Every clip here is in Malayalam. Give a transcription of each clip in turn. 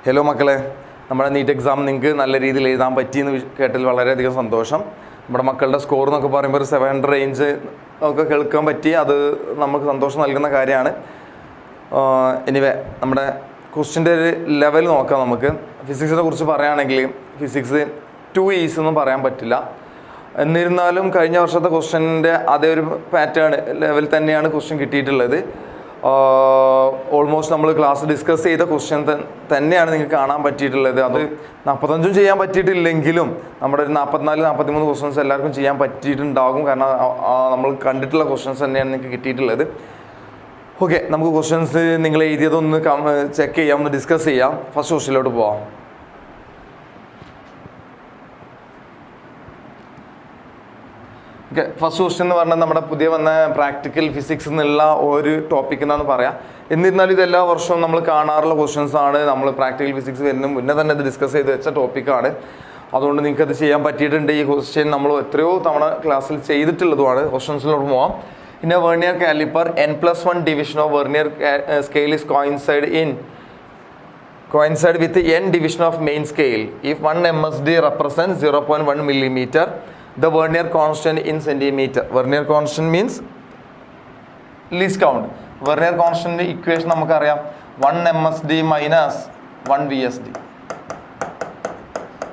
ഹലോ മക്കളെ, നമ്മുടെ നീറ്റ് എക്സാം നിങ്ങൾക്ക് നല്ല രീതിയിൽ എഴുതാൻ പറ്റിയെന്ന് കേട്ടതിൽ വളരെയധികം സന്തോഷം. നമ്മുടെ മക്കളുടെ സ്കോർ എന്നൊക്കെ പറയുമ്പോൾ ഒരു 700 റേഞ്ച് ഒക്കെ കേൾക്കാൻ പറ്റി, അത് നമുക്ക് സന്തോഷം നൽകുന്ന കാര്യമാണ്. എനിവേ നമ്മുടെ ക്വസ്റ്റിൻ്റെ ഒരു ലെവൽ നോക്കാം. നമുക്ക് ഫിസിക്സിനെ കുറിച്ച് പറയുകയാണെങ്കിൽ ഫിസിക്സ് 2 ഈസ് ഒന്നും പറയാൻ പറ്റില്ല. എന്നിരുന്നാലും കഴിഞ്ഞ വർഷത്തെ ക്വസ്റ്റ്യൻ്റെ അതേ ഒരു പാറ്റേൺ ലെവൽ തന്നെയാണ് ക്വസ്റ്റ്യൻ കിട്ടിയിട്ടുള്ളത്. ഓൾമോസ്റ്റ് നമ്മൾ ക്ലാസ് ഡിസ്കസ് ചെയ്ത ക്വസ്റ്റ്യൻ തന്നെയാണ് നിങ്ങൾക്ക് കാണാൻ പറ്റിയിട്ടുള്ളത്. അത് 45 ചെയ്യാൻ പറ്റിയിട്ടില്ലെങ്കിലും നമ്മുടെ ഒരു 44-43 ക്വസ്റ്റ്യൻസ് എല്ലാവർക്കും ചെയ്യാൻ പറ്റിയിട്ടുണ്ടാകും. കാരണം നമ്മൾ കണ്ടിട്ടുള്ള ക്വസ്റ്റ്യൻസ് തന്നെയാണ് നിങ്ങൾക്ക് കിട്ടിയിട്ടുള്ളത്. ഓക്കെ, നമുക്ക് ക്വസ്റ്റ്യൻസ് നിങ്ങൾ എഴുതിയതൊന്ന് ചെക്ക് ചെയ്യാം, ഒന്ന് ഡിസ്കസ് ചെയ്യാം. ഫസ്റ്റ് ക്വസ്റ്റ്യനിലോട്ട് പോവാം. ഓക്കെ, ഫസ്റ്റ് ക്വസ്റ്റ്യൻ എന്ന് പറഞ്ഞാൽ നമ്മുടെ പുതിയ വന്ന പ്രാക്ടിക്കൽ ഫിസിക്സ് എന്നുള്ള ഒരു ടോപ്പിക് എന്നാണ് പറയാം. എന്നിരുന്നാലും ഇത് എല്ലാ വർഷവും നമ്മൾ കാണാറുള്ള ക്വസ്റ്റ്യൻസ് ആണ്. നമ്മൾ പ്രാക്ടിക്കൽ ഫിസിക്സ് വരുന്ന മുന്നേ തന്നെ ഇത് ഡിസ്കസ് ചെയ്ത് വെച്ച ടോപ്പിക്കാണ്. അതുകൊണ്ട് നിങ്ങൾക്ക് അത് ചെയ്യാൻ പറ്റിയിട്ടുണ്ട്. ഈ ക്വസ്റ്റ്യൻ നമ്മൾ എത്രയോ തവണ ക്ലാസ്സിൽ ചെയ്തിട്ടുള്ളതുമാണ്. ക്വസ്റ്റ്യൻസിലോട്ട് പോവാം. In a vernier caliper n+1 division of vernier scale is coincide with n division of main scale. If 1 MSD represents 0.1 millimeter, the vernier constant in centimeter. Vernier constant means least count. Vernier constant equation നമുക്കറിയാം, 1 MSD minus 1 VSD.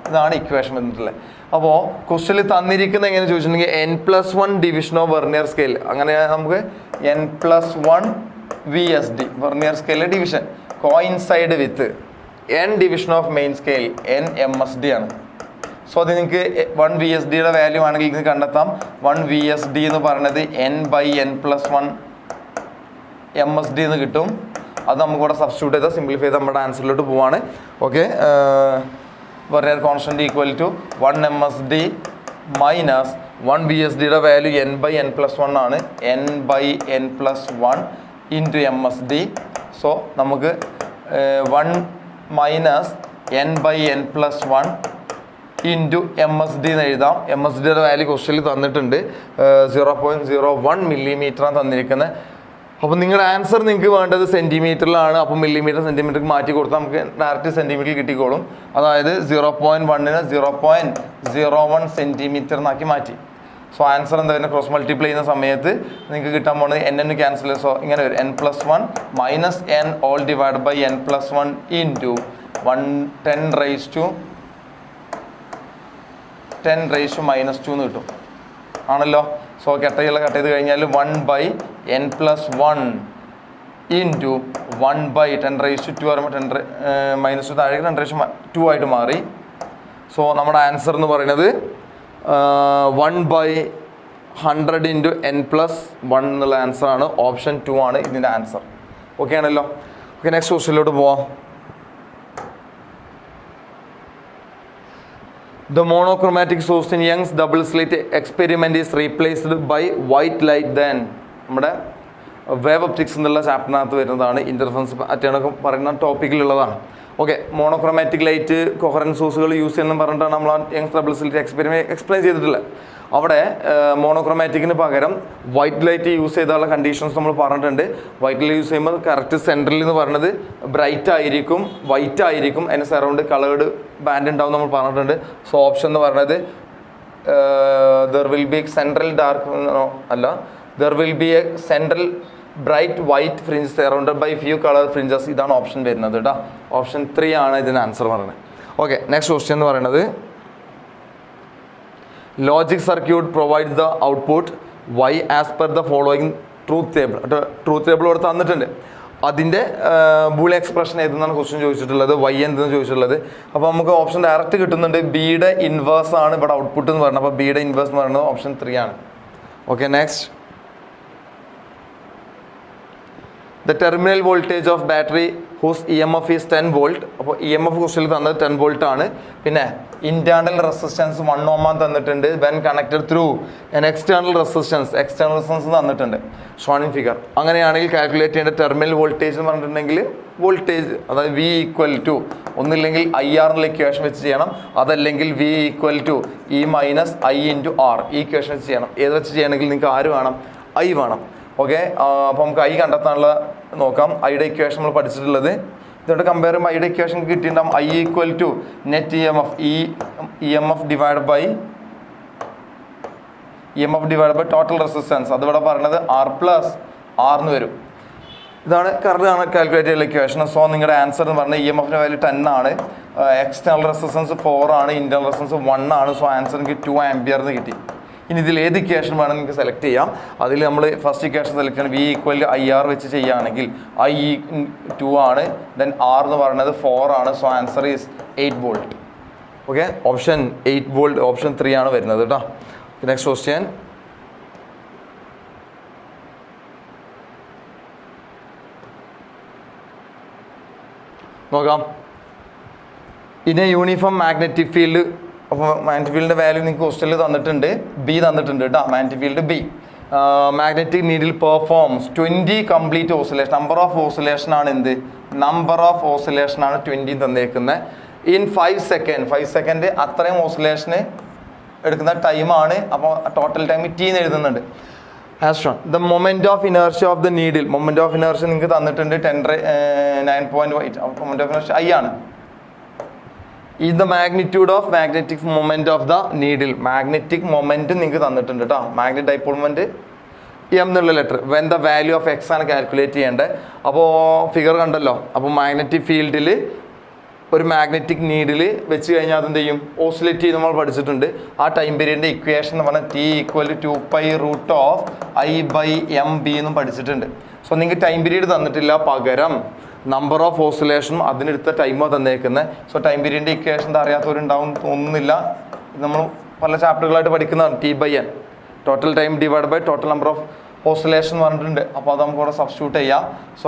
ഇതാണ് ഇക്വേഷൻ വന്നിട്ടുള്ളത്. അപ്പോൾ ക്വസ്റ്റ്യനിൽ തന്നിരിക്കുന്നത് എങ്ങനെ ചോദിച്ചിട്ടുണ്ടെങ്കിൽ n+1 division of vernier scale. അങ്ങനെ നമുക്ക് n+1 VSD വെർനിയർ സ്കെയിലെ division coincide with n division of main scale n MSD ആണ്. സോ അത് നിങ്ങൾക്ക് 1 VSDയുടെ വാല്യൂ ആണെങ്കിൽ നിങ്ങൾക്ക് കണ്ടെത്താം. 1 VSD എന്ന് പറയുന്നത് n/n+1 MSD എന്ന് കിട്ടും. അത് നമുക്കിവിടെ സബ്സ്റ്റിറ്റ്യൂട്ട് ചെയ്താൽ സിംപ്ലിഫൈ ചെയ്ത് നമ്മുടെ ആൻസറിലോട്ട് പോവാണ്. Okay, vernier constant equal to 1 MSD minus 1 VSDയുടെ വാല്യൂ n/n+1 ആണ്. n/n+1 into MSD. സോ നമുക്ക് 1 മൈനസ് n/n+1 ഇൻറ്റു MSD എന്ന് എഴുതാം. MSDയുടെ വാല്യൂ ക്വസ്റ്റ്യനിൽ തന്നിട്ടുണ്ട്, 0.01 മില്ലിമീറ്ററാണ് തന്നിരിക്കുന്നത്. അപ്പോൾ നിങ്ങളുടെ ആൻസർ നിങ്ങൾക്ക് വേണ്ടത് സെൻറ്റിമീറ്ററിലാണ്. അപ്പോൾ മില്ലിമീറ്റർ സെൻറ്റിമീറ്റർക്ക് മാറ്റി കൊടുത്താൽ നമുക്ക് ഡയറക്റ്റ് സെൻറ്റിമീറ്ററിൽ കിട്ടിക്കോളും. അതായത് 0.1നെ 0.01 സെൻറ്റിമീറ്റർ എന്നാക്കി മാറ്റി. സോ ആൻസർ എന്താ വരുന്നത്? ക്രോസ് മൾട്ടിപ്ലൈ ചെയ്യുന്ന സമയത്ത് നിങ്ങൾക്ക് കിട്ടാൻ പോകുന്നത് n ക്യാൻസൽ. സോ ഇങ്ങനെ വരും, n+1 minus n all divide by n+1 into 10⁻⁻² എന്ന് കിട്ടും ആണല്ലോ. സോ കട്ട് ചെയ്ത് കഴിഞ്ഞാൽ 1/n+1 ഇൻറ്റു 1/10⁻² പറയുമ്പോൾ 10⁻² താഴേക്ക് 10⁻² ആയിട്ട് മാറി. സോ നമ്മുടെ ആൻസർ എന്ന് പറയുന്നത് 1/100 ഇൻറ്റു n+1 എന്നുള്ള ആൻസറാണ്. ഓപ്ഷൻ 2 ആണ് ഇതിൻ്റെ ആൻസർ. ഓക്കെ ആണല്ലോ. ഓക്കെ, നെക്സ്റ്റ് ക്വസ്റ്റ്യനിലോട്ട് പോവാം. The monochromatic source in Young's double slit experiment is replaced by white light. Then നമ്മുടെ വേവ് ഒപ്റ്റിക്സ് എന്നുള്ള ചാപ്റ്ററിനകത്ത് വരുന്നതാണ്. ഇൻ്റർഫറൻസ് പാറ്റേൺ ഒക്കെ പറയുന്ന ടോപ്പിക്കിലുള്ളതാണ്. ഓക്കെ, മോണോക്രോമാറ്റിക് ലൈറ്റ് കൊഹറൻറ്റ് സോഴ്സുകൾ യൂസ് ചെയ്യുന്ന പറഞ്ഞിട്ടാണ് നമ്മൾ Young's double slit experiment explain ചെയ്തിട്ടുള്ളത്. അവിടെ മോണോക്രോമാറ്റിക്കിന് പകരം വൈറ്റ് ലൈറ്റ് യൂസ് ചെയ്താലുള്ള കണ്ടീഷൻസ് നമ്മൾ പറഞ്ഞിട്ടുണ്ട്. വൈറ്റ് ലൈറ്റ് യൂസ് ചെയ്യുമ്പോൾ കറക്റ്റ് സെൻട്രൽ എന്ന് പറയുന്നത് ബ്രൈറ്റ് ആയിരിക്കും, വൈറ്റ് ആയിരിക്കും, അതിന് സറൗണ്ട് കളേർഡ് ബാൻഡ് ഉണ്ടാവും നമ്മൾ പറഞ്ഞിട്ടുണ്ട്. സോ ഓപ്ഷൻ എന്ന് പറയുന്നത് there will be central dark അല്ല, there will be a central bright white fringe surrounded by few colour fringes. ഇതാണ് ഓപ്ഷൻ വരുന്നത് കേട്ടോ. ഓപ്ഷൻ 3 ആണ് ഇതിന് ആൻസർ പറയുന്നത്. ഓക്കെ, നെക്സ്റ്റ് ക്വസ്റ്റ്യൻ എന്ന് പറയുന്നത് logic circuit provide the output y as per the following truth table. Truth table ഇവിടെ തന്നിട്ടുണ്ട്. അതിൻ്റെ ബൂളിയൻ എക്സ്പ്രഷൻ ഏതെന്നാണ് ക്വസ്റ്റ്യൻ ചോദിച്ചിട്ടുള്ളത്, y എന്തെന്ന് ചോദിച്ചിട്ടുള്ളത്. അപ്പോൾ നമുക്ക് ഓപ്ഷൻ ഡയറക്റ്റ് കിട്ടുന്നുണ്ട്. ബിയുടെ ഇൻവേഴ്സ് ആണ് ഇവിടെ ഔട്ട്പുട്ട് എന്ന് പറയുന്നത്. അപ്പോൾ ബിയുടെ ഇൻവേഴ്സ് എന്ന് പറയുന്നത് ഓപ്ഷൻ 3 ആണ്. Okay, next. The terminal voltage of battery whose EMF is 10 volt. അപ്പോൾ EMF ക്വസ്റ്റ്യനിൽ തന്നത് 10 volt ആണ്. പിന്നെ ഇന്റേണൽ റെസിസ്റ്റൻസ് 1 ohm തന്നിട്ടുണ്ട്. When connected through an external resistance തന്നിട്ടുണ്ട്, ഷോൺ ഇൻ ഫിഗർ. അങ്ങനെയാണെങ്കിൽ കാൽക്കുലേറ്റ് ചെയ്യേണ്ട ടെർമിനൽ വോൾട്ടേജ് എന്ന് പറഞ്ഞിട്ടുണ്ടെങ്കിൽ വോൾട്ടേജ്, അതായത് V ഈക്വൽ ടു ഒന്നില്ലെങ്കിൽ IR എന്നുള്ള ഇക്വേഷൻ വെച്ച് ചെയ്യണം, അതല്ലെങ്കിൽ V equal to E minus I into R ഈ ഇക്വേഷൻ വെച്ച് ചെയ്യണം. ഏത് വെച്ച് ചെയ്യണമെങ്കിൽ നിങ്ങൾക്ക് ആര് വേണം? I വേണം. ഓക്കെ, അപ്പോൾ നമുക്ക് I കണ്ടെത്താനുള്ള നോക്കാം. ഐയുടെ ഇക്വേഷൻ നമ്മൾ പഠിച്ചിട്ടുള്ളത് ഇതോടെ കമ്പയർ ചെയ്യുമ്പോൾ ഐയുടെ ഇക്വേഷൻ കിട്ടിയിട്ടുണ്ടാകും I equal to net E M F divide by total resistance. അതിവിടെ പറയുന്നത് ആർ പ്ലസ് ആർ എന്ന് വരും. ഇതാണ് കറക്റ്റ് കാൽക്കുലേറ്റ് ചെയ്യുന്ന ഇക്വേഷൻ. സോ നിങ്ങളുടെ ആൻസർ എന്ന് പറഞ്ഞാൽ ഇ എം എഫിൻ്റെ വാല്യൂ 10 ആണ്, എക്സ്റ്റേണൽ റെസിസ്റ്റൻസ് 4 ആണ്, ഇന്റർണൽ റെസിസ്റ്റൻസ് 1 ആണ്. സോ ആൻസർ എനിക്ക് 2 ആംപിയർ എന്ന് കിട്ടി. ഇനി ഇതിൽ ഏത് ഇക്വേഷൻ വേണം നിങ്ങൾക്ക് സെലക്ട് ചെയ്യാം. അതിൽ നമ്മൾ ഫസ്റ്റ് ഇക്വേഷൻ സെലക്ട് ചെയ്യണം. V equal to I R വെച്ച് ചെയ്യുകയാണെങ്കിൽ ഐ 2 ആണ്, ദെൻ ആർ എന്ന് പറയുന്നത് 4 ആണ്. So answer is 8 volt. Okay, option 8 volt, option 3 ആണ് വരുന്നത് കേട്ടോ. Next question. നോക്കാം. In a uniform magnetic field, അപ്പോൾ മാഗ്നറ്റിക് ഫീൽഡിൻ്റെ വാല്യൂ നിങ്ങൾക്ക് ക്വസ്റ്റ്യനിൽ തന്നിട്ടുണ്ട്, ബി തന്നിട്ടുണ്ട് കേട്ടോ. Magnetic field B. Magnetic needle performs 20 complete oscillation. Number of oscillation ആണ് എന്ത്? നമ്പർ ഓഫ് ഓസിലേഷൻ ആണ് 20 തന്നേക്കുന്നത്. ഇൻ 5 സെക്കൻഡ് അത്രയും ഓസിലേഷന് എടുക്കുന്ന ടൈമാണ്. അപ്പോൾ ടോട്ടൽ ടൈം ടി എന്ന് എഴുതുന്നുണ്ട്. Astron the moment of inertia of the needle. Moment of inertia നിങ്ങൾക്ക് തന്നിട്ടുണ്ട് 9.8. മൊമെന്റ് ഓഫ് ഇനേർഷ്യ ഐ ആണ്. Is the magnitude of magnetic moment of the needle. Magnetic moment നിങ്ങൾക്ക് തന്നിട്ടുണ്ട് കേട്ടോ. മാഗ്നറ്റിക് ഡൈപോൾ മൊമെന്റ് എം എന്നുള്ള letter. When the value of X ആണ് കാൽക്കുലേറ്റ് ചെയ്യേണ്ടത്. അപ്പോൾ ഫിഗർ കണ്ടല്ലോ. അപ്പോൾ മാഗ്നറ്റിക് ഫീൽഡിൽ ഒരു മാഗ്നറ്റിക് നീഡിൽ വെച്ച് കഴിഞ്ഞാൽ അതെന്ത് ചെയ്യും? ഓസിലേറ്റ് ചെയ്ത് നമ്മൾ പഠിച്ചിട്ടുണ്ട്. ആ ടൈം പീരീഡിൻ്റെ ഇക്വേഷൻ എന്ന് പറഞ്ഞാൽ ടി ഈക്വൽ ടു 2π√I/m/b എന്നും പഠിച്ചിട്ടുണ്ട്. സോ നിങ്ങൾക്ക് ടൈം പീരീഡ് തന്നിട്ടില്ല, പകരം നമ്പർ ഓഫ് ഓസിലേഷനും അതിനെടുത്ത ടൈമോ തന്നേക്കുന്നത്. സോ ടൈം പീരീഡിൻ്റെ ഇക്വേഷൻ അറിയാത്തവരുണ്ടാവും തോന്നുന്നില്ല. നമ്മൾ പല ചാപ്റ്ററുകളായിട്ട് പഠിക്കുന്നതാണ്. T/n total time divide by total number of oscillation എന്ന് പറഞ്ഞിട്ടുണ്ട്. അപ്പോൾ അത് നമുക്ക് ഇവിടെ സബ്സ്റ്റിറ്റ്യൂട്ട് ചെയ്യാം. സോ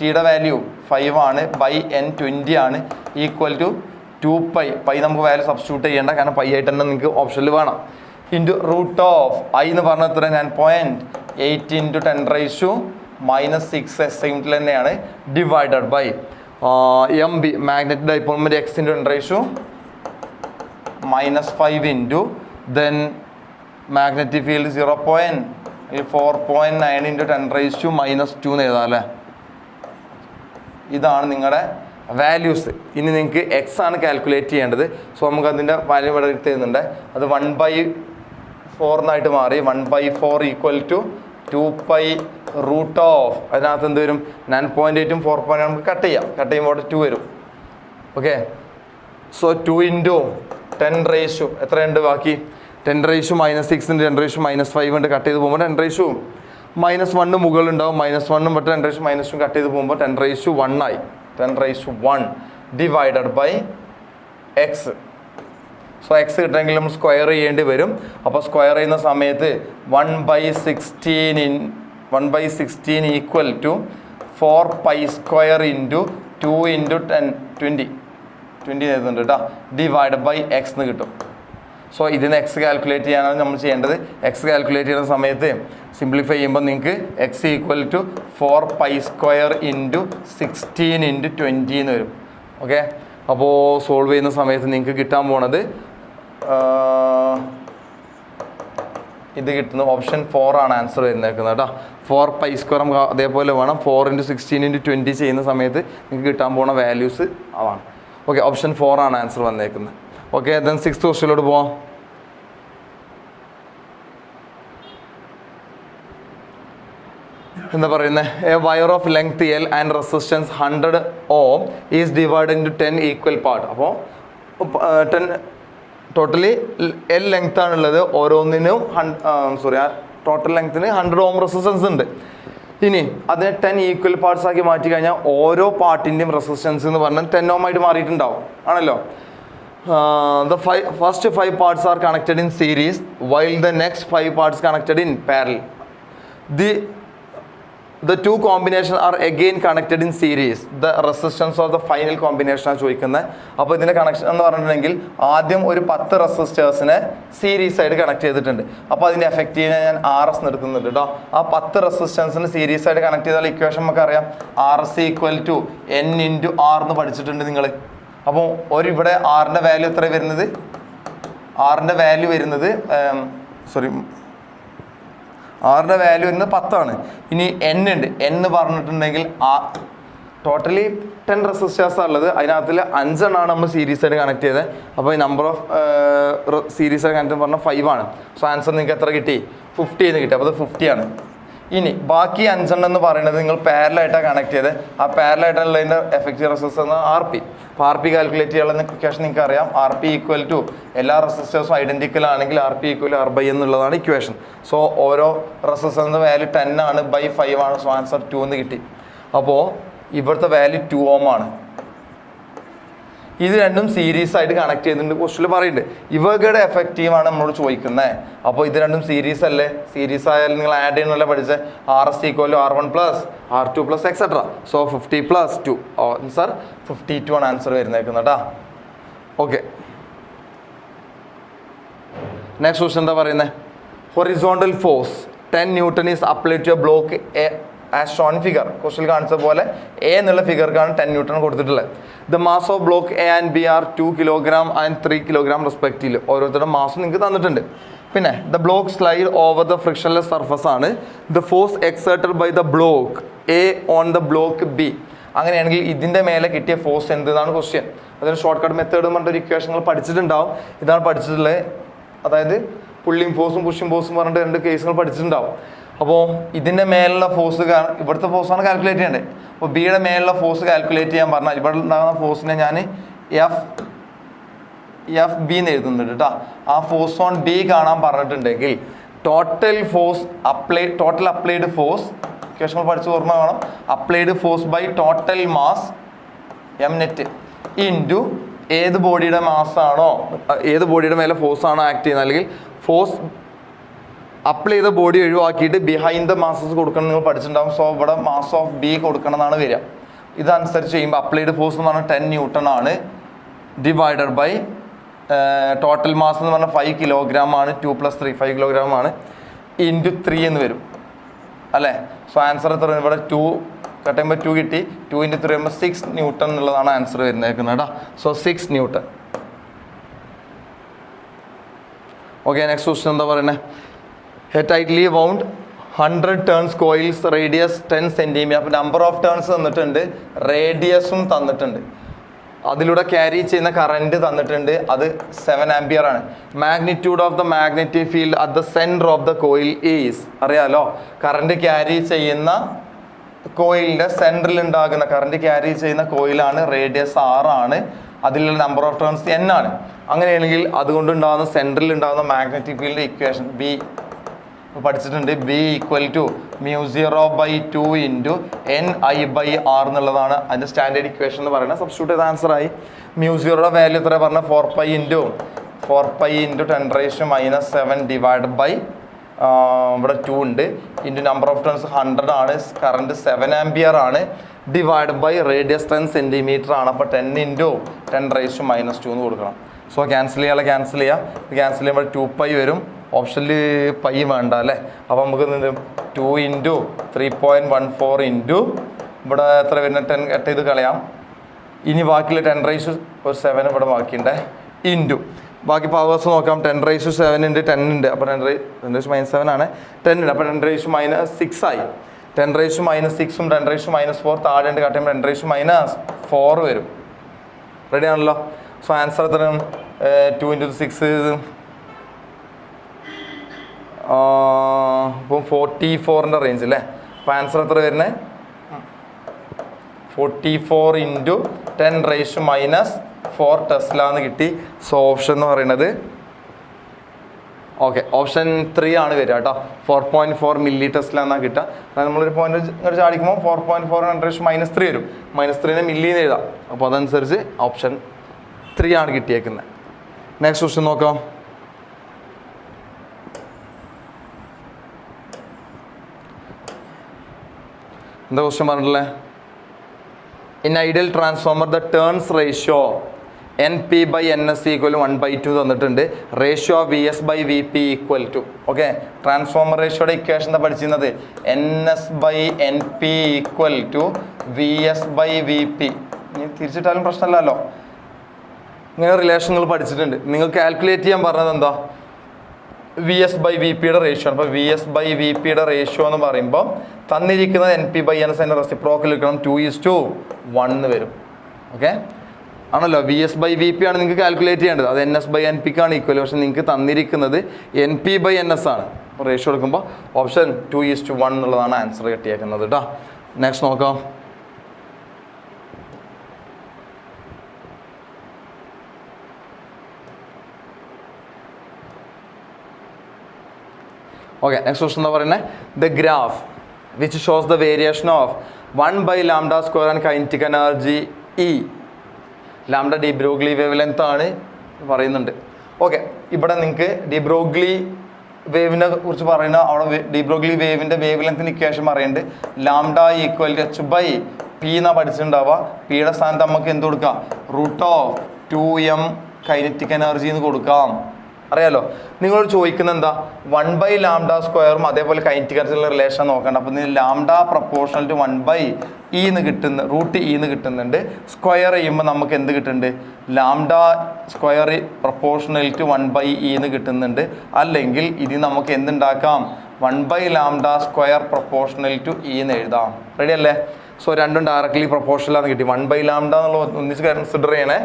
ടിയുടെ വാല്യൂ 5 ആണ്, ബൈ n 20 ആണ്, ഈക്വൽ ടു 2π. പൈ നമുക്ക് വാല്യൂ സബ്സ്റ്റിറ്റ്യൂട്ട് ചെയ്യേണ്ട, കാരണം പൈ ആയിട്ട് തന്നെ നിങ്ങൾക്ക് ഓപ്ഷനിൽ വേണം. ഇൻറ്റു റൂട്ട് ഓഫ് ഐ എന്ന് പറഞ്ഞാൽ എത്ര? 9.8 × 10⁻⁻⁶ സെയിമിൽ തന്നെയാണ്, divided by M B magnetic dipole moment x × 10⁻⁻5 into then magnetic field 4.9 × 10⁻⁻2 എന്ന് എഴുതാം അല്ലേ. ഇതാണ് നിങ്ങളുടെ വാല്യൂസ്. ഇനി നിങ്ങൾക്ക് എക്സ് ആണ് കാൽക്കുലേറ്റ് ചെയ്യേണ്ടത്. സോ നമുക്ക് അതിൻ്റെ വാല്യൂ ഇവിടെ എടുത്തുന്നുണ്ട്. അത് 1/4 എന്നായിട്ട് മാറി. 1/4 ഈക്വൽ ടു 2π റൂട്ട് ഓഫ് അതിനകത്ത് എന്ത് വരും? 9.8ഉം 4.9 നമുക്ക് കട്ട് ചെയ്യാം. കട്ട് ചെയ്യുമ്പോൾ 2 വരും. ഓക്കെ, സോ 2 × 10⁻, എത്രയുണ്ട് ബാക്കി? 10⁻⁻6 × 10⁻⁻5 ഉണ്ട്. കട്ട് ചെയ്ത് പോകുമ്പോൾ 10⁻⁻1 മുകളിലുണ്ടാവും. -1 ബട്ട് 10⁻⁻2 കട്ട് ചെയ്ത് പോകുമ്പോൾ 10⁻1 ആയി. 10⁻1 divided by X. So X കിട്ടണമെങ്കിൽ നമ്മൾ സ്ക്വയർ ചെയ്യേണ്ടി വരും. അപ്പോൾ സ്ക്വയർ ചെയ്യുന്ന സമയത്ത് 1/16 ഈക്വൽ ടു 4π² ഇൻറ്റു 2 × 10 20 എഴുതുന്നുണ്ട് കേട്ടോ, ഡിവൈഡ് ബൈ എക്സ് എന്ന് കിട്ടും. സോ ഇതിന് എക്സ് കാൽക്കുലേറ്റ് ചെയ്യാനാണ് നമ്മൾ ചെയ്യേണ്ടത്. എക്സ് കാൽക്കുലേറ്റ് ചെയ്യുന്ന സമയത്ത് സിംപ്ലിഫൈ ചെയ്യുമ്പോൾ നിങ്ങൾക്ക് എക്സ് ഈക്വൽ ടു 4π² ഇൻറ്റു 16 × 20 എന്ന് വരും. ഓക്കെ, അപ്പോൾ സോൾവ് ചെയ്യുന്ന സമയത്ത് നിങ്ങൾക്ക് കിട്ടാൻ പോണത് ഇത് കിട്ടുന്നത് ഓപ്ഷൻ 4 ആണ് ആൻസർ വരുന്നേക്കുന്നത് കേട്ടോ. 4π² നമുക്ക് അതേപോലെ വേണം. 4 × 16 × 20 ചെയ്യുന്ന സമയത്ത് നിങ്ങൾക്ക് കിട്ടാൻ പോണ വാല്യൂസ് അതാണ്. ഓക്കെ, ഓപ്ഷൻ 4 ആണ് ആൻസർ വന്നേക്കുന്നത്. ഓക്കെ, ദെൻ 6th ക്വസ്റ്റ്യനിലോട്ട് പോവാം. എന്താ പറയുന്നത്? A wire of length L and resistance 100 ohm is divide into 10 equal part. അപ്പോൾ 10 ടോട്ടലി L ലെങ്ത് ആണുള്ളത്. ഓരോന്നിനും ടോട്ടൽ ലെങ്ത്തിന് 100 ohm റെസിസ്റ്റൻസ് ഉണ്ട്. ഇനി അതിനെ 10 ഈക്വൽ പാർട്സ് ആക്കി മാറ്റി കഴിഞ്ഞാൽ ഓരോ പാർട്ടിൻ്റെയും റെസിസ്റ്റൻസ് എന്ന് പറഞ്ഞാൽ 10 ohm ആയിട്ട് മാറിയിട്ടുണ്ടാവും ആണല്ലോ. The first 5 parts are connected in series while the next 5 parts connected in parallel. The two combinations are again connected in series. The resistance of the final combination ആണ് ചോദിക്കുന്നത്. അപ്പോൾ ഇതിൻ്റെ കണക്ഷൻ എന്ന് പറഞ്ഞിട്ടുണ്ടെങ്കിൽ ആദ്യം ഒരു 10 റെസിസ്റ്റേഴ്സിനെ സീരീസ് ആയിട്ട് കണക്ട് ചെയ്തിട്ടുണ്ട്. അപ്പോൾ അതിൻ്റെ എഫക്റ്റീവിനെ ഞാൻ RS എടുക്കുന്നുണ്ട് കേട്ടോ. ആ 10 റെസിസ്റ്റൻസിന് സീരീസ് ആയിട്ട് കണക്ട് ചെയ്താൽ ഇക്വേഷൻ നമുക്ക് അറിയാം. RS equal to N × R എന്ന് പഠിച്ചിട്ടുണ്ട് നിങ്ങൾ. അപ്പോൾ ഇവിടെ ആറിൻ്റെ വാല്യൂ എത്ര വരുന്നത്? ആറിൻ്റെ വാല്യൂ വരുന്നത് ആറിൻ്റെ വാല്യൂ വരുന്നത് 10 ആണ്. ഇനി N ഉണ്ട്. N പറഞ്ഞിട്ടുണ്ടെങ്കിൽ ടോട്ടലി 10 റെസിസ്റ്റേഴ്സാണ് ഉള്ളത്. അതിനകത്തിൽ 5 എണ്ണമാണ് നമ്മൾ സീരീസ് ആയിട്ട് കണക്ട് ചെയ്തത്. അപ്പോൾ ഈ നമ്പർ ഓഫ് സീരീസ് ആയിട്ട് കണക്ട് പറഞ്ഞാൽ 5 ആണ്. സോ ആൻസർ നിങ്ങൾക്ക് എത്ര കിട്ടി? 50 എന്ന് കിട്ടി. അപ്പോൾ അത് 50 ആണ്. ഇനി ബാക്കി 5 എണ്ണം എന്ന് പറയുന്നത് നിങ്ങൾ പാരലായിട്ടാണ് കണക്ട് ചെയ്ത്. ആ പാരലായിട്ടുള്ളതിൻ്റെ എഫക്റ്റീവ് റെസിസ്റ്റൻസ് എന്ന് RP. അപ്പോൾ RP കാൽക്കുലേറ്റ് ചെയ്യാനുള്ള ഇക്വേഷൻ നിങ്ങൾക്ക് അറിയാം. RP ഈക്വൽ ടു എല്ലാ റെസിസ്റ്റേഴ്സും ഐഡൻറ്റിക്കൽ ആണെങ്കിൽ RP ഈക്വൽ R/, എന്നുള്ളതാണ് ഇക്വേഷൻ. സോ ഓരോ റെസിസ്റ്റൻസിൻ്റെ വാല്യൂ 10 ആണ് ബൈ 5 ആണ്. സോ ആൻസർ 2 എന്ന് കിട്ടി. അപ്പോൾ ഇവിടുത്തെ വാല്യൂ 2 Ohm ആണ്. ഇത് രണ്ടും സീരീസ് ആയിട്ട് കണക്ട് ചെയ്തിട്ടുണ്ട്. ക്വസ്റ്റിൽ പറയുന്നുണ്ട് ഇവരുടെ എഫക്റ്റീവാണ് നമ്മളോട് ചോദിക്കുന്നത്. അപ്പോൾ ഇത് രണ്ടും സീരീസ് അല്ലേ? സീരീസ് ആയാലും നിങ്ങൾ ആഡ് ചെയ്യുന്നല്ലേ പഠിച്ചത്. RS equal R1 plus R2 plus etcetera. So 50 plus 2 answer 52 ആണ് ആൻസർ വരുന്നേക്കുന്നത് കേട്ടോ. ഓക്കെ, നെക്സ്റ്റ് ക്വസ്റ്റൻ എന്താ പറയുന്നത്? Horizontal force 10 Newton is applied to a block as shown figure. ക്വസ്റ്റിൽ കാണിച്ച പോലെ എ എന്നുള്ള ഫിഗർക്കാണ് 10 Newton കൊടുത്തിട്ടുള്ളത്. The mass of block A and B are 2 kilogram and 3 kilogram respective. ഓരോരുത്തരുടെ മാസം നിങ്ങൾക്ക് തന്നിട്ടുണ്ട്. പിന്നെ the block slide over the frictionless surface ആണ്. The force exerted by the block A on the block B. അങ്ങനെയാണെങ്കിൽ ഇതിൻ്റെ മേലെ കിട്ടിയ ഫോഴ്സ് എന്താണ് ക്വസ്റ്റ്യൻ. അതിന് ഷോർട്ട് കട്ട് മെത്തേഡ് പറഞ്ഞിട്ട് ഇക്വേഷനുകൾ പഠിച്ചിട്ടുണ്ടാവും. ഇതാണ് പഠിച്ചിട്ടുള്ളത്. അതായത് പുള്ളിങ് ഫോഴ്സും പുഷിങ് ഫോഴ്സും പറഞ്ഞിട്ട് 2 കേസുകൾ പഠിച്ചിട്ടുണ്ടാവും. അപ്പോൾ ഇതിൻ്റെ മേലുള്ള ഫോഴ്സ് ഇവിടുത്തെ ഫോഴ്സാണ് കാൽക്കുലേറ്റ് ചെയ്യേണ്ടത്. അപ്പോൾ ബിയുടെ മേലുള്ള ഫോഴ്സ് കാൽക്കുലേറ്റ് ചെയ്യാൻ പറഞ്ഞാൽ ഇവിടെ ഉണ്ടാകുന്ന ഫോഴ്സിനെ ഞാൻ എഫ് ബി എന്ന് എഴുതുന്നുണ്ട് കേട്ടോ. ആ ഫോഴ്സ് ഓൺ ബി കാണാൻ പറഞ്ഞിട്ടുണ്ടെങ്കിൽ ടോട്ടൽ അപ്ലൈഡ് ഫോഴ്സ് ഇക്വേഷൻ പഠിച്ച് ഓർമ്മ വേണം. Applied force by total mass M net into ഏത് ബോഡിയുടെ മാസാണോ, ഏത് ബോഡിയുടെ മേലെ ഫോഴ്സ് ആണോ ആക്ട് ചെയ്യുന്നത്, അല്ലെങ്കിൽ ഫോഴ്സ് അപ്ലൈ ചെയ്ത ബോഡി ഒഴിവാക്കിയിട്ട് ബിഹൈൻഡ് ദ മാസസ് കൊടുക്കണം നിങ്ങൾ പഠിച്ചിട്ടുണ്ടാകും. സോ ഇവിടെ മാസ് ഓഫ് ബി കൊടുക്കണം എന്നാണ് വരിക. ഇതനുസരിച്ച് ചെയ്യുമ്പോൾ അപ്ലൈഡ് ഫോഴ്സ് എന്ന് പറഞ്ഞാൽ 10 Newton ആണ്. ഡിവൈഡഡ് ബൈ ടോട്ടൽ മാസ് എന്ന് പറഞ്ഞാൽ 5 kilogram ആണ്. 2 + 3 5 kilogram ആണ്. ഇൻറ്റു 3 എന്ന് വരും അല്ലേ. സോ ആൻസർ എത്ര? ഇവിടെ 2 കട്ട് ചെയ്യുമ്പോൾ 2 കിട്ടി. 2 × 3 ആകുമ്പോൾ 6 Newton എന്നുള്ളതാണ് ആൻസർ വരുന്നേക്കുന്നത് കേട്ടോ. So 6 Newton. Okay, next question എന്താ പറയുന്നത്? A tightly wound 100 turns coils radius 10 cm. അപ്പോൾ നമ്പർ ഓഫ് ടേൺസ് തന്നിട്ടുണ്ട്, റേഡിയസും തന്നിട്ടുണ്ട്. അതിലൂടെ ക്യാരി ചെയ്യുന്ന കറൻറ്റ് തന്നിട്ടുണ്ട്. അത് 7 ampere ആണ്. Magnitude of the magnetic field at the centre of the coil is. അറിയാലോ, കറൻറ്റ് ക്യാരി ചെയ്യുന്ന കോയിലിൻ്റെ സെൻറ്ററിൽ ഉണ്ടാകുന്ന കറൻറ്റ് ക്യാരി ചെയ്യുന്ന കോയിലാണ്. റേഡിയസ് 6 ആണ്. അതിലുള്ള നമ്പർ ഓഫ് ടേൺസ് n ആണ്. അങ്ങനെയാണെങ്കിൽ അതുകൊണ്ടുണ്ടാകുന്ന സെൻറ്ററിൽ ഉണ്ടാകുന്ന മാഗ്നറ്റിക് ഫീൽഡ് ഇക്വേഷൻ ബി പഠിച്ചിട്ടുണ്ട്. ബി ഈക്വൽ ടു μ0/2 × NI/R എന്നുള്ളതാണ് അതിൻ്റെ സ്റ്റാൻഡേർഡ് ഇക്വേഷൻ എന്ന് പറയുന്നത്. സബ്സ്റ്റിറ്റ്യൂട്ട് ചെയ്ത ആൻസർ ആയി. μ0യുടെ വാല്യൂ എത്ര പറഞ്ഞാൽ 4π × 10⁻⁻7 ഡിവൈഡ് ബൈ ഇവിടെ 2 ഉണ്ട്. ഇൻറ്റു നമ്പർ ഓഫ് ടേൺസ് 100 ആണ്. കറണ്ട് 7 ampere ആണ്. ഡിവൈഡ് ബൈ റേഡിയസ് 10 cm ആണ്. അപ്പോൾ 10 × 10⁻⁻2 എന്ന് കൊടുക്കണം. സോ ക്യാൻസൽ ചെയ്യുമ്പോൾ 2π വരും. ഓപ്ഷനിൽ പൈ വേണ്ട അല്ലേ. അപ്പോൾ നമുക്ക് 2 × 3.14 ഇൻറ്റു ഇവിടെ എത്ര വരുന്ന 10 കട്ട് ചെയ്ത് കളയാം. ഇനി ബാക്കിയുള്ള 10⁻7 ഇവിടെ ബാക്കിയുണ്ട്. ഇൻറ്റു ബാക്കി പവേഴ്സ് നോക്കാം. 10⁻7 ഉണ്ട്, 10 ഉണ്ട്. അപ്പോൾ 10⁻7 ആണ്. 10 ഉണ്ട്. അപ്പോൾ 10⁻6 ആയി. 10⁻6ഉം 10⁻4 താഴെ ഉണ്ട്. കട്ട് ചെയ്യുമ്പോൾ 10⁻4 വരും. റെഡി ആണല്ലോ. സോ ആൻസർ എത്ര? 2 × 6 ഇപ്പം 44ൻ്റെ റേഞ്ച് അല്ലേ. അപ്പോൾ ആൻസർ എത്ര വരുന്നത്? 44 × 10⁻4 ടെസ്ല എന്ന് കിട്ടി. സോ ഓപ്ഷൻ എന്ന് പറയുന്നത് ഓക്കെ ഓപ്ഷൻ 3 ആണ് വരിക കേട്ടോ. 4.4 മില്ലി ടെസ്ല എന്നാണ് കിട്ടുക. അതായത് നമ്മളൊരു പോയിന്റ് ഇങ്ങനെ ചാടിക്കുമ്പോൾ 4.4 10⁻³ വരും. -3നെ മില്ലിന്ന് എഴുതാം. അപ്പോൾ അതനുസരിച്ച് ഓപ്ഷൻ 3 ആണ് കിട്ടിയേക്കുന്നത്. നെക്സ്റ്റ് ക്വസ്റ്റ്യൻ നോക്കാം. എന്താ ക്വസ്റ്റ്യൻ പറഞ്ഞിട്ടുള്ളത്? In ideal transformer the turns ratio NP/NS = 1/2 തന്നിട്ടുണ്ട്. Ratio VS/VP = okay. ട്രാൻസ്ഫോമർ റേഷ്യോയുടെ ഇക്വേഷൻ എന്താ പഠിച്ചിരുന്നത്? NS/NP = VS/VP. ഇനി തിരിച്ചിട്ടാലും പ്രശ്നമില്ലല്ലോ. ഇങ്ങനെ റിലേഷനുകൾ പഠിച്ചിട്ടുണ്ട്. നിങ്ങൾ കാൽക്കുലേറ്റ് ചെയ്യാൻ പറഞ്ഞത് എന്താ? വി എസ് ബൈ വി പിയുടെ റേഷ്യോ ആണ്. അപ്പോൾ വി എസ് ബൈ വി പിയുടെ റേഷ്യോ എന്ന് പറയുമ്പോൾ തന്നിരിക്കുന്നത് N P by N S അതിൻ്റെ റെസിപ്രോക്കൽ എടുക്കണം 2:1 എന്ന് വരും. ഓക്കെ ആണല്ലോ. V S by V P ആണ് നിങ്ങൾക്ക് കാൽക്കുലേറ്റ് ചെയ്യേണ്ടത്. അത് എൻ എസ് ബൈ എൻ പിക്കാണ് ഈക്വൽ. പക്ഷേ നിങ്ങൾക്ക് തന്നിരിക്കുന്നത് N P by N S ആണ്. റേഷ്യോ എടുക്കുമ്പോൾ ഓപ്ഷൻ 2:1 എന്നുള്ളതാണ് ആൻസർ കിട്ടിയേക്കുന്നത് കേട്ടോ. നെക്സ്റ്റ് നോക്കാം. ഓക്കെ നെക്സ്റ്റ് ക്വസ്റ്റൻ എന്താ പറയുന്നത്? The graph which shows the variation of 1/λ² and kinetic energy E. Lambda de Broglie wavelength ആണ് പറയുന്നുണ്ട്. ഓക്കെ ഇവിടെ നിങ്ങൾക്ക് ഡി ബ്രോഗ്ലി വേവിനെ കുറിച്ച് പറയുന്ന അവിടെ ഡി ബ്രോഗ്ലി വേവിൻ്റെ വേവ് ലെങ്ത്തിന് ഇക്വേഷൻ പറയുന്നുണ്ട്. ലാംഡ ഈക്വൽ ടു h/p എന്നാണ് പഠിച്ചിട്ടുണ്ടാവുക. പിയുടെ സ്ഥാനത്ത് നമുക്ക് എന്ത് കൊടുക്കാം? √2m കൈനറ്റിക് എനർജി എന്ന് കൊടുക്കാം. അറിയാലോ. നിങ്ങളോട് ചോദിക്കുന്നത് എന്താ? 1/λ² അതേപോലെ കൈനറ്റിക് എനർജിയുള്ള റിലേഷൻ നോക്കണ്ട. അപ്പോൾ നിങ്ങൾ ലാംഡ പ്രപ്പോർഷണൽ ടു 1/e എന്ന് കിട്ടുന്ന √e എന്ന് കിട്ടുന്നുണ്ട്. സ്ക്വയർ ചെയ്യുമ്പോൾ നമുക്ക് എന്ത് കിട്ടുന്നുണ്ട്? Lambda square proportional to 1/e എന്ന് കിട്ടുന്നുണ്ട്. അല്ലെങ്കിൽ ഇത് നമുക്ക് എന്തുണ്ടാക്കാം? 1/λ² പ്രപ്പോർഷണൽ ടു e എന്ന് എഴുതാം. റെഡി അല്ലേ? സോ രണ്ടും ഡയറക്ട്ലി പ്രപ്പോർഷണലാണ് കിട്ടി. 1/λ എന്നുള്ള ഒന്നിച്ച് കൺസിഡർ ചെയ്യണേ.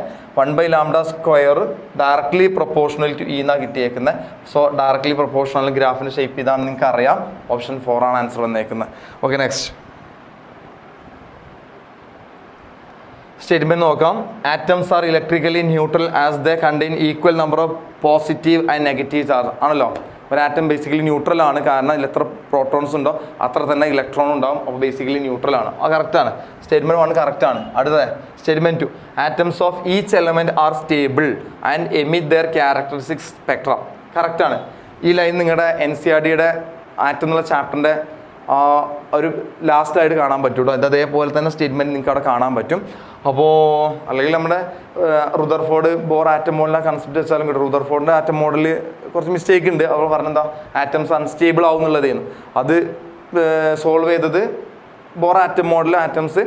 1/λ² ഡയറക്ട്ലി പ്രപ്പോർഷണൽ ടു e എന്നാണ് കിട്ടിയേക്കുന്നത്. സോ ഡയറക്ട്ലി പ്രപ്പോർഷണൽ ഗ്രാഫിൻ്റെ ഷേപ്പ് ഇതാണ് നിങ്ങൾക്ക് അറിയാം. ഓപ്ഷൻ 4 ആണ് ആൻസർ വന്നേക്കുന്നത്. ഓക്കെ നെക്സ്റ്റ് സ്റ്റേറ്റ്മെന്റ് നോക്കാം. Atoms are electrically neutral as they contain equal number of positive and negative charge. ആണല്ലോ. ഒരു ആറ്റം ബേസിക്കലി ന്യൂട്രൽ ആണ്. കാരണം അതിൽ എത്ര പ്രോട്ടോൺസ് ഉണ്ടോ അത്ര തന്നെ ഇലക്ട്രോൺ ഉണ്ടാവും. അപ്പോൾ ബേസിക്കലി ന്യൂട്രൽ ആണ്. അത് കറക്റ്റാണ്. സ്റ്റേറ്റ്മെന്റ് 1 കറക്റ്റാണ്. അടുത്തത് statement 2. Atoms of each element are stable and emit their characteristic spectrum. കറക്റ്റാണ്. ഈ ലൈൻ നിങ്ങളുടെ NCERT-യുടെ ആറ്റം എന്നുള്ള ചാപ്റ്ററിൻ്റെ ഒരു ലാസ്റ്റായിട്ട് കാണാൻ പറ്റുള്ളൂ. അതേപോലെ തന്നെ സ്റ്റേറ്റ്മെൻറ്റ് നിങ്ങൾക്ക് അവിടെ കാണാൻ പറ്റും. അപ്പോൾ അല്ലെങ്കിൽ നമ്മുടെ റുദർഫോർഡ് ബോർ ആറ്റം മോഡലിനെ കൺസെപ്റ്റ് വെച്ചാലും കിട്ടും. റുദർഫോർഡിൻ്റെ ആറ്റം മോഡലിൽ കുറച്ച് മിസ്റ്റേക്ക് ഉണ്ട്. അവർ പറഞ്ഞെന്താ ആറ്റംസ് അൺസ്റ്റേബിൾ ആവും എന്നുള്ളതേನು. അത് സോൾവ് ചെയ്തത് ബോർ ആറ്റം മോഡലിൽ ആറ്റംസ്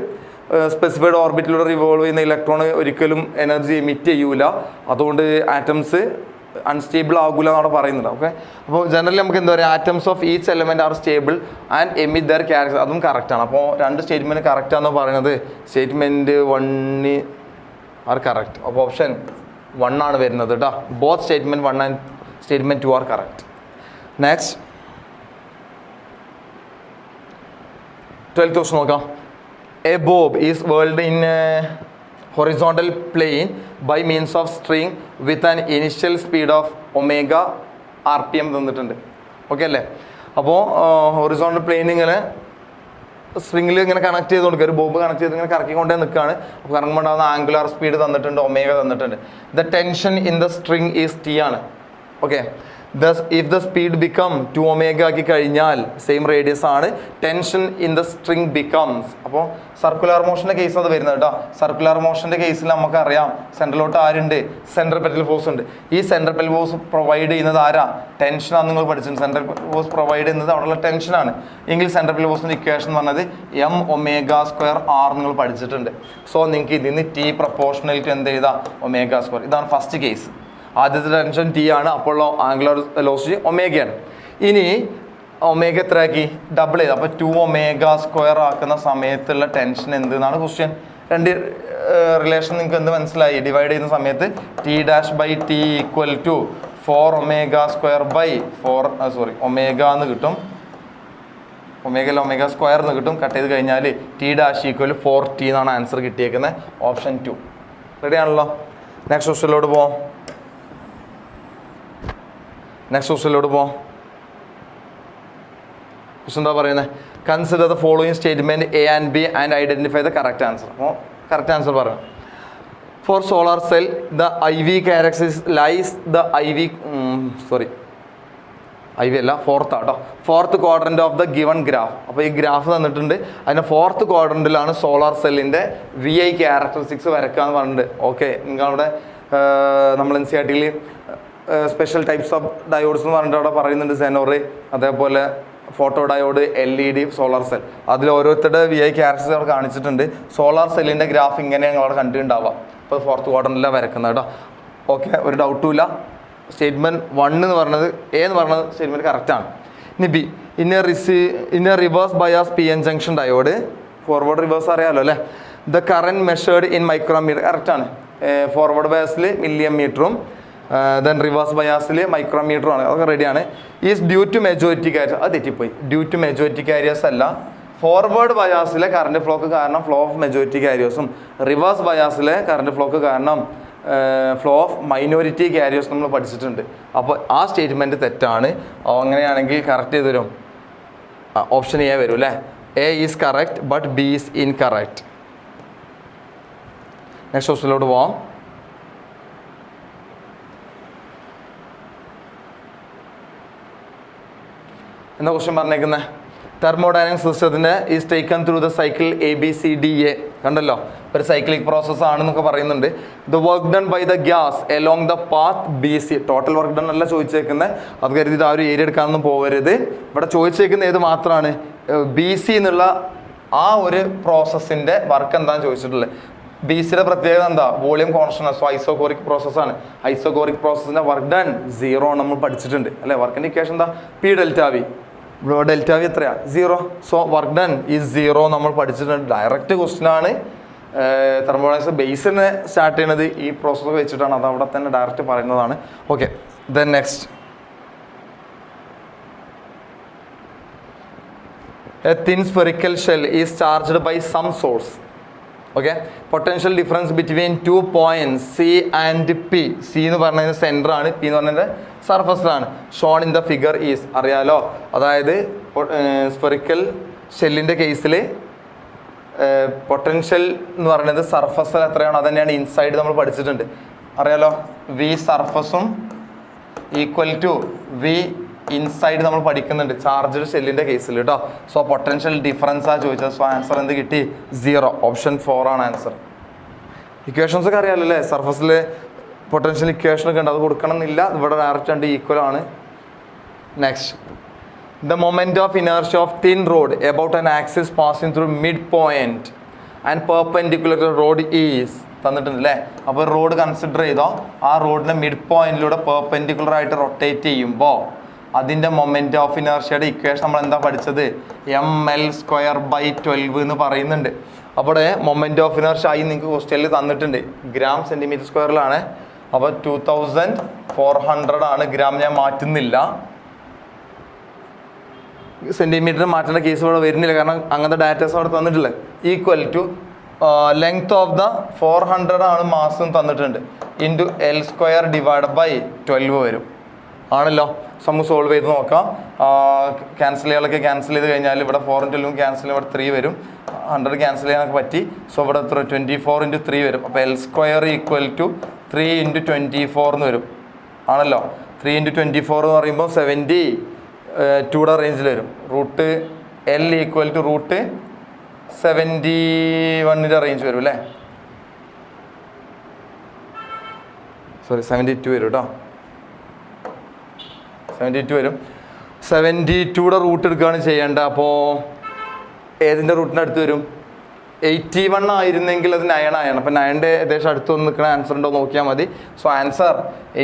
സ്പെസിഫൈഡ് ഓർബിറ്റിലൂടെ റിവോൾവ് ചെയ്യുന്ന ഇലക്ട്രോൺ ഒരിക്കലും എനർജി എമിറ്റ് ചെയ്യൂല. അതുകൊണ്ട് ആറ്റംസ് അൺസ്റ്റേബിൾ ആകൂല എന്നവിടെ പറയുന്നുണ്ട്. ഓക്കെ അപ്പോൾ ജനറലി നമുക്ക് എന്താ പറയുക? Atoms of each element are stable and emit their character. അതും കറക്റ്റാണ്. അപ്പോൾ രണ്ട് സ്റ്റേറ്റ്മെന്റ് കറക്റ്റാണെന്ന് പറയുന്നത് സ്റ്റേറ്റ്മെന്റ് 1 ആർ കറക്റ്റ്. അപ്പോൾ ഓപ്ഷൻ 1 ആണ് വരുന്നത് കേട്ടോ. Both statement 1 and statement 2 are correct. Next 12th question നോക്കാം. A bob is whirled in horizontal plane by means of string with an initial speed of omega rpm തന്നിട്ടുണ്ട്. ഓക്കെ അല്ലേ? അപ്പോൾ ഹൊറിസോണ്ടൽ പ്ലെയിൻ ഇങ്ങനെ സ്ട്രിങ്ങിൽ ഇങ്ങനെ കണക്ട് ചെയ്ത് കൊടുക്കുക. ഒരു ബോബ് കണക്ട് ചെയ്ത് ഇങ്ങനെ കറക്കിക്കൊണ്ടേ നിൽക്കുകയാണ്. അപ്പോൾ കറങ്ങുമ്പോൾ ഉണ്ടാകുന്ന ആംഗുലാർ സ്പീഡ് തന്നിട്ടുണ്ട്, ഒമേഗ തന്നിട്ടുണ്ട്. The tension in the string is T ആണ്. Okay if the speed become 2 omega ആക്കി കഴിഞ്ഞാൽ സെയിം റേഡിയസ് ആണ്. Tension in the string becomes. അപ്പോൾ സർക്കുലർ മോഷൻ്റെ കേസ് അത് വരുന്നത് കേട്ടോ. സർക്കുലർ മോഷൻ്റെ കേസിൽ നമുക്കറിയാം സെൻട്രലോട്ട് ആരുണ്ട്? സെൻട്രൽ ഫോഴ്സ് ഉണ്ട്. ഈ സെൻട്രൽ ഫോഴ്സ് പ്രൊവൈഡ് ചെയ്യുന്നത് ആരാ? ടെൻഷനാണ്. നിങ്ങൾ പഠിച്ചിട്ടുണ്ട്. സെൻട്രൽ ഫോഴ്സ് പ്രൊവൈഡ് ചെയ്യുന്നത് അവിടെയുള്ള ടെൻഷനാണ്. എങ്കിൽ സെൻട്രൽ ഫോഴ്സിൻ്റെ ഇക്വേഷൻ എന്ന് പറഞ്ഞത് m²r നിങ്ങൾ പഠിച്ചിട്ടുണ്ട്. സോ നിങ്ങൾക്ക് ഇതിന് T പ്രപ്പോർഷണൽ ടു എന്ത് ചെയ്താൽ omega². ഇതാണ് ഫസ്റ്റ് കേസ്. ആദ്യത്തെ ടെൻഷൻ T ആണ്. അപ്പോൾ ആംഗുലർ വെലോസിറ്റി ഒമേഗയാണ്. ഇനി ഒമേഗ എത്രയാക്കി? ഡബിൾ ചെയ്ത്. അപ്പോൾ 2 omega² ആക്കുന്ന സമയത്തുള്ള ടെൻഷൻ എന്ത് എന്നാണ് ക്വസ്റ്റ്യൻ. രണ്ട് റിലേഷൻ നിങ്ങൾക്ക് എന്ത് മനസ്സിലായി? ഡിവൈഡ് ചെയ്യുന്ന സമയത്ത് T'/T equal to 4 omega² omega എന്ന് കിട്ടും. omega² എന്ന് കിട്ടും. കട്ട് ചെയ്ത് കഴിഞ്ഞാൽ T' ഈക്വൽ 4T എന്നാണ് ആൻസർ കിട്ടിയേക്കുന്നത്. ഓപ്ഷൻ 2 റെഡി ആണല്ലോ. നെക്സ്റ്റ് ക്വസ്റ്റ്യനിലോട്ട് പോവാം. ക്വസ്റ്റ്യൻ എന്താ പറയുന്നത്? Consider the following statement A and B and identify the correct answer. അപ്പോൾ കറക്റ്റ് ആൻസർ പറയാം. For solar cell the IV characteristics lies the IV അല്ല, ഫോർത്ത് ആട്ടോ. Fourth quadrant of the given graph. അപ്പോൾ ഈ ഗ്രാഫ് തന്നിട്ടുണ്ട്. അതിൻ്റെ ഫോർത്ത് ക്വാഡ്രന്റിലാണ് സോളാർ സെല്ലിൻ്റെ VI ക്യാരക്ടറിസ്റ്റിക്സ് വരയ്ക്കാന്ന് പറഞ്ഞിട്ടുണ്ട്. ഓക്കെ നിങ്ങളവിടെ നമ്മൾ NCERT-യിൽ സ്പെഷ്യൽ ടൈപ്സ് ഓഫ് ഡയോഡ്സ് എന്ന് പറഞ്ഞിട്ട് അവിടെ പറയുന്നുണ്ട്. സെനോറ്, അതേപോലെ photo diode, LED, solar cell. അതിൽ ഓരോരുത്തരുടെ VI ക്യാരക്ടറിസ്റ്റിക്സ് അവിടെ കാണിച്ചിട്ടുണ്ട്. സോളാർ സെല്ലിൻ്റെ ഗ്രാഫ് ഇങ്ങനെ ഞങ്ങൾ അവിടെ കണ്ടിട്ടുണ്ടാവുക. അപ്പോൾ ഫോർത്ത് ക്വാഡ്രന്റിലാണ് വരക്കുന്നത് കേട്ടോ. ഓക്കെ ഒരു ഡൗട്ടും ഇല്ല. സ്റ്റേറ്റ്മെൻറ്റ് 1 എന്ന് പറഞ്ഞത് എ എന്ന് പറഞ്ഞത് സ്റ്റേറ്റ്മെൻറ്റ് കറക്റ്റാണ്. ഇനി B, in a reverse bias P N junction diode, forward reverse അറിയാമല്ലോ അല്ലേ. The current measured in micrometre, കറക്റ്റാണ്. ഫോർവേഡ് ബയാസിൽ മില്ലിയം മീറ്ററും ദെൻ റിവേഴ്സ് ബയാസിൽ മൈക്രോമീറ്ററും ആണ്, അതൊക്കെ റെഡിയാണ്. Is due to majority carriers, അത് തെറ്റിപ്പോയി. ഡ്യൂ ടു മെജോറിറ്റി കാരിയേഴ്സ് അല്ല, ഫോർവേഡ് ബയാസിലെ കറണ്ട് ഫ്ലോക്ക് കാരണം ഫ്ലോ ഓഫ് മെജോറിറ്റി കാരിയേഴ്സും റിവേഴ്സ് ബയാസിലെ കറണ്ട് ഫ്ലോക്ക് കാരണം ഫ്ലോ ഓഫ് മൈനോറിറ്റി കാരിയേഴ്സ് നമ്മൾ പഠിച്ചിട്ടുണ്ട്. അപ്പോൾ ആ സ്റ്റേറ്റ്മെൻറ്റ് തെറ്റാണ്. അങ്ങനെയാണെങ്കിൽ കറക്റ്റ് ചെയ്ത് തരും, ഓപ്ഷൻ എ വരും അല്ലേ. A is correct but B is incorrect. Next ക്വസ്റ്റ്യനിലോട്ട് പോവാം. എന്താ ക്വസ്റ്റ്യൻ പറഞ്ഞേക്കുന്നത്? തെർമോഡൈനാമിക് സിസ്റ്റത്തിന് is taken through the cycle ABCDA, കണ്ടല്ലോ, ഒരു സൈക്ലിക് പ്രോസസ് ആണെന്നൊക്കെ പറയുന്നുണ്ട്. The work done by the gas along the path BC, total work done അല്ല ചോദിച്ചേക്കുന്നത്, അത് കരുതിയിട്ട് ആ ഒരു ഏരിയ എടുക്കാനൊന്നും പോകരുത്. ഇവിടെ ചോദിച്ചേക്കുന്ന ഏത് മാത്രമാണ്, BC എന്നുള്ള ആ ഒരു പ്രോസസ്സിൻ്റെ വർക്ക് എന്താണെന്ന് ചോദിച്ചിട്ടുള്ളത്. BCയുടെ പ്രത്യേകത എന്താ? വോളിയം കോൺസ്റ്റന്റ്, സോ ഐസോകോറിക് പ്രോസസ്സാണ്. ഐസോകോറിക് പ്രോസസ്സിൻ്റെ വർക്ക് ഡൺ 0 നമ്മൾ പഠിച്ചിട്ടുണ്ട് അല്ലേ. വർക്കിൻ്റെ ഇക്വേഷൻ എന്താ? P∆V. ∆V എത്രയാ? 0. സോ വർക്ക് ഡൺ ഈസ് 0 നമ്മൾ പഠിച്ചിട്ടുണ്ട്. ഡയറക്റ്റ് ക്വസ്റ്റ്യൻ ആണ്. തെർമോഡൈനാമിക്സ് ബേസിനെ സ്റ്റാർട്ട് ചെയ്യുന്നത് ഈ പ്രോസസ്സ് വെച്ചിട്ടാണ്, അത് അവിടെ തന്നെ ഡയറക്റ്റ് പറയുന്നതാണ്. Okay, then next, a thin spherical shell is charged by some source. Okay, potential difference between 2 points C and P. C എന്ന് പറഞ്ഞതിന് സെൻറ്റർ ആണ്, P എന്ന് പറഞ്ഞതിൻ്റെ സർഫസിലാണ്. Shown in the figure is, അറിയാലോ, അതായത് സ്ഫെറിക്കൽ ഷെല്ലിൻ്റെ കേസിൽ പൊട്ടൻഷ്യൽ എന്ന് പറയുന്നത് സർഫസിൽ എത്രയാണോ അത് തന്നെയാണ് ഇൻസൈഡ് നമ്മൾ പഠിച്ചിട്ടുണ്ട്, അറിയാലോ. V സർഫസും ഈക്വൽ ടു V ഇൻസൈഡ് നമ്മൾ പഠിക്കുന്നുണ്ട് ചാർജ്ഡ് ഷെല്ലിൻ്റെ കേസിൽ കേട്ടോ. സോ പൊട്ടൻഷ്യൽ ഡിഫറൻസാണ് ചോദിച്ചത്. സോ ആൻസർ എന്ത് കിട്ടി? 0. ഓപ്ഷൻ 4 ആണ് ആൻസർ. ഇക്വേഷൻസ് ഒക്കെ അറിയാമല്ലോ അല്ലേ, സർഫസിൽ പൊട്ടൻഷ്യൽ ഇക്വേഷനൊക്കെ ഉണ്ട്, അത് കൊടുക്കണം എന്നില്ല, ഇവിടെ ഡയറക്റ്റ് രണ്ട് ഈക്വൽ ആണ്. Next, the moment of inertia of thin road about an axis passing through mid point and perpendicular road is തന്നിട്ടുണ്ട് അല്ലേ. അപ്പോൾ റോഡ് കൺസിഡർ ചെയ്തോ, ആ റോഡിൻ്റെ മിഡ് പോയിന്റിലൂടെ പെർപെൻഡിക്കുലർ ആയിട്ട് റൊട്ടേറ്റ് ചെയ്യുമ്പോൾ അതിൻ്റെ മൊമെൻറ്റ് ഓഫ് ഇനർഷ്യയുടെ ഇക്വേഷൻ നമ്മൾ എന്താ പഠിച്ചത്? mL²/12 എന്ന് പറയുന്നുണ്ട്. അപ്പോൾ മൊമെൻറ്റ് ഓഫ് ഇനർഷ്യ ആയി നിങ്ങൾക്ക് ക്വസ്റ്റ്യനിൽ തന്നിട്ടുണ്ട്, ഗ്രാം സെൻറ്റിമീറ്റർ സ്ക്വയറിലാണ്. അപ്പോൾ 2400 ആണ്. ഗ്രാം ഞാൻ മാറ്റുന്നില്ല, സെൻറ്റിമീറ്റർ മാറ്റേണ്ട കേസ് ഇവിടെ വരുന്നില്ല, കാരണം അങ്ങനത്തെ ഡാറ്റാസ് അവിടെ തന്നിട്ടില്ല. Equal to length of the 400 ആണ് മാസം തന്നിട്ടുണ്ട്, ഇൻറ്റു L²/12 വരും ആണല്ലോ. നമുക്ക് സോൾവ് ചെയ്ത് നോക്കാം. ക്യാൻസൽ ചെയ്യാനൊക്കെ ക്യാൻസൽ ചെയ്ത് കഴിഞ്ഞാൽ ഇവിടെ 4 × 12 ക്യാൻസൽ ചെയ്യുമ്പോൾ 3 വരും, 100 ക്യാൻസൽ ചെയ്യാനൊക്കെ പറ്റി. സോ ഇവിടെ എത്ര? 24 × 3 വരും. അപ്പോൾ L² = 3 × 24 എന്ന് വരും ആണല്ലോ. 3 × 24 എന്ന് പറയുമ്പോൾ 72യുടെ റേഞ്ചിൽ വരും. റൂട്ട് L = റൂട്ട് 71ൻ്റെ റേഞ്ച് വരും അല്ലേ. സോറി 72 വരും കേട്ടോ, 72 വരും. 72യുടെ റൂട്ട് എടുക്കുകയാണ് ചെയ്യേണ്ടത്. അപ്പോൾ ഏതിൻ്റെ റൂട്ടിൻ്റെ അടുത്ത് വരും? 81 ആയിരുന്നെങ്കിൽ അത് 9 ആയാണ്. അപ്പോൾ 9ൻ്റെ ഏകദേശം അടുത്ത് വന്ന് നിൽക്കുന്ന ആൻസർ ഉണ്ടോ നോക്കിയാൽ മതി. സോ ആൻസർ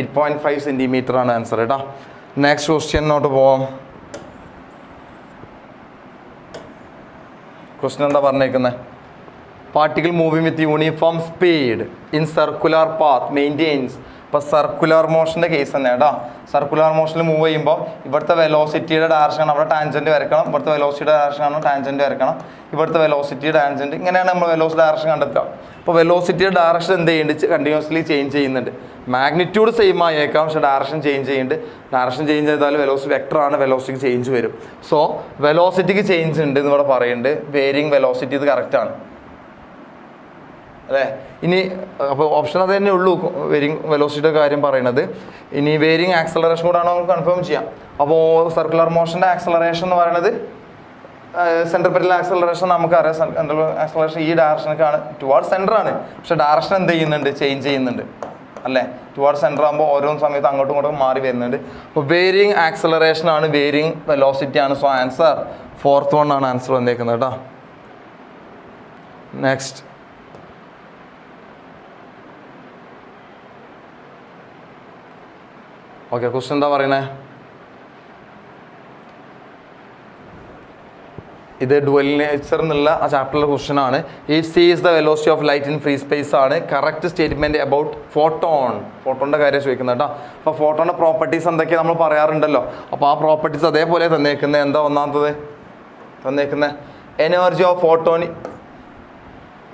8.5 സെൻറ്റിമീറ്റർ ആണ് ആൻസർ കേട്ടോ. നെക്സ്റ്റ് ക്വസ്റ്റ്യനോട്ട് പോവാം. ക്വസ്റ്റ്യൻ എന്താ പറഞ്ഞേക്കുന്നത്? Particle moving with uniform speed in circular path maintains. ഇപ്പോൾ സർക്കുലർ മോഷൻ്റെ കേസ് തന്നെ കേട്ടോ. സർക്കുലർ മോഷനിൽ മൂവ് ചെയ്യുമ്പോൾ ഇവിടുത്തെ വെലോസിറ്റിയുടെ ഡയറക്ഷൻ അവിടെ ടാൻജൻറ്റ് വരക്കണം, ഇവിടുത്തെ വെലോസിറ്റിയുടെ ഡയറക്ഷനാണ് ടാൻജൻറ്റ് വരക്കണം, ഇവിടുത്തെ വെലോസിറ്റി ടാൻജൻറ്റ്, ഇങ്ങനെയാണ് നമ്മൾ വെലോസിറ്റി ഡയറക്ഷൻ കണ്ടെത്തുക. അപ്പോൾ വെലോസിറ്റിയുടെ ഡയറക്ഷൻ എന്ത് ചെയ്യുന്നുണ്ട്? കണ്ടിന്യൂസ്ലി ചേഞ്ച് ചെയ്യുന്നുണ്ട്. മാഗ്നിറ്റ്യൂഡ് സെയിം ആയേക്കാം, പക്ഷേ ഡയറക്ഷൻ ചേഞ്ച് ചെയ്യുന്നുണ്ട്. ഡയറക്ഷൻ ചേഞ്ച് ചെയ്താൽ വെലോസിറ്റി വെക്ടറാണ്, വെലോസിറ്റിക്ക് ചേഞ്ച് വരും. സോ വെലോസിറ്റിക്ക് ചേഞ്ച് ഉണ്ട് എന്ന് ഇവിടെ പറയുന്നുണ്ട്. വേരിങ് വെലോസിറ്റി ഇത് കറക്റ്റാണ് അല്ലേ. ഇനി അപ്പോൾ ഓപ്ഷൻ അത് തന്നെ ഉള്ളൂ, വേരിങ് വെലോസിറ്റിയുടെ കാര്യം പറയണത്. ഇനി വേരിങ് ആക്സലറേഷൻ കൂടെ ആണോ നമുക്ക് കൺഫേം ചെയ്യാം. അപ്പോൾ സർക്കുലർ മോഷൻ്റെ ആക്സലറേഷൻ എന്ന് പറയുന്നത് സെൻട്രിപെറ്റൽ ആക്സലറേഷൻ നമുക്കറിയാം. സെൻട്രൽ ആക്സലറേഷൻ ഈ ഡയറക്ഷനൊക്കെയാണ്, ടുവാർഡ് സെൻറ്റർ ആണ്, പക്ഷേ ഡയറക്ഷൻ എന്ത് ചെയ്യുന്നുണ്ട്? ചേഞ്ച് ചെയ്യുന്നുണ്ട് അല്ലേ. ടുവാർഡ് സെൻറ്റർ ആകുമ്പോൾ ഓരോ സമയത്ത് അങ്ങോട്ടും ഇങ്ങോട്ടും മാറി വരുന്നുണ്ട്. അപ്പോൾ വേരിങ് ആക്സലറേഷൻ ആണ്, വേരിങ് വെലോസിറ്റി ആണ്. സോ ആൻസർ 4th one ആണ് ആൻസർ വന്നേക്കുന്നത് കേട്ടോ. നെക്സ്റ്റ്, ഓക്കെ, ക്വസ്റ്റ്യൻ എന്താ പറയുന്നത്? ഇത് ഡുവൽ നേച്ചർ എന്നുള്ള ആ ചാപ്റ്ററിലെ ക്വസ്റ്റ്യൻ ആണ്. If C is the velocity of light in free space ആണ് കറക്റ്റ് സ്റ്റേറ്റ്മെന്റ് അബൌട്ട് ഫോട്ടോണിൻ്റെ കാര്യം ചോദിക്കുന്നത് കേട്ടോ. അപ്പോൾ ഫോട്ടോണിൻ്റെ പ്രോപ്പർട്ടീസ് എന്തൊക്കെയാണ് നമ്മൾ പറയാറുണ്ടല്ലോ. അപ്പോൾ ആ പ്രോപ്പർട്ടീസ് അതേപോലെ തന്നേക്കുന്നത്. എന്താ ഒന്നാമത്തത് തന്നേക്കുന്നത്? എനർജി ഓഫ് ഫോട്ടോൺ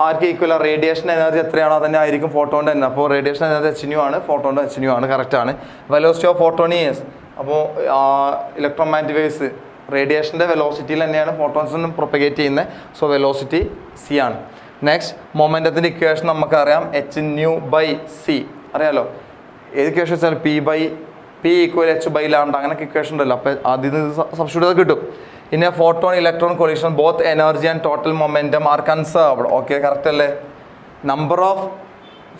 ആർക്ക് ഈക്വൽ? റേഡിയേഷൻ എനർജി എത്രയാണോ അതന്നെ ആയിരിക്കും ഫോട്ടോണിൻ്റെ തന്നെ. അപ്പോൾ റേഡിയേഷൻ എനർജി h ആണ്, ഫോട്ടോണിൻ്റെ h ആണ്, കറക്റ്റാണ്. വെലോസിറ്റി ഓഫ് ഫോട്ടോണീസ്, അപ്പോൾ ഇലക്ട്രോമാഗ്നറ്റിക് വേവ്സ് റേഡിയേഷൻ്റെ വെലോസിറ്റിയിൽ തന്നെയാണ് ഫോട്ടോൺസിന് പ്രൊപ്പഗേറ്റ് ചെയ്യുന്നത്. സോ വെലോസിറ്റി സി ആണ്. നെക്സ്റ്റ് മൊമെൻറ്റത്തിൻ്റെ ഇക്വേഷൻ നമുക്കറിയാം, h/c അറിയാലോ. ഏത് ഇക്വേഷൻ വെച്ചാൽ p ഈക്വൽ h/λ അങ്ങനെയൊക്കെ ഇക്വേഷൻ ഉണ്ടല്ലോ. അപ്പോൾ അതിൽ നിന്ന് സബ്സ്റ്റിറ്റ്യൂട്ട് ചെയ്ത് കിട്ടും. ഇനി photon electron collision both energy and total momentum are conserved. Okay, correct അല്ലേ? നമ്പർ ഓഫ്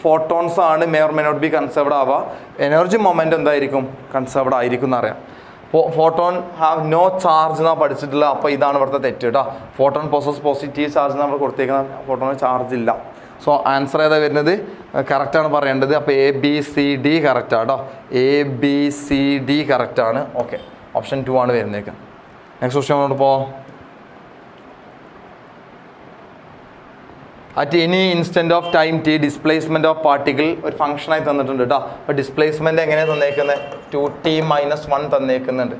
ഫോട്ടോൺസ് ആണ് may or may not be conserved ആവുക. എനർജി മൊമെൻറ്റം എന്തായിരിക്കും? കൺസേർവ്ഡ് ആയിരിക്കും എന്നറിയാം. ഫോട്ടോൺ ഹാവ് നോ ചാർജ് എന്നാണ് പഠിച്ചിട്ടില്ല. അപ്പോൾ ഇതാണ് ഇവിടുത്തെ തെറ്റ് കേട്ടോ. ഫോട്ടോൺ പോസസ് പോസിറ്റീവ് ചാർജ് നമ്മൾ കൊടുത്തേക്കുന്ന ഫോട്ടോൺ ചാർജ് ഇല്ല. സോ ആൻസർ ഏതാ വരുന്നത്? കറക്റ്റാണ് പറയേണ്ടത്. അപ്പോൾ ABCD കറക്റ്റാണ് കേട്ടോ. ABCD കറക്റ്റാണ്. ഓക്കെ, ഓപ്ഷൻ 2 ആണ് വരുന്നേക്ക്. നെക്സ്റ്റ് ക്വസ്റ്റ്യൻ കൊണ്ട് പോവാം. At any instant of time t displacement of particle ഒരു ഫംഗ്ഷനായി തന്നിട്ടുണ്ട് കേട്ടോ. അപ്പോൾ ഡിസ്പ്ലേസ്മെൻറ്റ് എങ്ങനെയാണ് തന്നേക്കുന്നത്? 2t - 1 തന്നേക്കുന്നുണ്ട്.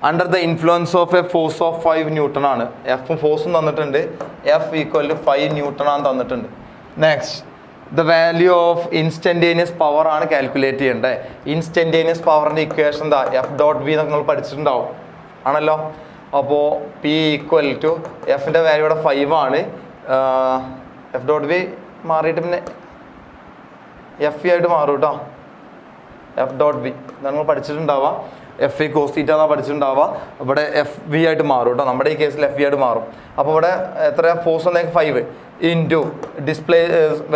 Under the influence of a force of 5 newton ആണ്. എഫും ഫോഴ്സും തന്നിട്ടുണ്ട്. F = 5 ന്യൂട്ടൺ ആണ് തന്നിട്ടുണ്ട്. Next the value of instantaneous power ആണ് കാൽക്കുലേറ്റ് ചെയ്യേണ്ടത്. ഇൻസ്റ്റൻറ്റേനിയസ് പവറിൻ്റെ ഇക്വേഷൻ എന്താ? F.v എന്നൊക്കെ നിങ്ങൾ പഠിച്ചിട്ടുണ്ടാവും ആണല്ലോ. അപ്പോൾ P = എഫിൻ്റെ വാല്യൂ ഇവിടെ 5 ആണ്. F.v മാറിയിട്ട് പിന്നെ F ആയിട്ട് മാറും കേട്ടോ. F.v ഇതാണ് നിങ്ങൾ പഠിച്ചിട്ടുണ്ടാവുക. F cos θ എന്നാണ് പഠിച്ചിട്ടുണ്ടാവുക. ഇവിടെ FV ആയിട്ട് മാറും കേട്ടോ. നമ്മുടെ ഈ കേസിൽ FV ആയിട്ട് മാറും. അപ്പോൾ ഇവിടെ എത്ര ഫോഴ്സ് വന്നേക്ക് 5 ഇൻറ്റു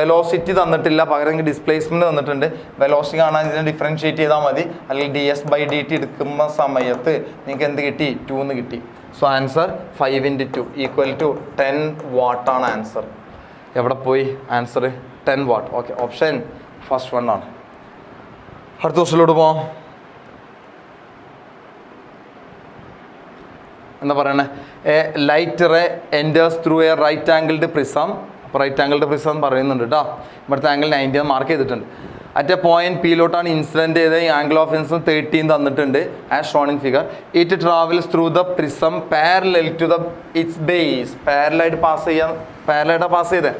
വെലോസിറ്റി തന്നിട്ടില്ല, പകരം ഡിസ്പ്ലേസ്മെൻറ്റ് തന്നിട്ടുണ്ട്. വെലോസിറ്റി കാണാൻ ഇതിനെ ഡിഫറൻഷ്യേറ്റ് ചെയ്താൽ മതി. അല്ലെങ്കിൽ ds/dt എടുക്കുന്ന സമയത്ത് നിങ്ങൾക്ക് എന്ത് കിട്ടി? 2 എന്ന് കിട്ടി. സോ ആൻസർ 5 × 2 = 10 വാട്ടാണ് ആൻസർ. എവിടെ പോയി answer? 10 watt. Okay, option first 1 ആണ്. അടുത്ത ക്വസ്റ്റ്യനിലോട്ട് പോവാം. എന്താ പറയണേ? A light ray enters through a right angled prism. അപ്പോൾ റൈറ്റ് ആംഗിൾഡ് പ്രിസം പറയുന്നുണ്ട് കേട്ടോ. ഇവിടുത്തെ ആംഗിൾ 90 മാർക്ക് ചെയ്തിട്ടുണ്ട്. അറ്റ് എ പോയിന്റ് പിയിലോട്ടാണ് ഇൻസിഡൻറ്റ് ചെയ്ത് ആംഗിൾ ഓഫ് ഇൻസിഡൻസ് 13 തന്നിട്ടുണ്ട്. As shown in figure. It travels through the prism parallel to the its base. പാരലായിട്ട് പാസ് ചെയ്തേ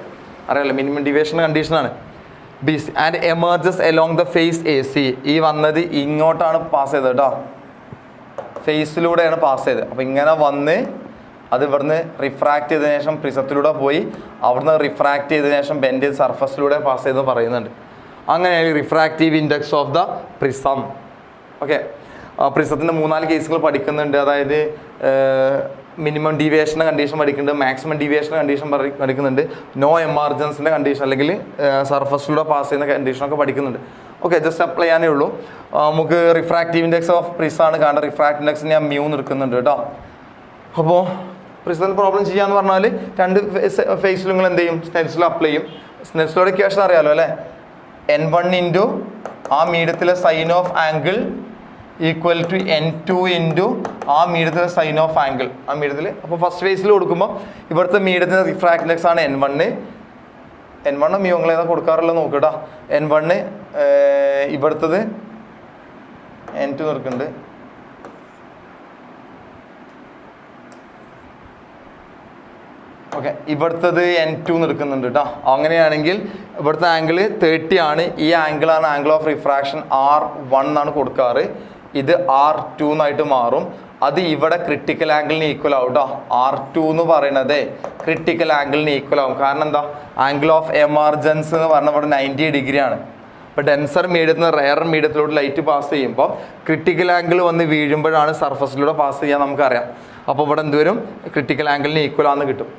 അറിയാലോ. മിനിമം ഡിവിയേഷൻ കണ്ടീഷനാണ്. BC and emerges along the face AC. ഈ വന്നത് ഇങ്ങോട്ടാണ് പാസ് ചെയ്തത് കേട്ടോ. ഫേസിലൂടെയാണ് പാസ് ചെയ്തത്. അപ്പോൾ ഇങ്ങനെ വന്ന് അത് ഇവിടുന്ന് റിഫ്രാക്ട് ചെയ്തതിനു ശേഷം പ്രിസത്തിലൂടെ പോയി അവിടുന്ന് റിഫ്രാക്ട് ചെയ്തതിനു ശേഷം ബെൻഡ് ചെയ്ത് സർഫസിലൂടെ പാസ് ചെയ്ത് പറയുന്നുണ്ട്. അങ്ങനെയാണ് refractive index of the prism. Okay, പ്രിസത്തിൻ്റെ 3-4 കേസുകൾ പഠിക്കുന്നുണ്ട്. അതായത് മിനിമം ഡീവിയേഷൻ്റെ കണ്ടീഷൻ പഠിക്കുന്നുണ്ട്, മാക്സിമം ഡീവിയേഷൻ്റെ കണ്ടീഷൻ പഠിക്കുന്നുണ്ട്, നോ എമർജൻസിൻ്റെ കണ്ടീഷൻ അല്ലെങ്കിൽ സർഫസിലൂടെ പാസ് ചെയ്യുന്ന കണ്ടീഷനൊക്കെ പഠിക്കുന്നുണ്ട്. ഓക്കെ, ജസ്റ്റ് അപ്ലൈ ചെയ്യാനേ ഉള്ളൂ. നമുക്ക് റിഫ്രാക്റ്റീവ് ഇൻഡെക്സ് ഓഫ് പ്രിസാണ് കാണേണ്ടത്. റിഫ്രാക്റ്റീവ് ഇൻഡെക്സ് ഞാൻ μ എടുക്കുന്നുണ്ട് കേട്ടോ. അപ്പോൾ പ്രിസത്തിൻ്റെ പ്രോബ്ലം ചെയ്യാന്ന് പറഞ്ഞാൽ 2 ഫേസിൽ നിങ്ങൾ എന്ത് ചെയ്യും? സ്നെൽസിൽ അപ്ലൈ ചെയ്യും. സ്നെൽസിലൂടെ ഇക്വേഷൻ അറിയാലോ അല്ലേ? N1 ഇൻറ്റു ആ മീഡിയത്തിലെ sine of angle equal to N2 into ആ മീഡിയത്തിലെ സൈൻ ഓഫ് ആംഗിൾ. ആ മീഡിയത്തിൽ അപ്പോൾ ഫസ്റ്റ് ഫേസിൽ കൊടുക്കുമ്പോൾ ഇവിടുത്തെ മീഡിയത്തിൻ്റെ റിഫ്രാക്റ്റീവ് ഇൻഡെക്സ് ആണ് N1. N1 μ നിങ്ങൾ ഏതാ കൊടുക്കാറുള്ളത് നോക്കട്ടോ. N1 ഇവിടുത്തത് N2 നിൽക്കുന്നുണ്ട്. ഓക്കെ, ഇവിടുത്തത് N2 എടുക്കുന്നുണ്ട് കേട്ടോ. അങ്ങനെയാണെങ്കിൽ ഇവിടുത്തെ ആംഗിൾ 30 ആണ്. ഈ ആംഗിളാണ് ആംഗിൾ ഓഫ് റിഫ്രാക്ഷൻ R1 എന്നാണ് കൊടുക്കാറ്. ഇത് R2 എന്നായിട്ട് മാറും. അത് ഇവിടെ ക്രിട്ടിക്കൽ ആംഗിളിന് ഈക്വൽ ആവും കേട്ടോ. R2 എന്ന് പറയുന്നത് ക്രിട്ടിക്കൽ ആംഗിളിന് ഈക്വൽ ആവും. കാരണം എന്താ? ആംഗിൾ ഓഫ് എമർജൻസ് എന്ന് പറഞ്ഞാൽ ഇവിടെ 90 ഡിഗ്രി ആണ്. ഇപ്പോൾ ഡെൻസർ മീഡിയത്തിൽ നിന്ന് റെയർ മീഡിയത്തിലൂടെ ലൈറ്റ് പാസ് ചെയ്യുമ്പോൾ ക്രിട്ടിക്കൽ ആംഗിൾ വന്ന് വീഴുമ്പോഴാണ് സർഫസിലൂടെ പാസ് ചെയ്യാൻ നമുക്കറിയാം. അപ്പോൾ ഇവിടെ എന്ത് വരും? ക്രിട്ടിക്കൽ ആംഗിളിന് ഈക്വൽ ആണെന്ന് കിട്ടും.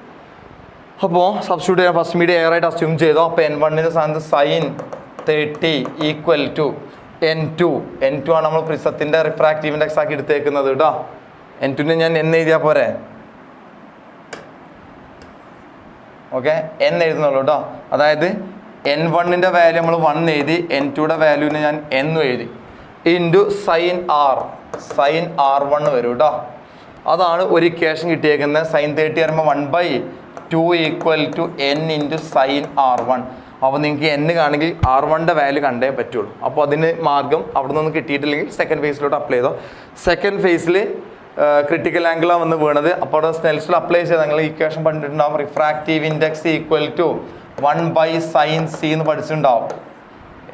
അപ്പോൾ സബ്സ്റ്റിറ്റ്യൂട്ട് ചെയ്യാൻ ഫസ്റ്റ് മീഡിയം എയർ ആയിട്ട് അസ്യൂം ചെയ്തോ. അപ്പോൾ N1 സ്ഥാനത്ത് സൈൻ 30 ഈക്വൽ ടു N2 ആണ് നമ്മൾ പ്രിസത്തിൻ്റെ റിഫ്രാക്റ്റീവ് ഇൻഡെക്സ് ആക്കി എടുത്തേക്കുന്നത് കേട്ടോ. N2 ഞാൻ N എഴുതിയാൽ പോരെ? ഓക്കെ, N എഴുതുന്നുള്ളൂ കേട്ടോ. അതായത് N1 വാല്യൂ നമ്മൾ 1 എഴുതി, N2 വാല്യൂവിന് ഞാൻ N എഴുതി. Into sine R, sign R1 വരും കേട്ടോ. അതാണ് ഒരു ഇക്വേഷൻ കിട്ടിയേക്കുന്നത്. സൈൻ 30 വരുമ്പോൾ 1/2 = n ഇൻറ്റു സൈൻ R1. അപ്പോൾ നിങ്ങൾക്ക് n കാണെങ്കിൽ R1ൻ്റെ വാല്യൂ കണ്ടേ പറ്റുള്ളൂ. അപ്പോൾ അതിന് മാർഗം അവിടെ നിന്ന് കിട്ടിയിട്ടില്ലെങ്കിൽ സെക്കൻഡ് ഫേസിലോട്ട് അപ്ലൈ ചെയ്തോ. സെക്കൻഡ് ഫേസിൽ ക്രിട്ടിക്കൽ ആംഗിളാണ് വന്ന് വീണത്. അപ്പോൾ അവിടെ സ്നെൽസിൽ അപ്ലൈ ചെയ്ത് നിങ്ങൾ ഇക്വേഷൻ പഠിച്ചിട്ടുണ്ടാവും. റിഫ്രാക്റ്റീവ് ഇൻഡെക്സ് = 1/sin c എന്ന് പഠിച്ചിട്ടുണ്ടാവും.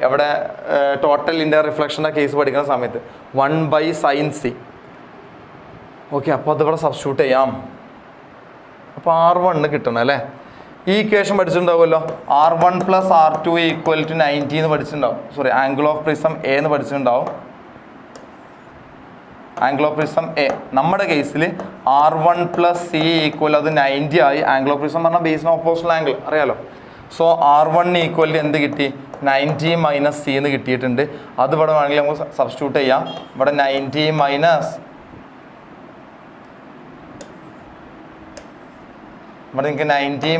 എവിടെ ടോട്ടൽ ഇൻഡയർ റിഫ്ലക്ഷൻ്റെ കേസ് പഠിക്കുന്ന സമയത്ത് 1/sin c. ഓക്കെ, അപ്പോൾ അതിവിടെ സബ്സ്റ്റിറ്റ്യൂട്ട് ചെയ്യാം. അപ്പോൾ R1 കിട്ടണം അല്ലേ. ഈ ഇക്വേഷൻ പഠിച്ചിട്ടുണ്ടാവുമല്ലോ. R1 + R2 = 90 എന്ന് പഠിച്ചിട്ടുണ്ടാവും. Sorry, angle of prism A എന്ന് പഠിച്ചിട്ടുണ്ടാവും. ആംഗിൾ ഓഫ് പ്രിസം എ നമ്മുടെ കേസിൽ R1 + C = അത് 90 ആയി. ആംഗിൾ ഓഫ് പ്രിസം പറഞ്ഞാൽ ബേസിന് ഓപ്പോസിറ്റ് ആംഗിൾ അറിയാലോ. സോ R1 = എന്ത് കിട്ടി? 90 - C എന്ന് കിട്ടിയിട്ടുണ്ട്. അത് ഇവിടെ വേണമെങ്കിൽ നമുക്ക് സബ്സ്റ്റിറ്റ്യൂട്ട് ചെയ്യാം. ഇവിടെ 90 ഇവിടെ നിങ്ങൾക്ക് 90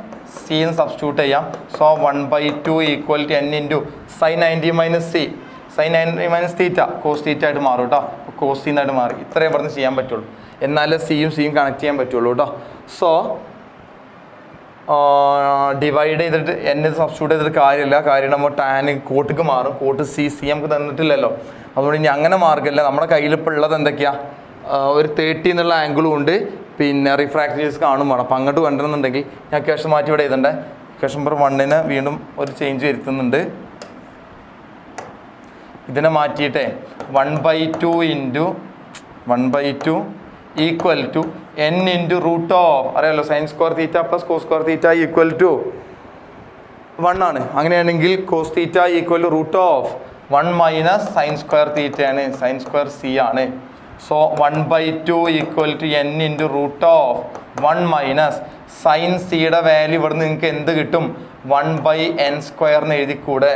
- C എന്ന് സബ്സ്റ്റിറ്റ്യൂട്ട് ചെയ്യാം. സോ 1/2 = n ഇൻറ്റു സൈൻ 90 - C, സൈൻ 90 - θ കോസ് θ ആയിട്ട് മാറും കേട്ടോ. കോസ് C എന്നായിട്ട് മാറി. ഇത്രയും പറഞ്ഞ് ചെയ്യാൻ പറ്റുള്ളൂ. എന്നാലേ സിയും കണക്ട് ചെയ്യാൻ പറ്റുള്ളൂ കേട്ടോ. സോ ഡിവൈഡ് ചെയ്തിട്ട് n സബ്സ്റ്റിറ്റ്യൂട്ട് ചെയ്തിട്ട് കാര്യമില്ല. കാര്യം നമ്മൾ ടാൻ കോട്ടിക്ക് മാറും. കോട്ട് C നമുക്ക് തന്നിട്ടില്ലല്ലോ. അതുകൊണ്ട് ഇനി അങ്ങനെ മാർഗ്ഗമില്ല. നമ്മുടെ കയ്യിലിപ്പോൾ ഉള്ളത് എന്തൊക്കെയാണ്? ഒരു 30 എന്നുള്ള ആംഗിളും ഉണ്ട്, പിന്നെ റിഫ്രാക്റ്റീവ്സ് കാണും വേണം. അപ്പം അങ്ങോട്ട് കൊണ്ടുവരുന്നുണ്ടെങ്കിൽ ഞാൻ ഇക്വേഷൻ മാറ്റി ഇവിടെ എഴുതണ്ടേ. ഇക്വേഷൻ നമ്പർ 1 വീണ്ടും ഒരു ചേഞ്ച് വരുത്തുന്നുണ്ട്. ഇതിനെ മാറ്റിയിട്ടേ 1/2 into 1/2 = n into root of അറിയാലോ sin² θ + cos² θ = 1 ആണ്. അങ്ങനെയാണെങ്കിൽ cos θ = √1 - sin² θ ആണ്. sin² C ആണ്. So 1/2 = n into √1 - sin C value ഇവിടെ നിങ്ങൾക്ക് എന്ത് കിട്ടും? 1/n² എന്ന് എഴുതിക്കൂടെ.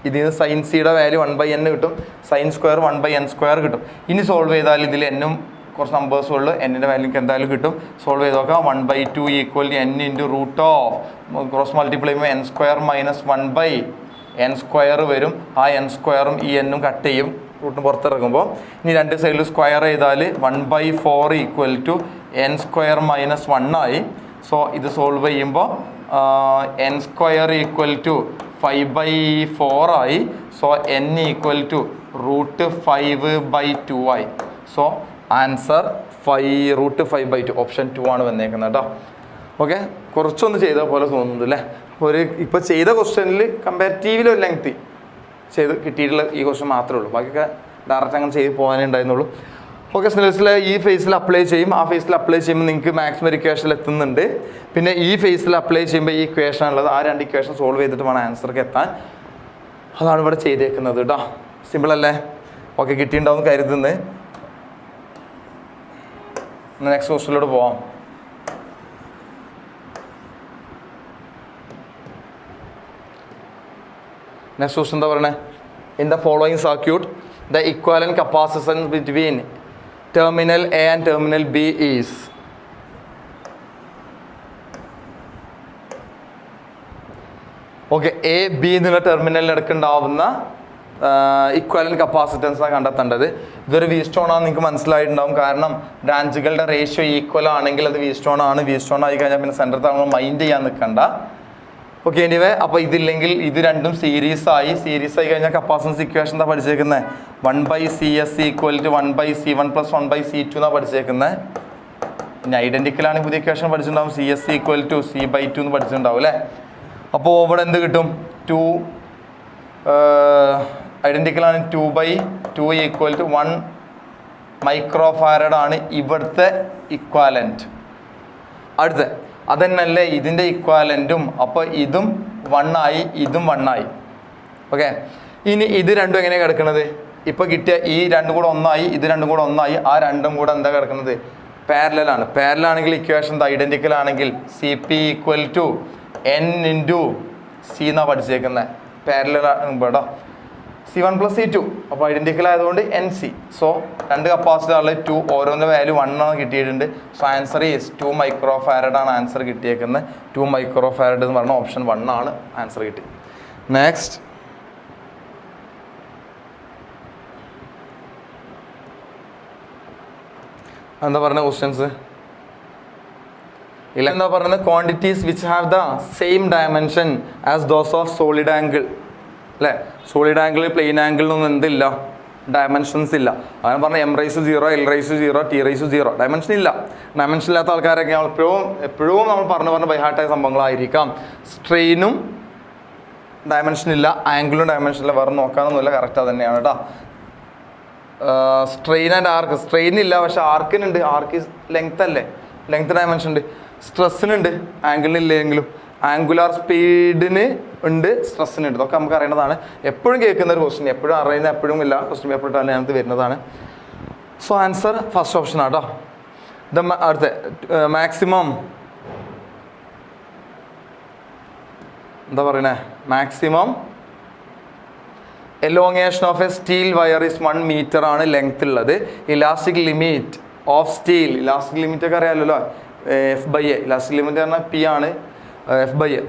ഇതിന് sin C വാല്യൂ 1/n കിട്ടും. sin² 1/n² കിട്ടും. ഇനി സോൾവ് ചെയ്താൽ ഇതിൽ എന്നും കുറച്ച് നമ്പേഴ്സ് ഉള്ളു. എന്നിൻ്റെ വാല്യൂക്ക് എന്തായാലും കിട്ടും. സോൾവ് ചെയ്ത് നോക്കാം. 1/2 = n ഇൻറ്റു ക്രോസ് മൾട്ടിപ്ലൈ ചെയ്യുമ്പോൾ n² - 1/n² വരും. ആ n² ഈ എന്നും കട്ട് ചെയ്യും റൂട്ടിന് പുറത്തിറങ്ങുമ്പോൾ. ഇനി രണ്ട് സൈഡിൽ സ്ക്വയർ ചെയ്താൽ 1/4 = n² - 1 ആയി. സോ ഇത് സോൾവ് ചെയ്യുമ്പോൾ n² = 5/4 ആയി. സോ n = √5/2 ആയി. സോ ആൻസർ √5/2 ഓപ്ഷൻ 2 ആണ് വന്നേക്കുന്നത് കേട്ടോ. ഓക്കെ, കുറച്ചൊന്ന് ചെയ്ത പോലെ തോന്നുന്നുണ്ട് അല്ലേ. ഇപ്പോൾ ചെയ്ത ക്വസ്റ്റ്യനിൽ കമ്പാരിറ്റീവ്ലി ഒരു ലെങ്തി ചെയ്ത് കിട്ടിയിട്ടുള്ള ഈ ക്വസ്റ്റ്യൻ മാത്രമേ ഉള്ളൂ. ബാക്കിയൊക്കെ ഡയറക്റ്റ് അങ്ങനെ ചെയ്ത് പോകാനേ ഉണ്ടായിരുന്നുള്ളൂ. ഓക്കെ, സ്നെൽസിൽ ഈ ഫേസിൽ അപ്ലൈ ചെയ്യും. ആ ഫേസിൽ അപ്ലൈ ചെയ്യുമ്പോൾ നിങ്ങൾക്ക് മാക്സിമം ഇക്വേഷനിൽ എത്തുന്നുണ്ട്. പിന്നെ ഈ ഫേസിൽ അപ്ലൈ ചെയ്യുമ്പോൾ ഈ ഇക്വേഷൻ ഉള്ളത് ആ രണ്ട് ഇക്വേഷൻ സോൾവ് ചെയ്തിട്ട് വേണം ആൻസർക്ക് എത്താൻ. അതാണ് ഇവിടെ ചെയ്തേക്കുന്നത് കേട്ടോ. സിമ്പിൾ അല്ലേ? ഓക്കെ, കിട്ടിയിട്ടുണ്ടാവും കരുതുന്നത്. നെക്സ്റ്റ് ക്വസ്റ്റ്യനിലോട്ട് പോവാം. നെക്സ്റ്റ് ക്വസ്റ്റ്യൻ എന്താ പറയണേ? In the following circuit the equivalent capacitance between terminal A and terminal B is okay, A B എന്നുള്ള ടെർമിനലിൽ എടുക്കുന്നുണ്ടാവുന്ന ഇക്വാലന്റ് കപ്പാസിറ്റൻസ് ആണ് കണ്ടെത്തേണ്ടത്. ഇതൊരു വി സ്റ്റോൺ ആണെന്ന് നിങ്ങൾക്ക് മനസ്സിലായിട്ടുണ്ടാവും. കാരണം ബ്രാഞ്ചുകളുടെ റേഷ്യോ ഈക്വൽ ആണെങ്കിൽ അത് വി സ്റ്റോൺ ആണ്. വി സ്റ്റോൺ ആയി കഴിഞ്ഞാൽ പിന്നെ സെൻറ്റർ നമ്മൾ മൈൻഡ് ചെയ്യാൻ നിൽക്കണ്ട. ഓക്കെ, എനിവേ അപ്പോൾ ഇതില്ലെങ്കിൽ ഇത് രണ്ടും സീരീസ് ആയി കഴിഞ്ഞാൽ കപ്പാസിറ്റൻസ് ഇക്വേഷൻ എന്താ പഠിച്ചേക്കുന്നത്? 1/CS = 1/C1 + 1/C2 എന്നാണ് പഠിച്ചേക്കുന്നത്. പിന്നെ ഐഡൻറ്റിക്കലാണ് പുതിയ ഇക്വേഷൻ പഠിച്ചിട്ടുണ്ടാവും. CS = C/2 എന്ന് പഠിച്ചിട്ടുണ്ടാവും അല്ലേ. അപ്പോൾ ഇവിടെ എന്ത് കിട്ടും? 2 ഐഡൻറ്റിക്കലാണ്. 2/2 = 1 മൈക്രോഫാരഡ് ആണ് ഇവിടുത്തെ ഇക്വാലൻറ്റ്. അടുത്ത അതന്നല്ലേ ഇതിൻ്റെ ഇക്വാലൻറ്റും. അപ്പോൾ ഇതും 1 ആയി, ഇതും 1 ആയി. ഓക്കെ, ഇനി ഇത് രണ്ടും എങ്ങനെയാണ് കിടക്കുന്നത്? ഇപ്പോൾ കിട്ടിയ ഈ രണ്ടും കൂടെ 1 ആയി, ഇത് രണ്ടും കൂടെ 1 ആയി. ആ രണ്ടും കൂടെ എന്താ കിടക്കുന്നത്? പാരലലാണ്. പാരലാണെങ്കിൽ ഇക്വേഷൻ ഐഡൻറ്റിക്കൽ ആണെങ്കിൽ CP = n ഇൻറ്റു C എന്നാണ് പഠിച്ചേക്കുന്നത്. പാരലാണ് കേട്ടോ. C1 + C2. അപ്പോൾ ഐഡൻറ്റിക്കൽ ആയതുകൊണ്ട് NC. സോ രണ്ട് കപ്പാസിറ്ററിൽ 2 ഓരോന്നിൻ്റെ വാല്യൂ 1 ആണ് കിട്ടിയിട്ടുണ്ട്. സോ ആൻസർ ഈസ് 2 മൈക്രോഫാരഡ് ആണ് ആൻസർ കിട്ടിയേക്കുന്നത്. 2 മൈക്രോഫാരഡ് എന്ന് പറഞ്ഞാൽ ഓപ്ഷൻ 1 ആണ് ആൻസർ കിട്ടി. നെക്സ്റ്റ് എന്താ പറയുന്നത് ക്വസ്റ്റ്യൻസ്? ഇല്ല, എന്താ പറയുന്നത്? Quantities which have the same dimension as those of solid angle അല്ലേ? സോളിഡ് ആംഗിൾ പ്ലെയിൻ ആംഗിളിനൊന്നും എന്തില്ല, ഡയമെൻഷൻസ് ഇല്ല. അങ്ങനെ പറഞ്ഞാൽ m⁻0 l⁻0 t⁻0 ഡയമെൻഷൻ ഇല്ല. ഡയമെൻഷൻ ഇല്ലാത്ത ആൾക്കാരൊക്കെ എപ്പോഴും നമ്മൾ പറഞ്ഞ ബൈഹാർട്ടായ സംഭവങ്ങളായിരിക്കാം. സ്ട്രെയിനും ഡയമെൻഷൻ ഇല്ല, ആംഗിളും ഡയമെൻഷൻ ഇല്ല, വേറെ നോക്കാനൊന്നുമില്ല, കറക്റ്റ് അത് തന്നെയാണ് കേട്ടോ. സ്ട്രെയിൻ ആൻഡ് ആർക്ക്, സ്ട്രെയിൻ ഇല്ല പക്ഷെ ആർക്കിനുണ്ട്. ആർക്ക് ലെങ്ത് അല്ലേ, ലെങ്ത് ഡയമെൻഷൻ ഉണ്ട്. സ്ട്രെസ്സിനുണ്ട്, ആംഗിളിനില്ലെങ്കിലും. ആംഗുലാർ സ്പീഡിന് ഉണ്ട്, സ്ട്രെസ്സിനുണ്ട്. ഇതൊക്കെ നമുക്ക് അറിയേണ്ടതാണ്. എപ്പോഴും കേൾക്കുന്ന ഒരു ക്വസ്റ്റ്യൻ, എപ്പോഴും അറിയുന്ന എപ്പോഴും ഇല്ല, ക്വസ്റ്റ്യൻ പേപ്പർ ഇട്ടാലും അതിനകത്ത് വരുന്നതാണ്. സോ ആൻസർ ഫസ്റ്റ് ഓപ്ഷൻ ആട്ടോ. അടുത്ത മാക്സിമം എന്താ പറയണേ? Maximum elongation of a steel wire is 1 metre ആണ് ലെങ്ത് ഉള്ളത്. Elastic limit of steel, elastic limit ഒക്കെ അറിയാമല്ലോ, F/A. ഇലാസ്റ്റിക് ലിമിറ്റ് പറഞ്ഞാൽ P ആണ്, F/A.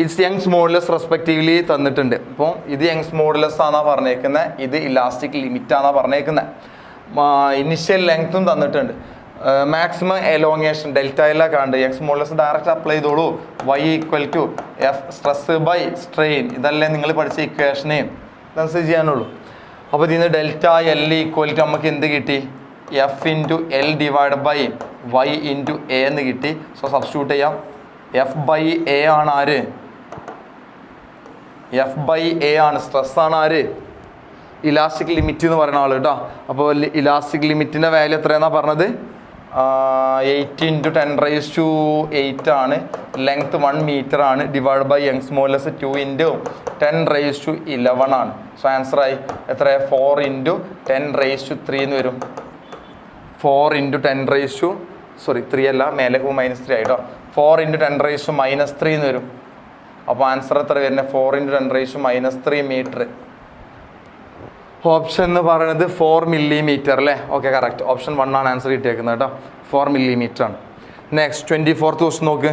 It's Young's modulus respectively തന്നിട്ടുണ്ട്. അപ്പോൾ ഇത് യങ്സ് മോഡുലസ് ആണെന്നാണ് പറഞ്ഞേക്കുന്നത്, ഇത് ഇലാസ്റ്റിക് ലിമിറ്റ് ആണെന്നാണ് പറഞ്ഞേക്കുന്നത്. ഇനിഷ്യൽ ലെങ്ത്തും തന്നിട്ടുണ്ട്. മാക്സിമം എലോങ്ങേഷൻ ഡെൽറ്റയിലൊക്കെ ഉണ്ട്. യങ്സ് മോഡുലസ് ഡയറക്റ്റ് അപ്ലൈ ചെയ്തോളൂ. Y = F stress by strain, ഇതല്ലേ നിങ്ങൾ പഠിച്ച ഇക്വേഷനെയും ഇതനുസരിച്ച് ചെയ്യാനുള്ളൂ. അപ്പോൾ ഇതിന് ഡെൽറ്റ L = നമുക്ക് എന്ത് കിട്ടി? F × L / Y × A എന്ന് കിട്ടി. സോ സബ്സ്റ്റിറ്റ്യൂട്ട് ചെയ്യാം. F/A ആണ് ആര്? F/A ആണ്, സ്ട്രെസ് ആണ് ആര്? ഇലാസ്റ്റിക് ലിമിറ്റ് എന്ന് പറയുന്ന ആൾ കേട്ടോ. അപ്പോൾ ഇലാസ്റ്റിക് ലിമിറ്റിൻ്റെ വാല്യൂ എത്രയാണെന്നാണ് പറഞ്ഞത്? 8 × 10⁸ ആണ്. ലെങ്ത് 1 മീറ്റർ ആണ്. ഡിവൈഡ് ബൈ യങ്സ് മോഡുലസ് 2 × 10⁻11 ആണ്. സോ ആൻസർ ആയി എത്ര? 4 × 10⁻3 എന്ന് വരും. 4 × 10⁻, 3 അല്ല, മേലെ -3 ആയിട്ടോ. 4 × 10⁻³ എന്ന് വരും. അപ്പോൾ ആൻസർ എത്ര വരുന്നത്? 4 × 10⁻³ മീറ്റർ. ഓപ്ഷൻ എന്ന് പറയുന്നത് 4 മില്ലിമീറ്റർ അല്ലേ? Okay, correct. ഓപ്ഷൻ 1 ആണ് ആൻസർ കിട്ടിയേക്കുന്നത് കേട്ടോ. 4 മില്ലിമീറ്റർ ആണ്. നെക്സ്റ്റ് 24th ക്വസ്റ്റ്യൻ നോക്ക്.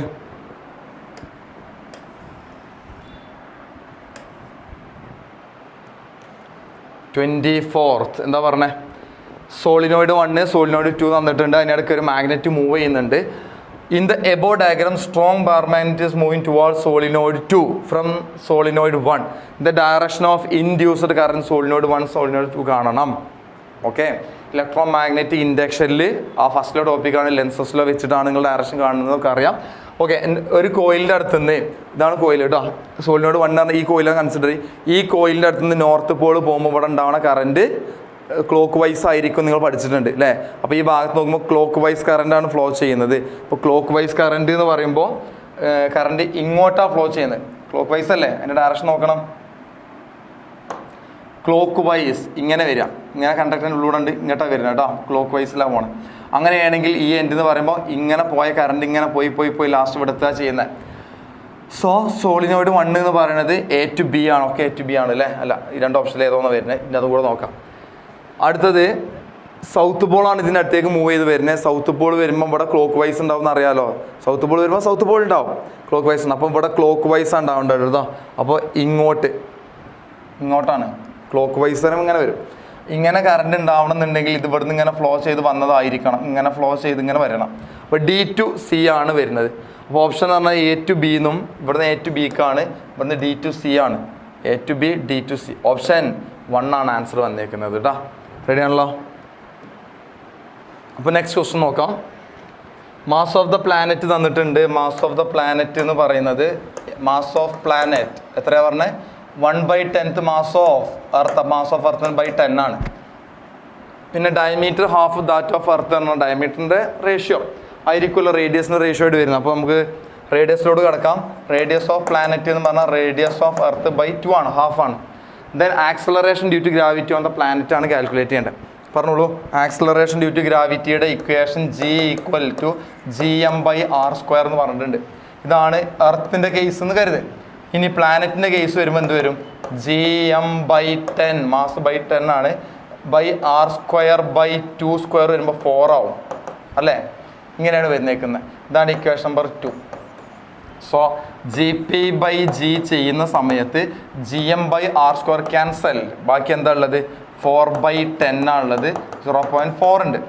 എന്താ പറഞ്ഞേ? സോളിനോയിഡ് 1 സോളിനോയിഡ് 2 തന്നിട്ടുണ്ട്. അതിനിടയ്ക്ക് ഒരു മാഗ്നറ്റ് മൂവ് ചെയ്യുന്നുണ്ട്. In the above diagram strong bar magnet is moving toward solenoid 2 from solenoid 1. The direction of induced current solenoid 1 solenoid 2 കാണണം. ഓക്കെ, ഇലക്ട്രോ മാഗ്നറ്റിക് ഇൻഡക്ഷനിൽ ആ ഫസ്റ്റിലെ ടോപ്പിക്കാണ്, ലെൻസസിലോ വെച്ചിട്ടാണ് നിങ്ങൾ ഡയറക്ഷൻ കാണുന്നതൊക്കെ അറിയാം. ഓക്കെ, ഒരു കോയിലിൻ്റെ അടുത്ത് നിന്ന്, ഇതാണ് കോയിൽ കേട്ടോ, സോളിനോയിഡ് 1 ആണ് ഈ കോയിലാണ് കൺസിഡർ ചെയ്യും. ഈ കോയിലിൻ്റെ അടുത്ത് നിന്ന് നോർത്ത് പോൾ പോകുമ്പോൾ ഇവിടെ ഉണ്ടാവുന്ന കറണ്ട് ക്ലോക്ക് വൈസ് ആയിരിക്കും, നിങ്ങൾ പഠിച്ചിട്ടുണ്ട് അല്ലേ? അപ്പോൾ ഈ ഭാഗത്ത് നോക്കുമ്പോൾ ക്ലോക്ക് വൈസ് കറണ്ടാണ് ഫ്ലോ ചെയ്യുന്നത്. ഇപ്പോൾ ക്ലോക്ക് വൈസ് കറണ്ട് എന്ന് പറയുമ്പോൾ കറണ്ട് ഇങ്ങോട്ടാണ് ഫ്ലോ ചെയ്യുന്നത്. ക്ലോക്ക് വൈസ് അല്ലേ? അതിൻ്റെ ഡയറക്ഷൻ നോക്കണം. ക്ലോക്ക് വൈസ് ഇങ്ങനെ വരിക, ഇങ്ങനെ കണ്ടക്ടറിൻ്റെ ഉള്ളിലൂടെ ഉണ്ട്, ഇങ്ങോട്ടാണ് വരുന്നത് കേട്ടോ. ക്ലോക്ക് വൈസിലാണ് പോകണം. അങ്ങനെയാണെങ്കിൽ ഈ എൻഡ് എന്ന് പറയുമ്പോൾ ഇങ്ങനെ പോയ കറണ്ട് ഇങ്ങനെ പോയി ലാസ്റ്റ് ഇവിടുത്തെ ചെയ്യുന്നത്. സോ സോളിനോയിഡ് 1 എന്ന് പറയുന്നത് A to B ആണ്. ഓക്കെ, A to B ആണ് അല്ലേ? അല്ല, ഈ 2 ഓപ്ഷനിൽ ഏതോന്നാണ് വരുന്നത്. ഇനി അതുകൂടെ നോക്കാം. അടുത്തത് സൗത്ത് പോളാണ് ഇതിൻ്റെ അടുത്തേക്ക് മൂവ് ചെയ്ത് വരുന്നത്. സൗത്ത് പോൾ വരുമ്പോൾ ഇവിടെ ക്ലോക്ക് വൈസ് ഉണ്ടാവും എന്ന് അറിയാലോ. സൗത്ത് പോൾ വരുമ്പോൾ സൗത്ത് പോൾ ഉണ്ടാവും, ക്ലോക്ക് വൈസ് ഉണ്ട്. അപ്പോൾ ഇവിടെ ക്ലോക്ക് വൈസ് ഉണ്ടാവേണ്ടത് കേട്ടോ. അപ്പോൾ ഇങ്ങോട്ടാണ് ക്ലോക്ക് വൈസ് തരം ഇങ്ങനെ വരും. ഇങ്ങനെ കറണ്ട് ഉണ്ടാവണം എന്നുണ്ടെങ്കിൽ ഇത് ഇവിടുന്ന് ഇങ്ങനെ ഫ്ലോ ചെയ്ത് വന്നതായിരിക്കണം. ഇങ്ങനെ ഫ്ലോ ചെയ്ത് ഇങ്ങനെ വരണം. അപ്പോൾ D to C ആണ് വരുന്നത്. അപ്പോൾ ഓപ്ഷൻ എന്ന് പറഞ്ഞാൽ A to B എന്നും, ഇവിടുന്ന് A to Bക്കാണ്, ഇവിടുന്ന് D to C ആണ്. A to B, D to C. Option 1 ആണ് ആൻസർ വന്നേക്കുന്നത് കേട്ടോ. റെഡി ആണല്ലോ? അപ്പോൾ നെക്സ്റ്റ് ക്വസ്റ്റ്യൻ നോക്കാം. മാസ് ഓഫ് ദ പ്ലാനറ്റ് തന്നിട്ടുണ്ട്. മാസ് ഓഫ് ദ പ്ലാനറ്റ് എന്ന് പറയുന്നത്, മാസ് ഓഫ് പ്ലാനറ്റ് എത്രയാണ് പറഞ്ഞത്? 1/10 mass of earth. Mass of earth by 10 ആണ്. പിന്നെ diameter half that of earth പറഞ്ഞാൽ ഡയമീറ്ററിൻ്റെ റേഷ്യോ ആയിരിക്കുമല്ലോ റേഡിയസിൻ്റെ റേഷ്യോ ആയിട്ട് വരുന്നത്. അപ്പോൾ നമുക്ക് റേഡിയസിലോട് കിടക്കാം. റേഡിയസ് ഓഫ് പ്ലാനറ്റ് എന്ന് പറഞ്ഞാൽ റേഡിയസ് ഓഫ് എർത്ത് ബൈ 2 ആണ്, ഹാഫ് ആണ്. Then acceleration due to gravity on the planet ആണ് കാൽക്കുലേറ്റ് ചെയ്യേണ്ടത്. പറഞ്ഞോളൂ. ആക്സലറേഷൻ ഡ്യൂ ടു ഗ്രാവിറ്റിയുടെ ഇക്വേഷൻ G = gm/r² എന്ന് പറഞ്ഞിട്ടുണ്ട്. ഇതാണ് എർത്തിൻ്റെ കേസ് എന്ന് കരുത്. ഇനി പ്ലാനറ്റിൻ്റെ കേസ് വരുമ്പോൾ എന്ത് വരും? gm/10 മാസ് ബൈ 10 ആണ്, r²/2² വരുമ്പോൾ 4 ആവും അല്ലേ? ഇങ്ങനെയാണ് വരുന്നേക്കുന്നത്. ഇതാണ് ഇക്വേഷൻ നമ്പർ 2. സോ Gp/g ചെയ്യുന്ന സമയത്ത് gm/r² ക്യാൻസൽ. ബാക്കി എന്താ ഉള്ളത്? 4/10 ആണുള്ളത്. 0.4 ഉണ്ട്.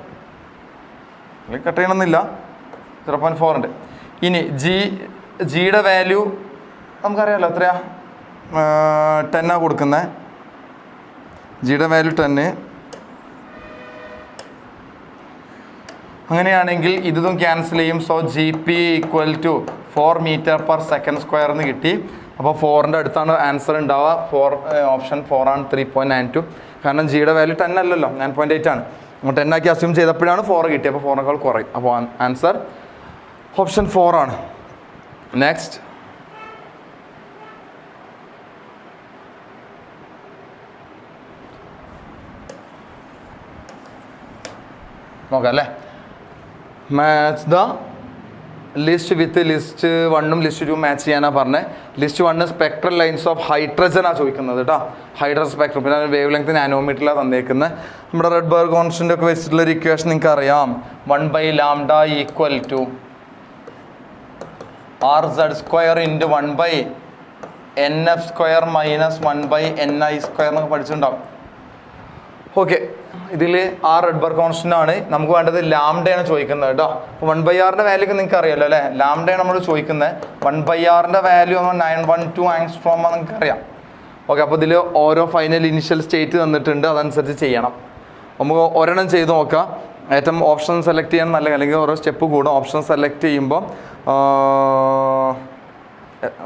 അല്ലെങ്കിൽ കട്ട് ചെയ്യണമെന്നില്ല. 0.4 ഉണ്ട്. ഇനി ജിയുടെ വാല്യൂ നമുക്കറിയാമല്ലോ എത്രയാ, 10 കൊടുക്കുന്നത്. ജിയുടെ വാല്യൂ 10. അങ്ങനെയാണെങ്കിൽ ഇതും ക്യാൻസൽ ചെയ്യും. സോ GP = 4 m/s² എന്ന് കിട്ടി. അപ്പോൾ 4ൻ്റെ അടുത്താണ് ആൻസർ ഉണ്ടാവുക. ഓപ്ഷൻ 4 ആണ്, 3.92. കാരണം ജിയുടെ വാല്യൂ 10 അല്ലല്ലോ, 9.8 ആണ്. 10 ആക്കി അസ്യൂം ചെയ്തപ്പോഴാണ് 4 കിട്ടിയത്. അപ്പോൾ 4നേക്കാൾ കുറയും. അപ്പോൾ ആൻസർ ഓപ്ഷൻ 4 ആണ്. നെക്സ്റ്റ് നോക്കാം അല്ലേ. Match the list with list 1ഉം ലിസ്റ്റ് 2 മാച്ച് ചെയ്യാനാണ് പറഞ്ഞത്. ലിസ്റ്റ് 1 സ്പെക്ട്രൽ ലൈൻസ് ഓഫ് ഹൈഡ്രജനാണ് ചോദിക്കുന്നത് കേട്ടോ. Hydrogen spectrum. പിന്നെ വേവ് ലെങ്ത് നാനോമീറ്ററിലാണ് തന്നേക്കുന്നത്. നമ്മുടെ റെഡ്ബർഗ് കോൺസ്റ്റൻ്റ് ഒക്കെ വെച്ചിട്ടുള്ളൊരു ഇക്വേഷൻ നിങ്ങൾക്ക് അറിയാം. 1/λ = RZ² × 1/NF² - 1/NI² എന്നൊക്കെ പഠിച്ചിട്ടുണ്ടാവും. ഓക്കെ, ഇതിൽ റെഡ്ബർഗ് കോൺസ്റ്റൻ്റ് ആണ്. നമുക്ക് വേണ്ടത് ലാംഡയാണ് ചോദിക്കുന്നത് കേട്ടോ. അപ്പോൾ 1/rൻ്റെ വാല്യൂ ഒക്കെ നിങ്ങൾക്ക് അറിയാമല്ലോ അല്ലേ. ലാംഡയാണ് നമ്മൾ ചോദിക്കുന്നത്. 1/rൻ്റെ വാല്യൂ 912 ആങ്സ്ട്രോം നിങ്ങൾക്ക് അറിയാം. ഓക്കെ, അപ്പോൾ ഇതിൽ ഓരോ ഫൈനൽ ഇനിഷ്യൽ സ്റ്റേറ്റ് തന്നിട്ടുണ്ട്, അതനുസരിച്ച് ചെയ്യണം. നമുക്ക് ഒരെണ്ണം ചെയ്ത് നോക്കാം. ഏറ്റവും ഓപ്ഷൻ സെലക്ട് ചെയ്യാൻ നല്ല, അല്ലെങ്കിൽ ഓരോ സ്റ്റെപ്പ് കൂടും. ഓപ്ഷൻ സെലക്ട് ചെയ്യുമ്പോൾ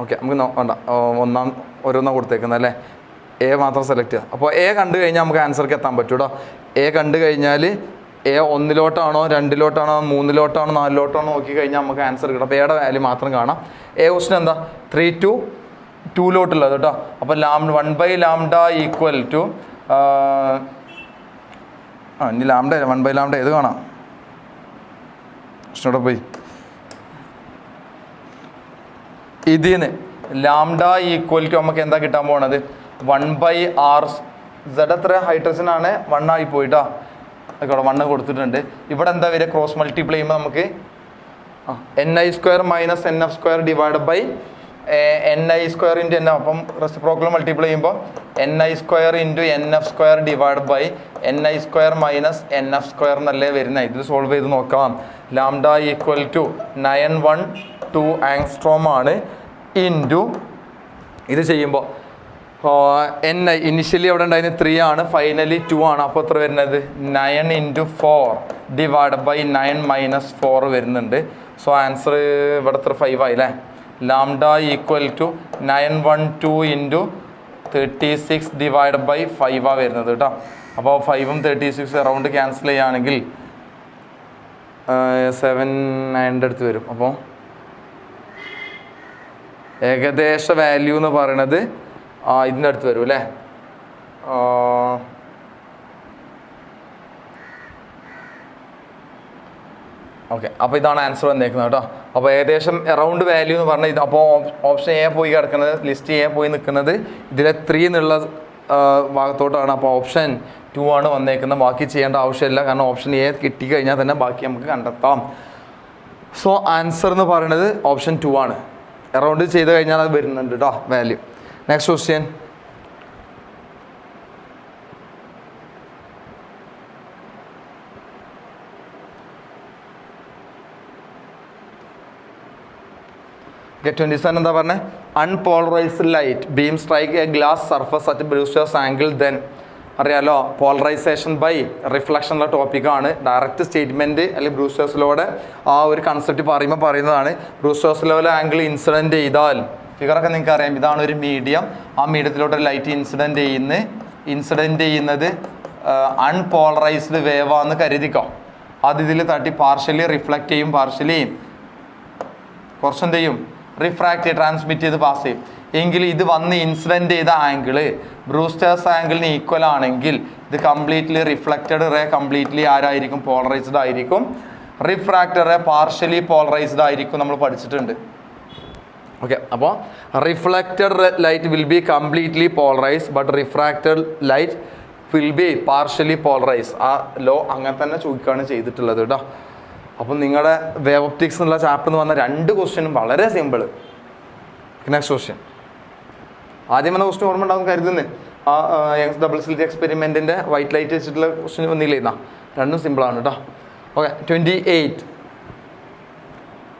ഓക്കെ നമുക്ക് വേണ്ട, ഓരോന്നാണ് കൊടുത്തേക്കുന്നത് അല്ലേ. എ മാത്രം സെലക്ട് ചെയ്യുക. അപ്പോൾ എ കണ്ടു കഴിഞ്ഞാൽ നമുക്ക് ആൻസർക്ക് എത്താൻ പറ്റും കേട്ടോ. എ കണ്ടു കഴിഞ്ഞാൽ എ 1ലോട്ടാണോ 2ലോട്ടാണോ 3ലോട്ടാണോ 4ലോട്ടാണോ നോക്കി കഴിഞ്ഞാൽ നമുക്ക് ആൻസർ കിട്ടും. അപ്പോൾ എയുടെ വാല്യൂ മാത്രം കാണാം. എ ക്വസ്റ്റൻ എന്താ 3 to 2ലോട്ടുള്ളത് കേട്ടോ. അപ്പോൾ 1/λ = ഇനി ലാംഡ 1/λ ഏത് കാണാം, പ്രശ്നോടെ പോയി. ഇതിന് ലാംഡ = നമുക്ക് എന്താ കിട്ടാൻ പോകണത് 1/r. Z എത്ര ഹൈഡ്രജൻ ആണ്, 1 ആയി പോയിട്ടോ. ആയിക്കോട്ടെ, 1 കൊടുത്തിട്ടുണ്ട്. ഇവിടെ എന്താ വരിക, ക്രോസ് മൾട്ടിപ്ലൈ ചെയ്യുമ്പോൾ നമുക്ക് NI² - NF² / NI² × N. അപ്പം റെസിപ്രോക്കൽ മൾട്ടിപ്ലൈ ചെയ്യുമ്പോൾ NI² × NF² / NI² - NF² എന്നല്ലേ വരുന്നത്. ഇത് സോൾവ് ചെയ്ത് നോക്കാം. ലാംഡ = 912 ആങ്സ്ട്രോം ആണ്. ഇൻറ്റു ഇത് ചെയ്യുമ്പോൾ NI ഇനിഷ്യലി അവിടെ ഉണ്ടായിരുന്നത് 3 ആണ്, ഫൈനലി 2 ആണ്. അപ്പോൾ എത്ര വരുന്നത് 9 × 4 / 9 - 4 വരുന്നുണ്ട്. സോ ആൻസർ ഇവിടെ എത്ര 5 ആയില്ലേ. ലാംഡ = 912 × 36 / 5 വരുന്നത് കേട്ടോ. അപ്പോൾ 5ഉം 36 അറൗണ്ട് ക്യാൻസൽ ചെയ്യുകയാണെങ്കിൽ 7 അടുത്ത് വരും. അപ്പോൾ ഏകദേശ വാല്യൂ എന്ന് പറയണത് ഇതിൻ്റെ അടുത്ത് വരും അല്ലേ. ഓക്കെ, അപ്പോൾ ഇതാണ് ആൻസർ വന്നേക്കുന്നത് കേട്ടോ. അപ്പോൾ ഏകദേശം അറൗണ്ട് വാല്യൂ എന്ന് പറഞ്ഞാൽ ഇത്. അപ്പോൾ ഓപ്ഷൻ എ പോയി കിടക്കുന്നത്, ലിസ്റ്റ് എ പോയി നിൽക്കുന്നത് ഇതിലെ 3 എന്നുള്ള ഭാഗത്തോട്ടാണ്. അപ്പോൾ ഓപ്ഷൻ 2 ആണ് വന്നേക്കുന്നത്. ബാക്കി ചെയ്യേണ്ട ആവശ്യമില്ല, കാരണം ഓപ്ഷൻ എ കിട്ടിക്കഴിഞ്ഞാൽ തന്നെ ബാക്കി നമുക്ക് കണ്ടെത്താം. സോ ആൻസർ എന്ന് പറയുന്നത് ഓപ്ഷൻ 2 ആണ്. അറൗണ്ട് ചെയ്ത് കഴിഞ്ഞാൽ അത് വരുന്നുണ്ട് കേട്ടോ വാല്യൂ. Next question. ഓക്കെ, 27 എന്താ പറഞ്ഞത്, unpolarised light beam strike A glass surface at Brewster's angle then. അറിയാലോ, പോളറൈസേഷൻ ബൈ റിഫ്ലക്ഷൻ ഉള്ള ടോപ്പിക്കാണ്. ഡയറക്റ്റ് സ്റ്റേറ്റ്മെൻറ്റ് അല്ലെങ്കിൽ ബ്രൂസ്റ്റേഴ്സ് ലോയുടെ ആ ഒരു കൺസെപ്റ്റ് പറയുന്നതാണ്. ബ്രൂസ്റ്റേഴ്സ് ലോയിലെ ആംഗിൾ ഇൻസിഡൻറ്റ് ചെയ്താൽ, ഫിഗറൊക്കെ നിങ്ങൾക്ക് അറിയാം, ഇതാണ് ഒരു മീഡിയം. ആ മീഡിയത്തിലോട്ട് ലൈറ്റ് ഇൻസിഡൻറ്റ് ചെയ്യുന്നത് അൺപോളറൈസ്ഡ് വേവാന്ന് കരുതിക്കോ. അത് ഇതിൽ തട്ടി പാർഷ്യലി റിഫ്ലക്റ്റ് ചെയ്യും, പാർഷ്യലി കുറച്ചെന്ത് ചെയ്യും, റിഫ്രാക്റ്റ് ചെയ്ത് ട്രാൻസ്മിറ്റ് ചെയ്ത് പാസ് ചെയ്യും. എങ്കിൽ ഇത് വന്ന് ഇൻസിഡൻറ്റ് ചെയ്ത ആംഗിള് ബ്രൂസ്റ്റേഴ്സ് ആംഗിളിന് ഈക്വൽ ആണെങ്കിൽ ഇത് കംപ്ലീറ്റ്ലി റിഫ്ലക്റ്റഡ് റേ കംപ്ലീറ്റ്ലി ആരായിരിക്കും, പോളറൈസ്ഡ് ആയിരിക്കും. റിഫ്രാക്റ്റഡ് റേ പാർഷ്യലി പോളറൈസ്ഡ് ആയിരിക്കും, നമ്മൾ പഠിച്ചിട്ടുണ്ട്. ഓക്കെ, അപ്പോൾ reflected light will be completely polarised but refracted light will be partially polarised. ആ ലോ അങ്ങനെ തന്നെ ചോദിക്കുകയാണ് ചെയ്തിട്ടുള്ളത് കേട്ടോ. അപ്പം നിങ്ങളുടെ വേവ് ഒപ്റ്റിക്സ് എന്നുള്ള ചാപ്റ്റർ എന്ന് പറഞ്ഞാൽ 2 ക്വസ്റ്റ്യനും വളരെ സിമ്പിൾ. Next question. ആദ്യം വന്ന ക്വസ്റ്റ്യൻ ഓർമ്മ ഉണ്ടാകും കരുതുന്നത്, ആ യങ്സ് ഡബിൾ സ്ലിറ്റ് എക്സ്പെരിമെൻറ്റിൻ്റെ വൈറ്റ് ലൈറ്റ് വെച്ചിട്ടുള്ള ക്വസ്റ്റ്യൻ ഒന്നില്ല. 2 സിമ്പിളാണ് കേട്ടോ. ഓക്കെ 28.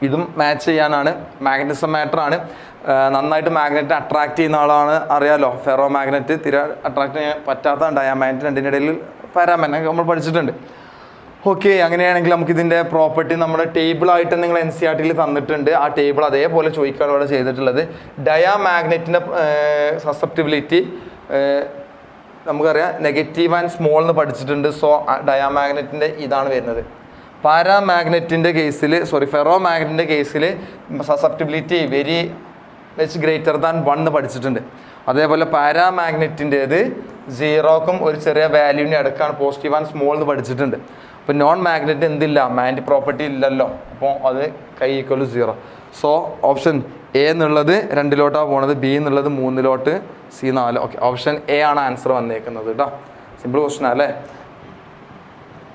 ഇതും മാച്ച് ചെയ്യാനാണ്. മാഗ്നറ്റിസം മാറ്റർ ആണ്. നന്നായിട്ട് മാഗ്നറ്റ് അട്രാക്ട് ചെയ്യുന്ന ആളാണ്, അറിയാലോ. ഫെറോ മാഗ്നറ്റ് തീരെ അട്രാക്ട് ചെയ്യാൻ പറ്റാത്ത ഡയാമാഗ്നറ്റ് രണ്ടിൻ്റെ ഇടയിൽ പാരാമാഗ്നറ്റ് നമ്മൾ പഠിച്ചിട്ടുണ്ട്. ഓക്കെ, അങ്ങനെയാണെങ്കിൽ നമുക്കിതിൻ്റെ പ്രോപ്പർട്ടി നമ്മുടെ ടേബിളായിട്ട് നിങ്ങൾ NCERT-ൽ തന്നിട്ടുണ്ട്. ആ ടേബിൾ അതേപോലെ ചോദിക്കാണ് ഇവിടെ ചെയ്തിട്ടുള്ളത്. ഡയാമാഗ്നറ്റിൻ്റെ സസെപ്റ്റിബിലിറ്റി നമുക്കറിയാം, നെഗറ്റീവ് ആൻഡ് സ്മോൾ എന്ന് പഠിച്ചിട്ടുണ്ട്. സോ ഡയാമാഗ്നറ്റിൻ്റെ ഇതാണ് വരുന്നത്. പാരാമാഗ്നറ്റിൻ്റെ കേസിൽ ഫെറോ മാഗ്നറ്റിൻ്റെ കേസിൽ സസെപ്റ്റിബിലിറ്റി വെരി വെച്ച് ഗ്രേറ്റർ ദാൻ 1 എന്ന് പഠിച്ചിട്ടുണ്ട്. അതേപോലെ പാരാമാഗ്നറ്റിൻ്റേത് 0ക്കും ഒരു ചെറിയ വാല്യൂവിന് അടുക്കാണ് പോസിറ്റീവ് ആൻഡ് സ്മോൾ എന്ന് പഠിച്ചിട്ടുണ്ട്. അപ്പോൾ നോൺ മാഗ്നറ്റ് എന്തില്ല, മാഗ്നറ്റിക് പ്രോപ്പർട്ടി ഇല്ലല്ലോ, അപ്പോൾ അത് കൈ ഈക്വൽ 0. സോ ഓപ്ഷൻ എ എന്നുള്ളത് 2ലോട്ടാണ് പോണത്, ബി എന്നുള്ളത് 3ലോട്ട്, സി 4. ഓക്കെ, ഓപ്ഷൻ എ ആണ് ആൻസർ വന്നേക്കുന്നത് കേട്ടോ. സിമ്പിൾ ക്വസ്റ്റൻ അല്ലേ.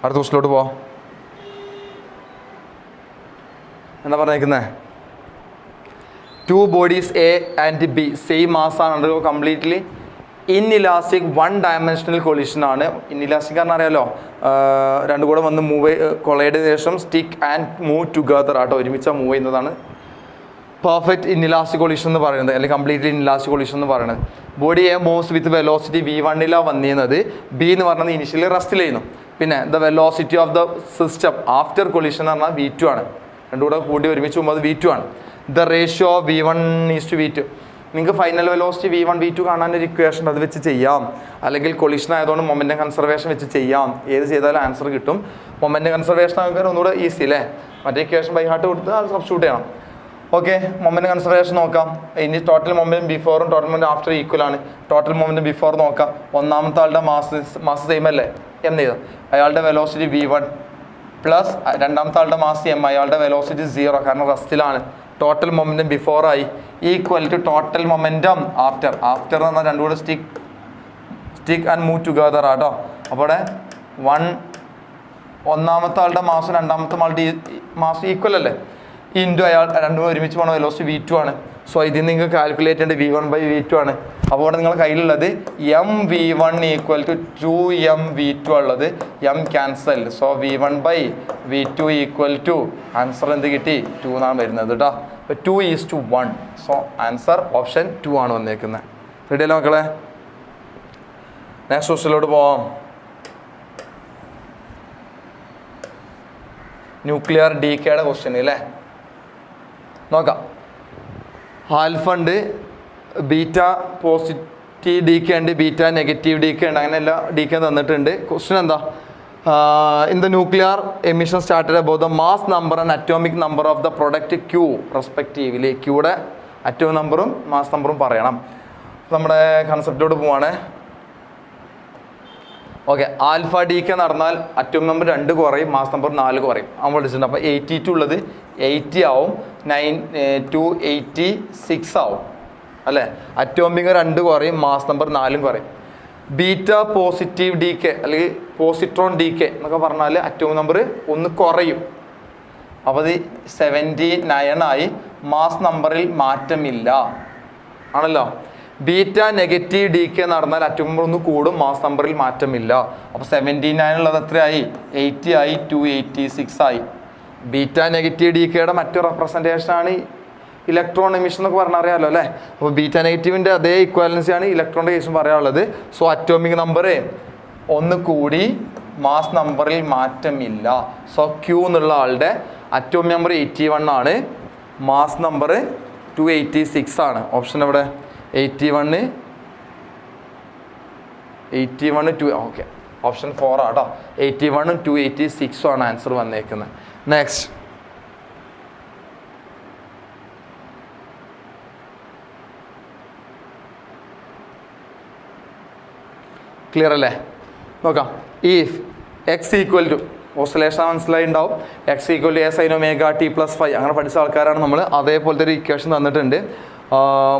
അടുത്ത ക്വസ്റ്റിലോട്ട് പോവാം. എന്താ പറഞ്ഞേക്കുന്നത്? 2 bodies A and B same mass ആണ്, undergo completely inelastic 1 dimensional collision ആണ്. ഇൻഇലാസ്റ്റിക് കാരണം അറിയാലോ, രണ്ടും കൂടെ വന്ന് കൊളൈഡ് ചെയ്ത ശേഷം സ്റ്റിക്ക് ആൻഡ് മൂവ് ടുഗദർ ആട്ടോ, ഒരുമിച്ച് മൂവ് ചെയ്യുന്നതാണ് പെർഫെക്റ്റ് ഇൻഇലാസ്റ്റിക് കൊളിഷൻ എന്ന് പറയുന്നത്, അല്ലെങ്കിൽ കംപ്ലീറ്റ്ലി ഇൻഇലാസ്റ്റിക് കൊളിഷൻ എന്ന് പറയുന്നത്. Body A moves with velocity V1ലാണ് വന്നിരുന്നത്. ബി എന്ന് പറഞ്ഞത് ഇനിഷ്യലി റെസ്റ്റിൽ ചെയ്യുന്നു. പിന്നെ the velocity of the system after collision എന്ന് പറഞ്ഞാൽ V2 ആണ്. രണ്ടും കൂടെ കൂടി ഒരുമിച്ച് പോകുമ്പോൾ അത് V2 ആണ്. The ratio V1:V2. നിങ്ങൾക്ക് ഫൈനൽ വെലോസിറ്റി V1 V2 കാണാൻ ഒരു ഇക്വേഷൻ അത് വെച്ച് ചെയ്യാം, അല്ലെങ്കിൽ കൊളിഷൻ ആയതുകൊണ്ട് മൊമെൻറ്റം കൺസർവേഷൻ വെച്ച് ചെയ്യാം. ഏത് ചെയ്താലും ആൻസർ കിട്ടും. മൊമെൻറ്റം കൺസർവേഷൻ ആൾക്കാർ ഒന്നുകൂടെ ഈസി അല്ലേ, മറ്റേ ഇക്വേഷൻ ബൈ ഹാർട്ട് കൊടുത്ത് അത് സബ്സ്റ്റിറ്റ്യൂട്ട് ചെയ്യണം. ഓക്കെ, മൊമെൻറ്റം കൺസർവേഷൻ നോക്കാം. ഇനി ടോട്ടൽ മൊമെൻറ്റം ബിഫോറും ടോട്ടൽ മൊമെൻറ്റം ആഫ്റ്റർ ഈക്വൽ ആണ്. ടോട്ടൽ മൊമെൻറ്റം ബിഫോർ നോക്കാം. ഒന്നാമത്തെ ആളുടെ മാസ് സെയിം അല്ലേ, M ചെയ്താൽ അയാളുടെ വെലോസിറ്റി V1 പ്ലസ് രണ്ടാമത്തെ ആളുടെ മാസ് M, അയാളുടെ വെലോസിറ്റി 0 കാരണം റെസ്റ്റിലാണ്. ടോട്ടൽ മൊമെൻറ്റം ബിഫോർ ആയി equal to total momentum after. After എന്ന് പറഞ്ഞാൽ രണ്ടും കൂടെ സ്റ്റിക്ക് ആൻഡ് മൂവ് ടുഗദർ ആട്ടോ. അപ്പോൾ ഒന്നാമത്തെ ആളുടെ മാസം രണ്ടാമത്തെ ആളുടെ മാസം ഈക്വൽ അല്ലേ, ഇൻറ്റു അയാൾ രണ്ടും ഒരുമിച്ച് പോകണ വെലോസിറ്റി V2 ആണ്. സോ ഇതിൽ നിങ്ങൾക്ക് കാൽക്കുലേറ്റ് ചെയ്യേണ്ടത് V1/V2 ആണ്. അപ്പോൾ ഇവിടെ നിങ്ങളുടെ കയ്യിലുള്ളത് MV1 ഈക്വൽ ടു 2MV2 ഉള്ളത്, M cancel. So V1/V2 equal to answer എന്ത് കിട്ടി, 2 എന്നാണ് വരുന്നത് കേട്ടോ. അപ്പോൾ 2:1. സോ ആൻസർ ഓപ്ഷൻ 2 ആണ് വന്നേക്കുന്നത്. റെഡി അല്ലേ മക്കളെ? നെക്സ്റ്റ് ക്വസ്റ്റ്യനിലോട്ട് പോവാം. ന്യൂക്ലിയർ DKയുടെ ക്വസ്റ്റ്യൻ അല്ലേ, നോക്കാം. ആൽഫ ഉണ്ട്, ബീറ്റ പോസിറ്റീവ് DK ഉണ്ട്, ബീറ്റ നെഗറ്റീവ് DK ഉണ്ട്, അങ്ങനെ എല്ലാ DK തന്നിട്ടുണ്ട്. ക്വസ്റ്റ്യൻ എന്താ? In the nuclear emission started about the mass number and atomic number of the product Q respectively. Qയുടെ അറ്റോമിക് നമ്പറും മാസ് നമ്പറും പറയണം. നമ്മുടെ കൺസെപ്റ്റിലോട്ട് പോവാണ്. ഓക്കെ, ആൽഫ DK നടന്നാൽ അറ്റോമിക് നമ്പർ 2 കുറയും, മാസ് നമ്പർ 4 കുറയും. നമ്മൾ പഠിച്ചിട്ടുണ്ട്. അപ്പോൾ 82 ഉള്ളത് 80 ആവും, 286 ആവും അല്ലേ. അറ്റോമിക് 2 കുറയും, മാസ് നമ്പർ 4 കുറയും. ബീറ്റ പോസിറ്റീവ് DK അല്ലെങ്കിൽ പോസിട്രോൺ DK എന്നൊക്കെ പറഞ്ഞാൽ അറ്റോമിക് നമ്പർ 1 കുറയും. അപ്പോൾ അത് 79 ആയി, മാസ് നമ്പറിൽ മാറ്റമില്ല ആണല്ലോ. ബീറ്റ നെഗറ്റീവ് DK നടന്നാൽ അറ്റോമിക് നമ്പർ 1 കൂടും, മാസ് നമ്പറിൽ മാറ്റമില്ല. അപ്പോൾ 79 ഉള്ളത് എത്രയായി, 80 ആയി, 286 ആയി. ബീറ്റ നെഗറ്റീവ് DKയുടെ മറ്റൊരു റെപ്രസെൻറ്റേഷനാണ് ഇലക്ട്രോൺ എമിഷൻ എന്നൊക്കെ പറഞ്ഞാൽ അറിയാമല്ലോ അല്ലേ. അപ്പോൾ ബീറ്റ നെഗറ്റീവിൻ്റെ അതേ ഇക്വാലൻസിയാണ് ഇലക്ട്രോണിൻ്റെ കേസും പറയാനുള്ളത്. സോ അറ്റോമിക് നമ്പർ 1 കൂടി, മാസ് നമ്പറിൽ മാറ്റമില്ല. സോ Q എന്നുള്ള ആളുടെ അറ്റോമിക് നമ്പർ 81 ആണ്, മാസ് നമ്പർ 286 ആണ്. ഓപ്ഷൻ എവിടെ? 81 2. ഓക്കെ, ഓപ്ഷൻ 4 ആട്ടോ. 81 286 ആണ് ആൻസർ വന്നേക്കുന്നത്. നെക്സ്റ്റ്, ക്ലിയർ അല്ലേ? നോക്കാം. If X equal to oscillation മനസ്സിലായി ഉണ്ടാവും. X equal to A sin omega t+5 അങ്ങനെ പഠിച്ച ആൾക്കാരാണ് നമ്മൾ. അതേപോലത്തെ ഒരു ഇക്വേഷൻ തന്നിട്ടുണ്ട്.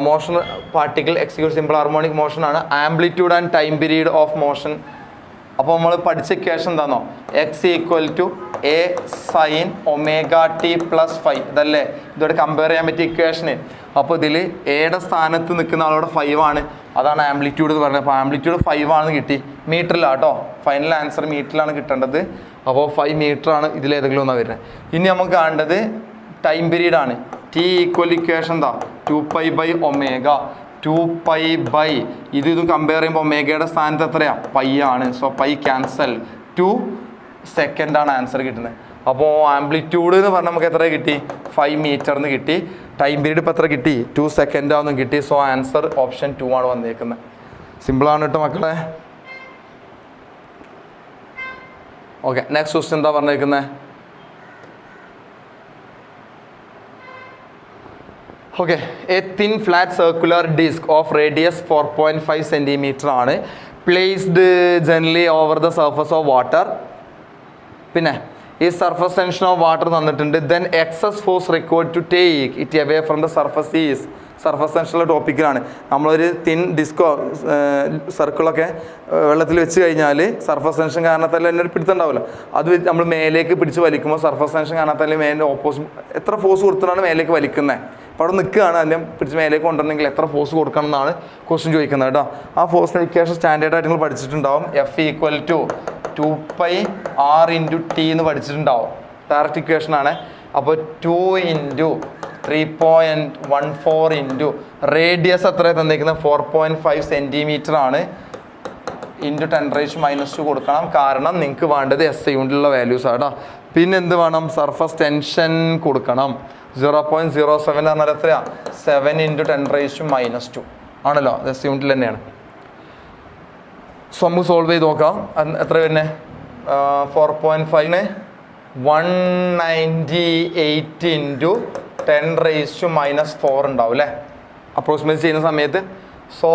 Motion particle execute simple harmonic motion ആണ്. Amplitude and time period of motion. അപ്പോൾ നമ്മൾ പഠിച്ച ഇക്വേഷൻ എന്താണോ, x equal to A sine omega t plus five ഇതല്ലേ ഇതോടെ കമ്പയർ ചെയ്യാൻ പറ്റിയ ഇക്വേഷന്. അപ്പോൾ ഇതിൽ എയുടെ സ്ഥാനത്ത് നിൽക്കുന്ന ആളോടെ 5 ആണ്, അതാണ് ആംപ്ലിറ്റ്യൂഡ് എന്ന് പറയുന്നത്. അപ്പോൾ ആംപ്ലിറ്റ്യൂഡ് 5 ആണെന്ന് കിട്ടി, മീറ്ററിലാണ് കേട്ടോ. ഫൈനൽ ആൻസർ മീറ്ററിലാണ് കിട്ടേണ്ടത്. അപ്പോൾ 5 മീറ്റർ ആണ് ഇതിലേതെങ്കിലും ഒന്നാണ് വരുന്നത്. ഇനി നമുക്ക് കാണേണ്ടത് ടൈം പീരീഡ് ആണ്. ടി ഈക്വൽ ഇക്വേഷൻ എന്താ 2π/ω 2π ഇതും കമ്പയർ ചെയ്യുമ്പോൾ ഒമേഗയുടെ സ്ഥാനത്ത് എത്രയാണ് പൈ ആണ്. സോ പൈ ക്യാൻസൽ, 2 സെക്കൻഡാണ് ആൻസർ കിട്ടുന്നത്. അപ്പോൾ ആംപ്ലിറ്റ്യൂഡ് എന്ന് പറഞ്ഞാൽ നമുക്ക് എത്ര കിട്ടി 5 മീറ്ററിന് കിട്ടി. ടൈം പീരീഡ് ഇപ്പോൾ എത്ര കിട്ടി 2 സെക്കൻഡാണെന്നും കിട്ടി. സോ ആൻസർ ഓപ്ഷൻ 2 ആണ് വന്നേക്കുന്നത്. സിമ്പിളാണ് കേട്ടോ മക്കളെ. ഓക്കെ, നെക്സ്റ്റ് ക്വസ്റ്റ്യൻ എന്താ പറഞ്ഞേക്കുന്നത്? Okay, a thin flat circular disc of radius 4.5 centimetre ആണ്, placed generally over the surface of water. പിന്നെ ഈ സർഫസ് ടെൻഷൻ ഓഫ് വാട്ടർ തന്നിട്ടുണ്ട്. Then excess force required to take it away from the surface is. Surface ടെൻഷനുള്ള ടോപ്പിക്കിലാണ്. നമ്മളൊരു തിൻ ഡിസ്കോ സർക്കിളൊക്കെ വെള്ളത്തിൽ വെച്ച് കഴിഞ്ഞാൽ സർഫസ് ടെൻഷൻ കാരണത്തല്ല എന്നൊരു പിടുത്തുണ്ടാവില്ല, അത് നമ്മൾ മേലേക്ക് പിടിച്ച് വലിക്കുമ്പോൾ സർഫസ് ടെൻഷൻ കാരണത്തല്ല മേലെ ഓപ്പോസിറ്റ് എത്ര ഫോഴ്സ് കൊടുത്തിട്ടാണ് മേലേക്ക് വലിക്കുന്നത്. അപ്പോൾ അവിടെ നിൽക്കുകയാണ്, അല്ലെങ്കിൽ പിടിച്ച് മേലേക്ക് കൊണ്ടുവരണമെങ്കിൽ എത്ര ഫോഴ്സ് കൊടുക്കണം എന്നാണ് ക്വസ്റ്റ്യൻ ചോദിക്കുന്നത് കേട്ടോ. ആ ഫോഴ്സിന് ഇക്വേഷൻ സ്റ്റാൻഡേർഡായിട്ട് നിങ്ങൾ പഠിച്ചിട്ടുണ്ടാവും. F equal to 2πr × T എന്ന് പഠിച്ചിട്ടുണ്ടാവും. ഡയറക്റ്റ് ഇക്വേഷൻ ആണ്. അപ്പോൾ 2 × 3.14 റേഡിയസ് എത്ര തന്നിരിക്കുന്നത് 4.5 സെൻറ്റിമീറ്റർ ആണ്. × 10⁻² കൊടുക്കണം, കാരണം നിങ്ങൾക്ക് വേണ്ടത് SI യൂണിറ്റുള്ള വാല്യൂസ് ആണ്. പിന്നെ എന്ത് വേണം, സർഫസ് ടെൻഷൻ കൊടുക്കണം. 0.07 എന്ന് പറഞ്ഞാൽ എത്രയാണ് 7 × 10⁻² ആണല്ലോ, SI യൂണിറ്റിൽ തന്നെയാണ്. സോ നമുക്ക് സോൾവ് ചെയ്ത് നോക്കാം. എത്ര വരുന്നത് 4.5 198 × 10⁻⁴ ഉണ്ടാവും അല്ലേ അപ്രോക്സിമേറ്റ് ചെയ്യുന്ന സമയത്ത്. സോ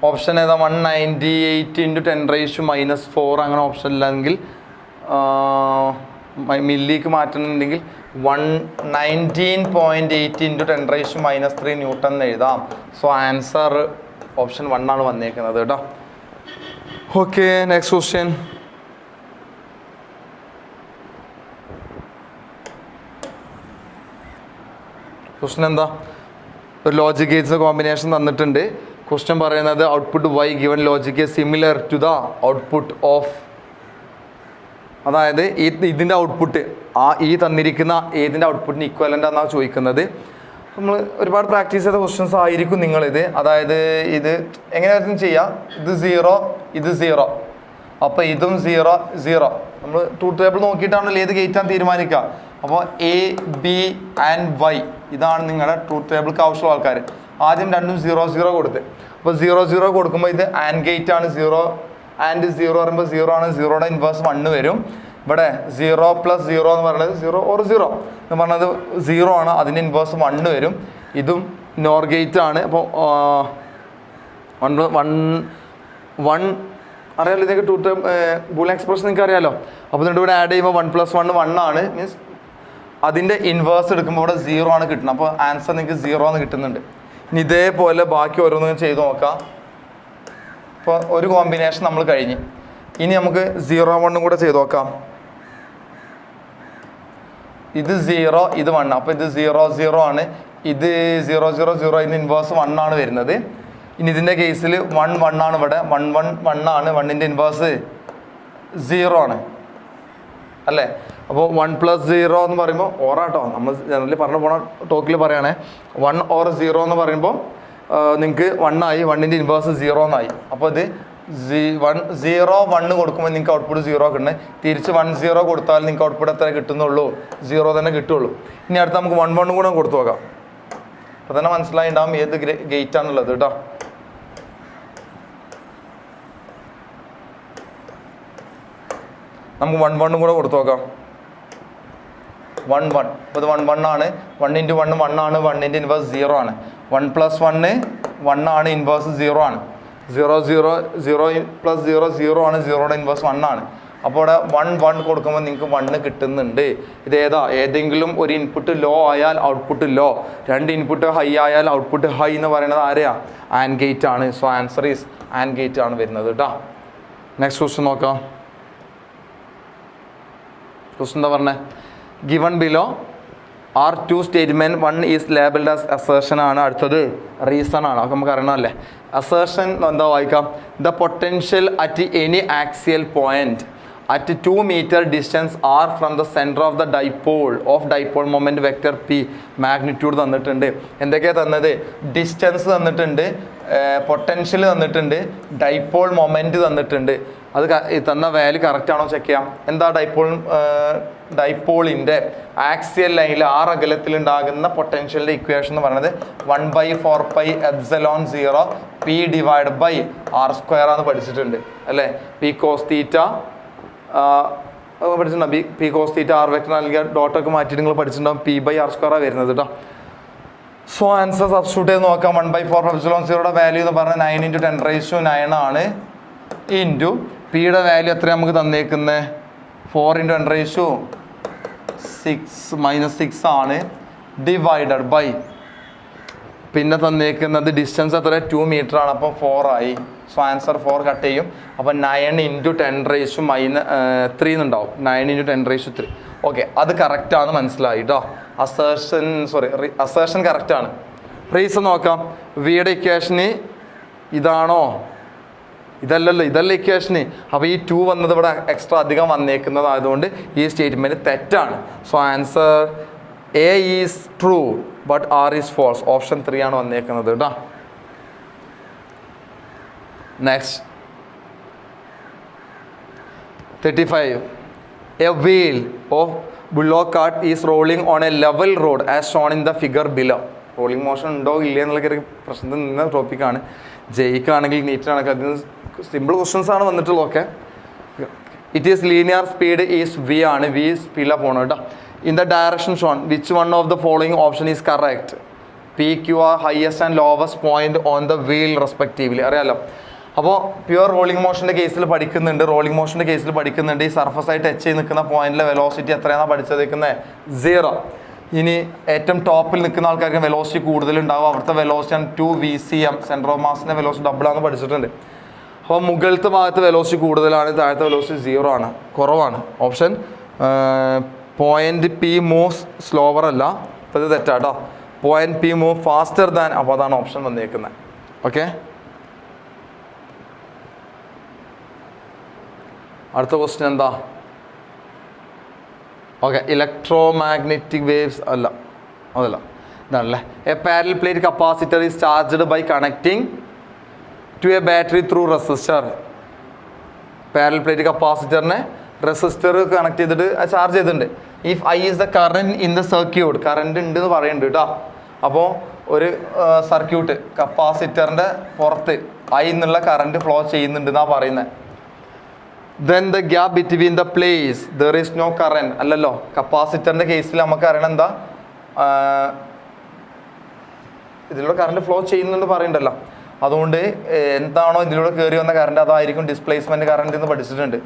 ഓപ്ഷൻ ഏതാ 198 × 10⁻⁴. അങ്ങനെ ഓപ്ഷൻ ഇല്ലെങ്കിൽ മില്ലിക്ക് മാറ്റണമെന്നുണ്ടെങ്കിൽ 119.8 × 10⁻³ ന്യൂട്ടൺ എന്ന് എഴുതാം. സോ ആൻസർ ഓപ്ഷൻ 1 ആണ് വന്നേക്കുന്നത് കേട്ടോ. Okay, next question. ക്വസ്റ്റ്യൻ എന്താ, ഒരു ലോജിക് ഗേറ്റ്സ് കോമ്പിനേഷൻ തന്നിട്ടുണ്ട്. ക്വസ്റ്റ്യൻ പറയുന്നത് output y given logic similar to the output of, അതായത് ഇതിൻ്റെ ഔട്ട്പുട്ട് ഈ തന്നിരിക്കുന്ന ഏതിൻ്റെ ഔട്ട്പുട്ടിന് ഇക്വലൻ്റ് എന്നാണ് ചോദിക്കുന്നത്. നമ്മൾ ഒരുപാട് പ്രാക്ടീസ് ചെയ്ത ക്വസ്റ്റ്യൻസ് ആയിരിക്കും നിങ്ങളിത്. അതായത് ഇത് എങ്ങനെയായിരുന്നു ചെയ്യുക, ഇത് 0 ഇത് 0, അപ്പോൾ ഇതും 0 0. നമ്മൾ ട്രൂത്ത് ടേബിൾ നോക്കിയിട്ടാണല്ലോ ഏത് ഗേറ്റാണ് തീരുമാനിക്കുക. അപ്പോൾ A B ആൻഡ് Y ഇതാണ് നിങ്ങളുടെ ട്രൂത്ത് ടേബിൾക്ക് ആവശ്യമുള്ള ആൾക്കാർ. ആദ്യം രണ്ടും 0 0 കൊടുത്ത്, അപ്പോൾ 0 0 കൊടുക്കുമ്പോൾ ഇത് ആൻഡ് ഗേറ്റ് ആണ്. 0 ആൻഡ് 0 പറയുമ്പോൾ 0 ആണ്, 0യുടെ ഇൻവേഴ്സ് 1 വരും. ഇവിടെ 0 + 0 എന്ന് പറയുന്നത് 0 or 0 എന്ന് പറഞ്ഞത് 0 ആണ്, അതിൻ്റെ ഇൻവേഴ്സ് 1 വരും. ഇതും നോർ ഗേറ്റ് ആണ്. അപ്പോൾ 1 അറിയാലോ, ഇതൊക്കെ ബൂളിയൻ എക്സ്പ്രഷൻ നിങ്ങൾക്ക് അറിയാലോ. അപ്പോൾ ഇതിൻ്റെ ഇവിടെ ആഡ് ചെയ്യുമ്പോൾ 1 + 1 1 ആണ്. മീൻസ് അതിൻ്റെ ഇൻവേഴ്സ് എടുക്കുമ്പോൾ ഇവിടെ 0 ആണ് കിട്ടുന്നത്. അപ്പോൾ ആൻസർ നിങ്ങൾക്ക് 0 എന്ന് കിട്ടുന്നുണ്ട്. ഇനി ഇതേപോലെ ബാക്കി ഓരോന്നും ചെയ്ത് നോക്കാം. ഇപ്പോൾ ഒരു കോമ്പിനേഷൻ നമ്മൾ കഴിഞ്ഞ്, ഇനി നമുക്ക് 0 1 കൂടെ ചെയ്ത് നോക്കാം. ഇത് 0 ഇത് 1, അപ്പോൾ ഇത് 0 0 ആണ്, ഇത് 0 0 0, ഇതിന് ഇൻവേഴ്സ് 1 ആണ് വരുന്നത്. ഇനി ഇതിൻ്റെ കേസിൽ 1 1 ആണ്, ഇവിടെ 1 1 1 ആണ്, 1ൻ്റെ ഇൻവേഴ്സ് 0 ആണ് അല്ലേ. അപ്പോൾ 1 + 0 എന്ന് പറയുമ്പോൾ ഓറാട്ടോ, നമ്മൾ ജനറലി പറഞ്ഞു പോണ ടോക്കിൽ പറയുകയാണെ 1 or 0 എന്ന് പറയുമ്പോൾ നിങ്ങൾക്ക് 1 ആയി, 1ൻ്റെ ഇൻവേഴ്സ് 0 എന്നായി. അപ്പോൾ ഇത് 0 1 കൊടുക്കുമ്പോൾ നിങ്ങൾക്ക് ഔട്ട്പുട്ട് 0 കിട്ടുന്നത്. തിരിച്ച് 1 0 കൊടുത്താൽ നിങ്ങൾക്ക് ഔട്ട്പുട്ട് എത്ര കിട്ടുന്നുള്ളൂ, 0 തന്നെ കിട്ടുള്ളൂ. ഇനി അടുത്ത് നമുക്ക് 1 1 കൂടെ കൊടുത്തു നോക്കാം. അപ്പോൾ തന്നെ മനസ്സിലായിണ്ടാവും ഏത് ഗേറ്റ് ആണുള്ളത് കേട്ടോ. നമുക്ക് 1 1 കൂടെ കൊടുത്തു നോക്കാം. 1 1, അപ്പോൾ ഇത് 1 1 ആണ്, 1 × 1 1 ആണ്, 1ൻ്റെ ഇൻവേഴ്സ് 0 ആണ്. 1 + 1 1 ആണ്, ഇൻവേഴ്സ് 0 ആണ്. 0 0 0 + 0 0 ആണ്, 0യുടെ ഇൻവേഴ്സ് 1 ആണ്. അപ്പോൾ ഇവിടെ 1 1 കൊടുക്കുമ്പോൾ നിങ്ങൾക്ക് 1 കിട്ടുന്നുണ്ട്. ഇതേതാ, ഏതെങ്കിലും ഒരു ഇൻപുട്ട് ലോ ആയാൽ ഔട്ട്പുട്ട് ലോ, 2 ഇൻപുട്ട് ഹൈ ആയാൽ ഔട്ട്പുട്ട് ഹൈ എന്ന് പറയുന്നത് ആരെയാ, ആൻഡ് ഗേറ്റ് ആണ്. So answer is and gate ആണ് വരുന്നത് കേട്ടോ. നെക്സ്റ്റ് ക്വസ്റ്റ്യൻ നോക്കാം. ക്വസ്റ്റൻ എന്താ പറഞ്ഞത്? Given below are two statement, one is labelled as assertion ആണ്, അടുത്തത് റീസൺ ആണ്. അതൊക്കെ നമുക്ക് അറിയണമല്ലേ. അസേർഷൻ എന്താ വായിക്കാം? The potential at any axial point at 2 meter distance r from the center of the dipole moment vector p, magnitude തന്നിട്ടുണ്ട്. എന്തൊക്കെയാണ് തന്നത്? ഡിസ്റ്റൻസ് തന്നിട്ടുണ്ട്, പൊട്ടൻഷ്യൽ തന്നിട്ടുണ്ട്, ഡൈപോൾ മൊമെൻറ്റ് തന്നിട്ടുണ്ട്. അത് തന്ന വാല്യൂ കറക്റ്റ് ആണോ ചെക്ക് ചെയ്യാം. എന്താ ഡൈപോളിൻ്റെ ആക്സിയൽ ലൈനിൽ ആർ അകലത്തിലുണ്ടാകുന്ന പൊട്ടൻഷ്യലിൻ്റെ ഇക്വേഷൻ എന്ന് പറയുന്നത് 1/4πε0 p divide by r square ആണെന്ന് പഠിച്ചിട്ടുണ്ട് അല്ലേ. പി കോസ് തീറ്റ പഠിച്ചിട്ടുണ്ടാവും. P cos theta R vector നൽകിയ ഡോട്ടൊക്കെ മാറ്റിയിട്ട് നിങ്ങൾ പഠിച്ചിട്ടുണ്ടാവും. പി ബൈ ആർ സ്ക്വയറാണ് വരുന്നത് കേട്ടോ. സോ ആൻസർ സബ്സ്റ്റിറ്റ്യൂട്ട് ചെയ്ത് നോക്കാം. 1/4πε0 വാല്യൂ എന്ന് പറഞ്ഞാൽ 9 × 10⁹ ആണ്. ഇൻറ്റു പിയുടെ വാല്യൂ എത്ര നമുക്ക് തന്നേക്കുന്നത്? 4 × 10⁻6 ആണ്. ഡിവൈഡഡ് ബൈ പിന്നെ തന്നേക്കുന്നത് ഡിസ്റ്റൻസ് എത്ര? 2 മീറ്റർ ആണ്. അപ്പോൾ 4 ആയി. സോ ആൻസർ 4 കട്ട് ചെയ്യും. അപ്പോൾ 9 × 10⁻3 എന്നുണ്ടാവും. 9 × 10⁻3. ഓക്കെ, അത് കറക്റ്റാണ്, മനസ്സിലായി കേട്ടോ. അസേർഷൻ കറക്റ്റാണ്. റീസൺ നോക്കാം. വിയുടെ ഇക്വേഷന് ഇതാണോ? ഇതല്ലല്ലോ, ഇതല്ല ഇക്വേഷന്. അപ്പോൾ ഈ 2 വന്നത് ഇവിടെ എക്സ്ട്രാ അധികം വന്നേക്കുന്നതായതുകൊണ്ട് ഈ സ്റ്റേറ്റ്മെൻറ്റ് തെറ്റാണ്. So answer A is true but R is false. Option 3 ആണ് വന്നേക്കുന്നത് കേട്ടോ. Next 35. A wheel of bullock cart is rolling on a level road as shown in the figure below. Rolling motion ഉണ്ടോ ഇല്ല എന്നുള്ള പ്രശ്നത്തിൽ നിന്ന ടോപ്പിക്കാണ്. ജയിക്കാണെങ്കിൽ നീറ്റാണെങ്കിൽ അതിന് സിമ്പിൾ ക്വസ്റ്റ്യൻസ് ആണ് വന്നിട്ടുള്ളത്. Okay, it is linear speed is V ആണ്. വി സ്പീഡിലാണ് പോകണം കേട്ടോ. In the direction shown which one of the following option is correct? P Q R highest and lowest point on the wheel respectively. അറിയാലോ. അപ്പോൾ പ്യുവർ റോളിംഗ് മോഷൻ്റെ കേസിൽ പഠിക്കുന്നുണ്ട്. ഈ സർഫസായി ടച്ച് ചെയ്ത് നിൽക്കുന്ന പോയിന്റിലെ വെലോസിറ്റി എത്രയാണ് പഠിച്ചേക്കുന്നത്? 0. ഇനി ഏറ്റവും ടോപ്പിൽ നിൽക്കുന്ന ആൾക്കാർക്ക് വെലോസിറ്റി കൂടുതലുണ്ടാവും. അവിടുത്തെ വെലോസിറ്റി 2 VCM, സെൻറ്റർ ഓഫ് മാസിൻ്റെ വെലോസിറ്റി ഡബിളാണെന്ന് പഠിച്ചിട്ടുണ്ട്. അപ്പോൾ മുകളിലത്തെ ഭാഗത്ത് വെലോസിറ്റി കൂടുതലാണ്, താഴത്തെ വെലോസിറ്റി 0 ആണ്, കുറവാണ്. Option point P moves slower അല്ല, അപ്പോൾ ഇത് തെറ്റാട്ടോ. Point P move faster than, അപ്പോൾ അതാണ് ഓപ്ഷൻ വന്നേക്കുന്നത്. ഓക്കെ, അടുത്ത ക്വസ്റ്റ്യൻ എന്താ? ഓക്കെ, ഇലക്ട്രോ മാഗ്നറ്റിക് വേവ്സ് അല്ല, അതല്ല, ഇതാണല്ലേ. A parallel plate capacitor is charged by connecting to a battery through resistor. Parallel plate കപ്പാസിറ്ററിനെ റെസിസ്റ്റർ കണക്ട് ചെയ്തിട്ട് ചാർജ് ചെയ്തിട്ടുണ്ട്. If I is the current in the circuit, current ഉണ്ട് എന്ന് പറയുന്നുണ്ട് കേട്ടോ. അപ്പോൾ ഒരു സർക്യൂട്ട് കപ്പാസിറ്ററിൻ്റെ പുറത്ത് ഐ എന്നുള്ള കറണ്ട് ഫ്ലോ ചെയ്യുന്നുണ്ട് എന്നാണ് പറയുന്നത്. Then the gap between the plates there is no current. അല്ലല്ലോ, കപ്പാസിറ്ററിൻ്റെ കേസിൽ നമുക്ക് അറിയണം എന്താ, ഇതിലൂടെ കറണ്ട് ഫ്ലോ ചെയ്യുന്നുണ്ട് പറയുന്നുണ്ടല്ലോ. അതുകൊണ്ട് എന്താണോ ഇതിലൂടെ കയറി വന്ന കറണ്ട് അതായിരിക്കും ഡിസ്പ്ലേസ്മെൻറ്റ് കറണ്ട് എന്ന് പഠിച്ചിട്ടുണ്ട്.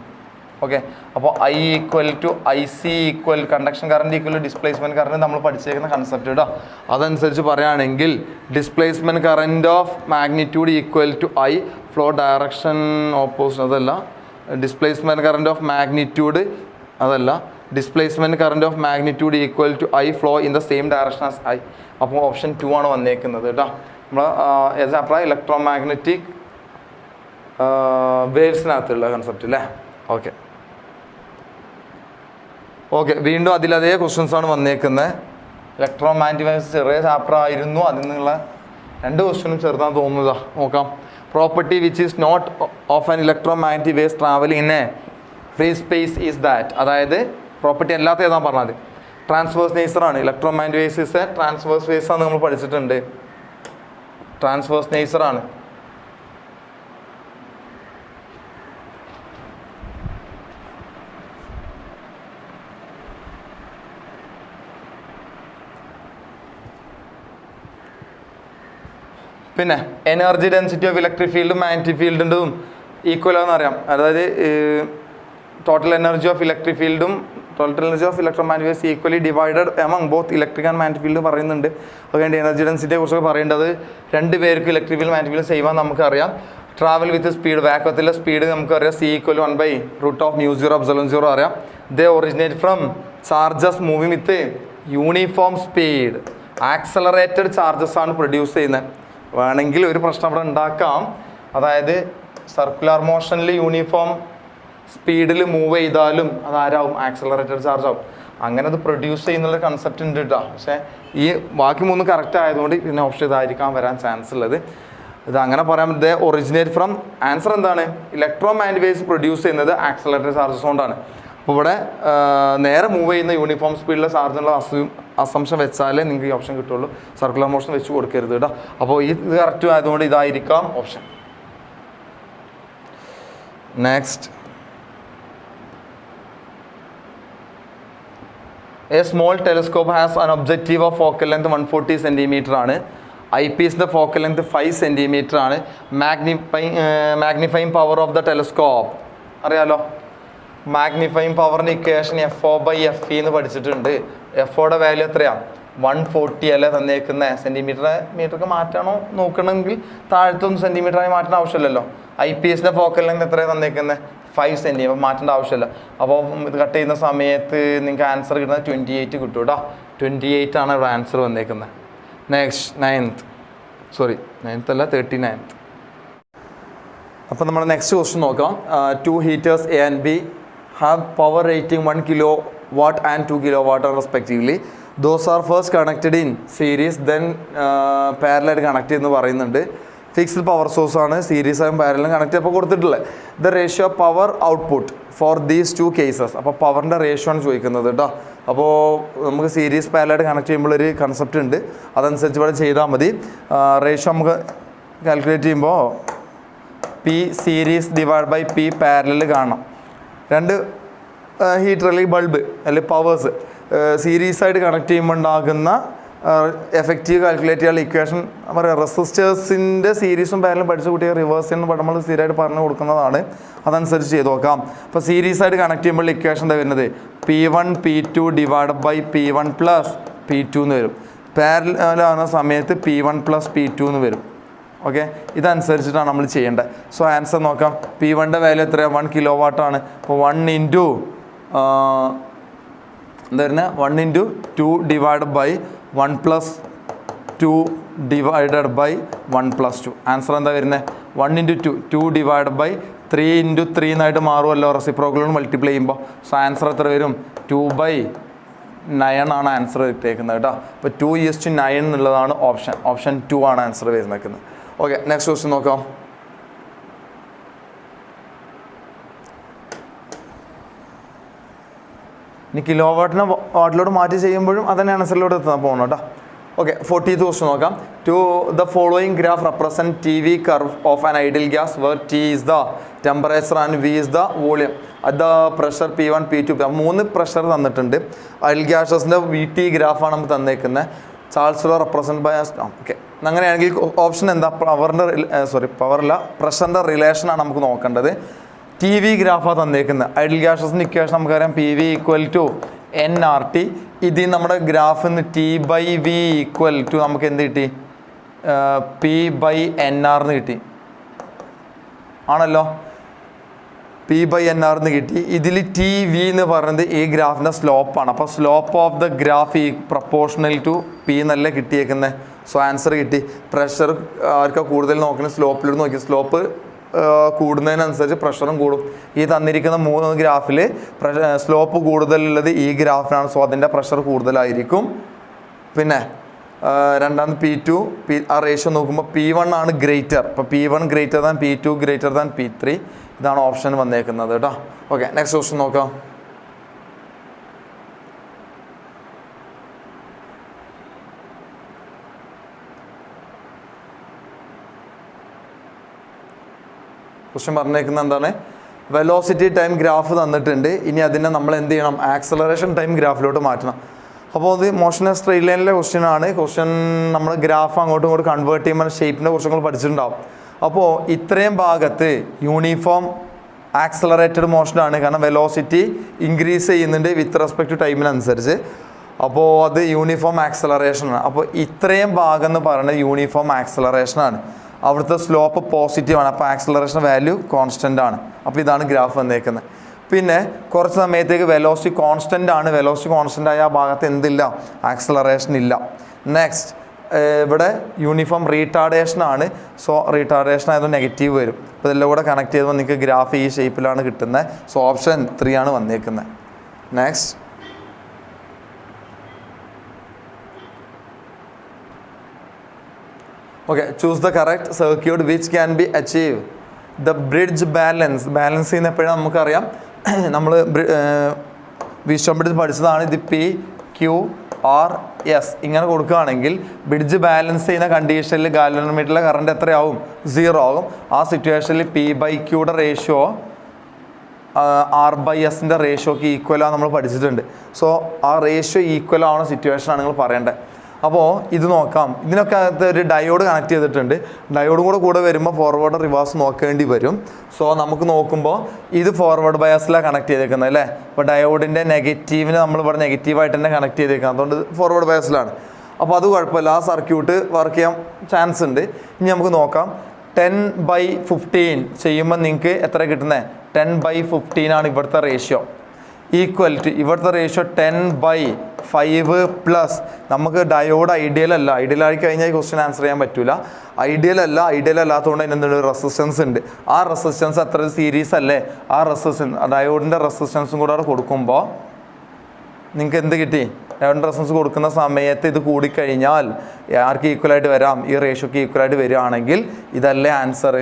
ഓക്കെ, അപ്പോൾ I equal to I C equal conduction current equal to displacement current നമ്മൾ പഠിച്ചേക്കുന്ന കൺസെപ്റ്റ് കേട്ടോ. അതനുസരിച്ച് പറയുകയാണെങ്കിൽ displacement current of magnitude equal to I, flow direction opposite അതല്ല, ഡിസ്പ്ലേസ്മെൻറ്റ് കറണ്ട് ഓഫ് മാഗ്നിറ്റ്യൂഡ് അതല്ല, displacement current of magnitude equal to I, flow in the same direction as I. അപ്പോൾ ഓപ്ഷൻ 2 ആണ് വന്നേക്കുന്നത് കേട്ടോ. നമ്മൾ എക്സാമ്പിൾ ഇലക്ട്രോ മാഗ്നറ്റിക് വേവ്സിനകത്തുള്ള കൺസെപ്റ്റ് അല്ലേ. ഓക്കെ ഓക്കെ, വീണ്ടും അതിലതേ ക്വസ്റ്റ്യൻസ് ആണ് വന്നേക്കുന്നത്. ഇലക്ട്രോ മാഗ്നറ്റിക് വേവ്സ് ചെറിയ ചാപ്റ്റർ ആയിരുന്നു, അതിൽ നിന്നുള്ള 2 ക്വസ്റ്റ്യനും ചെറുതാന്ന് തോന്നുന്നതാ. നോക്കാം. Property which is not of an electromagnetic waves travelling in a free space is that. അതായത് പ്രോപ്പർട്ടി അല്ലാത്ത ഏതാ പറഞ്ഞത്? ട്രാൻസ്വേഴ്സ് നേച്ചറാണ്. Electromagnetic waves is a transverse waves ആണ്, നമ്മൾ പഠിച്ചിട്ടുണ്ട്. ട്രാൻസ്വേഴ്സ് നേച്ചറാണ്. പിന്നെ എനർജി ഡെൻസിറ്റി ഓഫ് ഇലക്ട്രിക് ഫീൽഡും മാഗ്നറ്റിക് ഫീൽഡിൻ്റെതും ഈക്വൽ ആണെന്ന് അറിയാം. അതായത് ടോട്ടൽ എനർജി ഓഫ് ഇലക്ട്രിക് ഫീൽഡും total energy of electro magnetic waves equally divided among both electric and magnetic field പറയുന്നുണ്ട്. അതുകൊണ്ട് എനർജി ഡെൻസിറ്റിയെ കുറിച്ചൊക്കെ പറയേണ്ടത് 2 പേർക്ക് electric field magnetic field same ആണെന്ന് നമുക്കറിയാം. ട്രാവൽ വിത്ത് സ്പീഡ്, വാക്വത്തിലെ സ്പീഡ് നമുക്കറിയാം, C = 1/√μ0ε0 അറിയാം. They originate from charges moving with uniform speed. Accelerated charges ആണ് പ്രൊഡ്യൂസ് ചെയ്യുന്നത്. വേണമെങ്കിൽ ഒരു പ്രശ്നം അവിടെ ഉണ്ടാക്കാം, അതായത് സർക്കുലർ മോഷനിൽ യൂണിഫോം സ്പീഡിൽ മൂവ് ചെയ്താലും അതാരാവും? ആക്സലറേറ്റഡ് ചാർജ് ആവും. അങ്ങനെ അത് പ്രൊഡ്യൂസ് ചെയ്യുന്നുള്ള കൺസെപ്റ്റ് ഉണ്ട് കേട്ടോ. പക്ഷേ ഈ ബാക്കി 3 കറക്റ്റ് ആയതുകൊണ്ട് പിന്നെ ഓപ്ഷൻ ഇതായിരിക്കാൻ വരാൻ ചാൻസ് ഉള്ളത്. ഇത് അങ്ങനെ പറയാൻ ദേ ഒറിജിനേറ്റ് ഫ്രം, ആൻസർ എന്താണ്? ഇലക്ട്രോ മാഗ്നറ്റിക് വേവ്സ് പ്രൊഡ്യൂസ് ചെയ്യുന്നത് ആക്സലറേറ്റഡ് ചാർജസ് കൊണ്ടാണ്. അപ്പോൾ ഇവിടെ നേരെ മൂവ് ചെയ്യുന്ന യൂണിഫോം സ്പീഡിലെ ചാർജുള്ള അസംഷൻ വെച്ചാലേ നിങ്ങൾക്ക് ഈ ഓപ്ഷൻ കിട്ടുള്ളൂ. സർക്കുലർ മോഷൻ വെച്ച് കൊടുക്കരുത് കേട്ടോ. അപ്പോൾ ഇത് കറക്റ്റ് ആയതുകൊണ്ട് ഇതായിരിക്കാം option. Next, a small telescope has an objective of focal length 140 centimetre ആണ്. ഐ പീസിൻ്റെ ഫോക്കൽ ലെങ്ത് 5 സെൻറ്റിമീറ്റർ ആണ്. Magnifying power of the telescope അറിയാലോ. മാഗ്നിഫൈങ് പവറിൻ്റെ ഇക്വേഷൻ FO/FE എന്ന് പഠിച്ചിട്ടുണ്ട്. എഫോയുടെ വാല്യൂ എത്രയാണ്? 140 അല്ലേ തന്നേക്കുന്നത്. മീറ്റർക്ക് മാറ്റണോ നോക്കണമെങ്കിൽ താഴത്തൊന്ന് സെൻറ്റിമീറ്ററായി മാറ്റേണ്ട ആവശ്യമില്ലല്ലോ. ഐ പി എസിൻ്റെ ഫോക്കൽ ലെങ്ത് എത്രയാണ് തന്നേക്കുന്നത്? 5 സെൻറ്റിമീറ്റർ. മാറ്റേണ്ട ആവശ്യമില്ല. അപ്പോൾ ഇത് കട്ട് ചെയ്യുന്ന സമയത്ത് നിങ്ങൾക്ക് ആൻസർ കിട്ടുന്നത് 28 കിട്ടും കേട്ടോ. 28 ആണ് ഇവിടെ ആൻസർ വന്നേക്കുന്നത്. നെക്സ്റ്റ് 9th അല്ല 39th. അപ്പോൾ നമ്മൾ നെക്സ്റ്റ് ക്വസ്റ്റ്യൻ നോക്കാം. 2 heaters A and B have power rating 1 kilowatt and 2 kilowatt respectively. Those are first connected in series, then parallel connected എന്ന് പറയുന്നുണ്ട്. ഫിക്സ്ഡ് പവർ സോഴ്സ് ആണ്, സീരീസ് ആയും പാരലലും കണക്ട് ചെയ്തപ്പോൾ കൊടുത്തിട്ടുള്ളത്. The ratio power output for these 2 cases. അപ്പോൾ പവറിൻ്റെ റേഷ്യോ ആണ് ചോദിക്കുന്നത് കേട്ടോ. അപ്പോൾ നമുക്ക് സീരീസ് പാരലായിട്ട് കണക്ട് ചെയ്യുമ്പോൾ ഒരു കൺസെപ്റ്റ് ഉണ്ട്, അതനുസരിച്ച് ഇവിടെ ചെയ്താൽ മതി. റേഷ്യോ നമുക്ക് കാൽക്കുലേറ്റ് ചെയ്യുമ്പോൾ P series divide by P parallel കാണണം. 2 ഹീറ്റർ അല്ലെങ്കിൽ ബൾബ് അല്ലെങ്കിൽ പവേഴ്സ് സീരീസായിട്ട് കണക്ട് ചെയ്യുമ്പോൾ ഉണ്ടാകുന്ന എഫക്റ്റീവ് കാൽക്കുലേറ്റ് ചെയ്യാനുള്ള ഇക്വേഷൻ പറയാം. റെസിസ്റ്റേഴ്സിൻ്റെ സീരീസും പാരലും പഠിച്ച കുട്ടിയെ റിവേഴ്സ് എന്ന് നമ്മൾ സ്ഥിരമായിട്ട് പറഞ്ഞു കൊടുക്കുന്നതാണ്, അതനുസരിച്ച് ചെയ്ത് നോക്കാം. അപ്പോൾ സീരീസായിട്ട് കണക്ട് ചെയ്യുമ്പോൾ ഇക്വേഷൻ എന്താ വരുന്നത്? P1 P2 divide by P1 plus P2 എന്ന് വരും. പാരലാകുന്ന സമയത്ത് P1 പ്ലസ് P2 എന്ന് വരും. ഓക്കെ, ഇതനുസരിച്ചിട്ടാണ് നമ്മൾ ചെയ്യേണ്ടത്. സോ ആൻസർ നോക്കാം. P1ൻ്റെ വാല്യൂ എത്രയാണ്? 1 kilowatt ആണ്. അപ്പോൾ 1 into എന്താ വരുന്നത്? 1 into 2 divide by 1 plus 2 divided by 1 plus 2. Answer എന്താ വരുന്നത്? 1 into 2 divided by 3 into 3 എന്നായിട്ട് മാറുമല്ലോ റെസിപ്രോക്കലോട് multiply ചെയ്യുമ്പോൾ. സോ ആൻസർ എത്ര വരും? 2/9 ആണ് ആൻസർ ഇട്ടേക്കുന്നത് കേട്ടോ. അപ്പോൾ 2:9 എന്നുള്ളതാണ് ഓപ്ഷൻ 2 ആണ് ആൻസർ വരുന്നത്. ഓക്കെ, നെക്സ്റ്റ് ക്വസ്റ്റ്യൻ നോക്കാം. ഇനി കിലോവാട്ടിനെ വാട്ടിലോട്ട് മാറ്റി ചെയ്യുമ്പോഴും അതന്നെ ആൻസറിലോട്ട് എത്താൻ പോകണം കേട്ടോ. ഓക്കെ, 40th ക്വസ്റ്റ്യൻ നോക്കാം. To the following graph represent TV curve of an ideal gas where T is the temperature and V is the volume at the pressure P1 P2. 3 pressure തന്നിട്ടുണ്ട്. ഐഡിയൽ ഗ്യാസസിൻ്റെ VT ഗ്രാഫാണ് നമുക്ക് തന്നേക്കുന്നത്. Charles law represent by okay. അങ്ങനെയാണെങ്കിൽ ഓപ്ഷൻ എന്താ? പവറല്ല പ്രഷറിൻ്റെ റിലേഷനാണ് നമുക്ക് നോക്കേണ്ടത്. TV ഗ്രാഫാണ് തന്നേക്കുന്നത്. ഐഡിയൽ ഗ്യാസസിൻ്റെ ഇക്വേഷൻ നമുക്കറിയാം PV = nRT. ഇതിൽ നമ്മുടെ ഗ്രാഫിൽ നിന്ന് T/V = നമുക്ക് എന്ത് കിട്ടി? P/NR എന്ന് കിട്ടി ആണല്ലോ. P/NR എന്ന് കിട്ടി. ഇതിൽ TV എന്ന് പറയുന്നത് ഈ ഗ്രാഫിൻ്റെ സ്ലോപ്പാണ്. അപ്പോൾ slope of the graph proportional to P എന്നല്ല കിട്ടിയേക്കുന്നത്. സോ ആൻസർ കിട്ടി. പ്രഷർ ആർക്കാ കൂടുതൽ നോക്കുന്നത്? സ്ലോപ്പിലൂടെ നോക്കി. സ്ലോപ്പ് കൂടുന്നതിനനുസരിച്ച് പ്രഷറും കൂടും. ഈ തന്നിരിക്കുന്ന 3 ഗ്രാഫിൽ സ്ലോപ്പ് കൂടുതലുള്ളത് ഈ ഗ്രാഫിനാണ്. സോ അതിൻ്റെ പ്രഷർ കൂടുതലായിരിക്കും. പിന്നെ രണ്ടാമത് P2 ആ റേഷ്യോ നോക്കുമ്പോൾ P1 ആണ് ഗ്രേറ്റർ. അപ്പോൾ P1 greater than P2 greater than P3. ഇതാണ് ഓപ്ഷൻ വന്നേക്കുന്നത് കേട്ടോ. ഓക്കെ, നെക്സ്റ്റ് ക്വസ്റ്റ്യൻ നോക്കാം. ക്വസ്റ്റ്യൻ പറഞ്ഞേക്കുന്നത് എന്താണ്? വെലോസിറ്റി ടൈം ഗ്രാഫ് തന്നിട്ടുണ്ട്. ഇനി അതിനെ നമ്മൾ എന്ത് ചെയ്യണം? ആക്സലറേഷൻ ടൈം ഗ്രാഫിലോട്ട് മാറ്റണം. അപ്പോൾ അത് മോഷൻ സ്ട്രെയിറ്റ് ലൈനിലെ ക്വസ്റ്റ്യൻ ആണ്. ക്വസ്റ്റ്യൻ നമ്മൾ ഗ്രാഫ് അങ്ങോട്ടും ഇങ്ങോട്ടും കൺവേർട്ട് ചെയ്യുമ്പോൾ ഷേപ്പിൻ്റെ കുറിച്ച് നമ്മൾ പഠിച്ചിട്ടുണ്ടാവും. അപ്പോൾ ഇത്രയും ഭാഗത്ത് യൂണിഫോം ആക്സലറേറ്റഡ് മോഷനാണ്. കാരണം വെലോസിറ്റി ഇൻക്രീസ് ചെയ്യുന്നുണ്ട് വിത്ത് റെസ്പെക്ട് ടു ടൈമിനനുസരിച്ച്. അപ്പോൾ അത് യൂണിഫോം ആക്സലറേഷനാണ്. അപ്പോൾ ഇത്രയും ഭാഗം എന്ന് പറയുന്നത് യൂണിഫോം ആക്സലറേഷനാണ്. അവിടുത്തെ സ്ലോപ്പ് പോസിറ്റീവാണ്. അപ്പോൾ ആക്സലറേഷൻ വാല്യൂ കോൺസ്റ്റൻ്റ് ആണ്. അപ്പോൾ ഇതാണ് ഗ്രാഫ് വന്നേക്കുന്നത്. പിന്നെ കുറച്ച് സമയത്തേക്ക് വെലോസിറ്റി കോൺസ്റ്റൻ്റ് ആണ്. വെലോസിറ്റി കോൺസ്റ്റൻ്റ് ആയ ആ ഭാഗത്ത് എന്തില്ല, ആക്സലറേഷൻ ഇല്ല. നെക്സ്റ്റ് ഇവിടെ യൂണിഫോം റീടാർഡേഷൻ ആണ്. സോ റീടാർഡേഷൻ ആയതുകൊണ്ട് നെഗറ്റീവ് വരും. അപ്പോൾ ഇതെല്ലാം കൂടെ കണക്ട് ചെയ്തപ്പോൾ നിങ്ങൾക്ക് ഗ്രാഫ് ഈ ഷേപ്പിലാണ് കിട്ടുന്നത്. സോ ഓപ്ഷൻ 3 ആണ് വന്നേക്കുന്നത്. Next okay, choose the correct circuit which can be achieve the bridge balance. Balance ചെയ്യുന്ന എപ്പോഴും നമുക്കറിയാം, നമ്മൾ വിശ്വം ബ്രിഡ്ജ് പഠിച്ചതാണ്. ഇത് PQRS ഇങ്ങനെ കൊടുക്കുകയാണെങ്കിൽ ബ്രിഡ്ജ് ബാലൻസ് ചെയ്യുന്ന കണ്ടീഷനിൽ ഗാൽവനോമീറ്ററിലെ കറണ്ട് എത്രയാവും, 0 ആകും. ആ സിറ്റുവേഷനിൽ P/Qയുടെ റേഷ്യോ R/Sൻ്റെ റേഷ്യോക്ക് ഈക്വലാണ് നമ്മൾ പഠിച്ചിട്ടുണ്ട്. സോ ആ റേഷ്യോ ഈക്വൽ ആവുന്ന സിറ്റുവേഷനാണ് നിങ്ങൾ പറയേണ്ടത്. അപ്പോൾ ഇത് നോക്കാം. ഇതിനൊക്കെ അകത്ത് ഒരു ഡയോഡ് കണക്ട് ചെയ്തിട്ടുണ്ട്. ഡയോഡും കൂടെ വരുമ്പോൾ ഫോർവേഡ് റിവേഴ്സ് നോക്കേണ്ടി വരും. സോ നമുക്ക് നോക്കുമ്പോൾ ഇത് ഫോർവേഡ് ബയാസിലാണ് കണക്ട് ചെയ്തേക്കുന്നത് അല്ലേ. അപ്പോൾ ഡയോഡിൻ്റെ നെഗറ്റീവിന് നമ്മൾ ഇവിടെ നെഗറ്റീവായിട്ട് തന്നെ കണക്ട് ചെയ്തേക്കുന്നത്, അതുകൊണ്ട് ഫോർവേഡ് ബയാസിലാണ്. അപ്പോൾ അത് കുഴപ്പമില്ല, ആ സർക്യൂട്ട് വർക്ക് ചെയ്യാൻ ചാൻസ് ഉണ്ട്. ഇനി നമുക്ക് നോക്കാം. 10/15 ചെയ്യുമ്പോൾ നിങ്ങൾക്ക് എത്ര കിട്ടുന്നത്, 10/15 ആണ് ഇവിടുത്തെ റേഷ്യോ. ഈക്വൽ ടു ഇവിടുത്തെ റേഷ്യോ 10/5 പ്ലസ് നമുക്ക് ഡയോഡ് ഐഡിയൽ അല്ല. ഐഡിയൽ ആയി കഴിഞ്ഞാൽ ഈ ക്വസ്റ്റ്യൻ ആൻസർ ചെയ്യാൻ പറ്റില്ല. ഐഡിയൽ അല്ലാത്തതുകൊണ്ട് അതിനെന്തുണ്ട്, റെസിസ്റ്റൻസ് ഉണ്ട്. ആ റെസിസ്റ്റൻസ് അത്ര സീരീസ് അല്ലേ, ആ റെസിസ്റ്റൻസ് ഡയോഡിൻ്റെ റെസിസ്റ്റൻസും കൂടെ അവിടെ കൊടുക്കുമ്പോൾ നിങ്ങൾക്ക് എന്ത് കിട്ടി, ഡയോഡിൻ്റെ റെസിസ്റ്റൻസ് കൊടുക്കുന്ന സമയത്ത് ഇത് കൂടിക്കഴിഞ്ഞാൽ ആർക്ക് ഈക്വലായിട്ട് വരാം, ഈ റേഷ്യോക്ക് ഈക്വലായിട്ട് വരികയാണെങ്കിൽ ഇതല്ലേ ആൻസർ.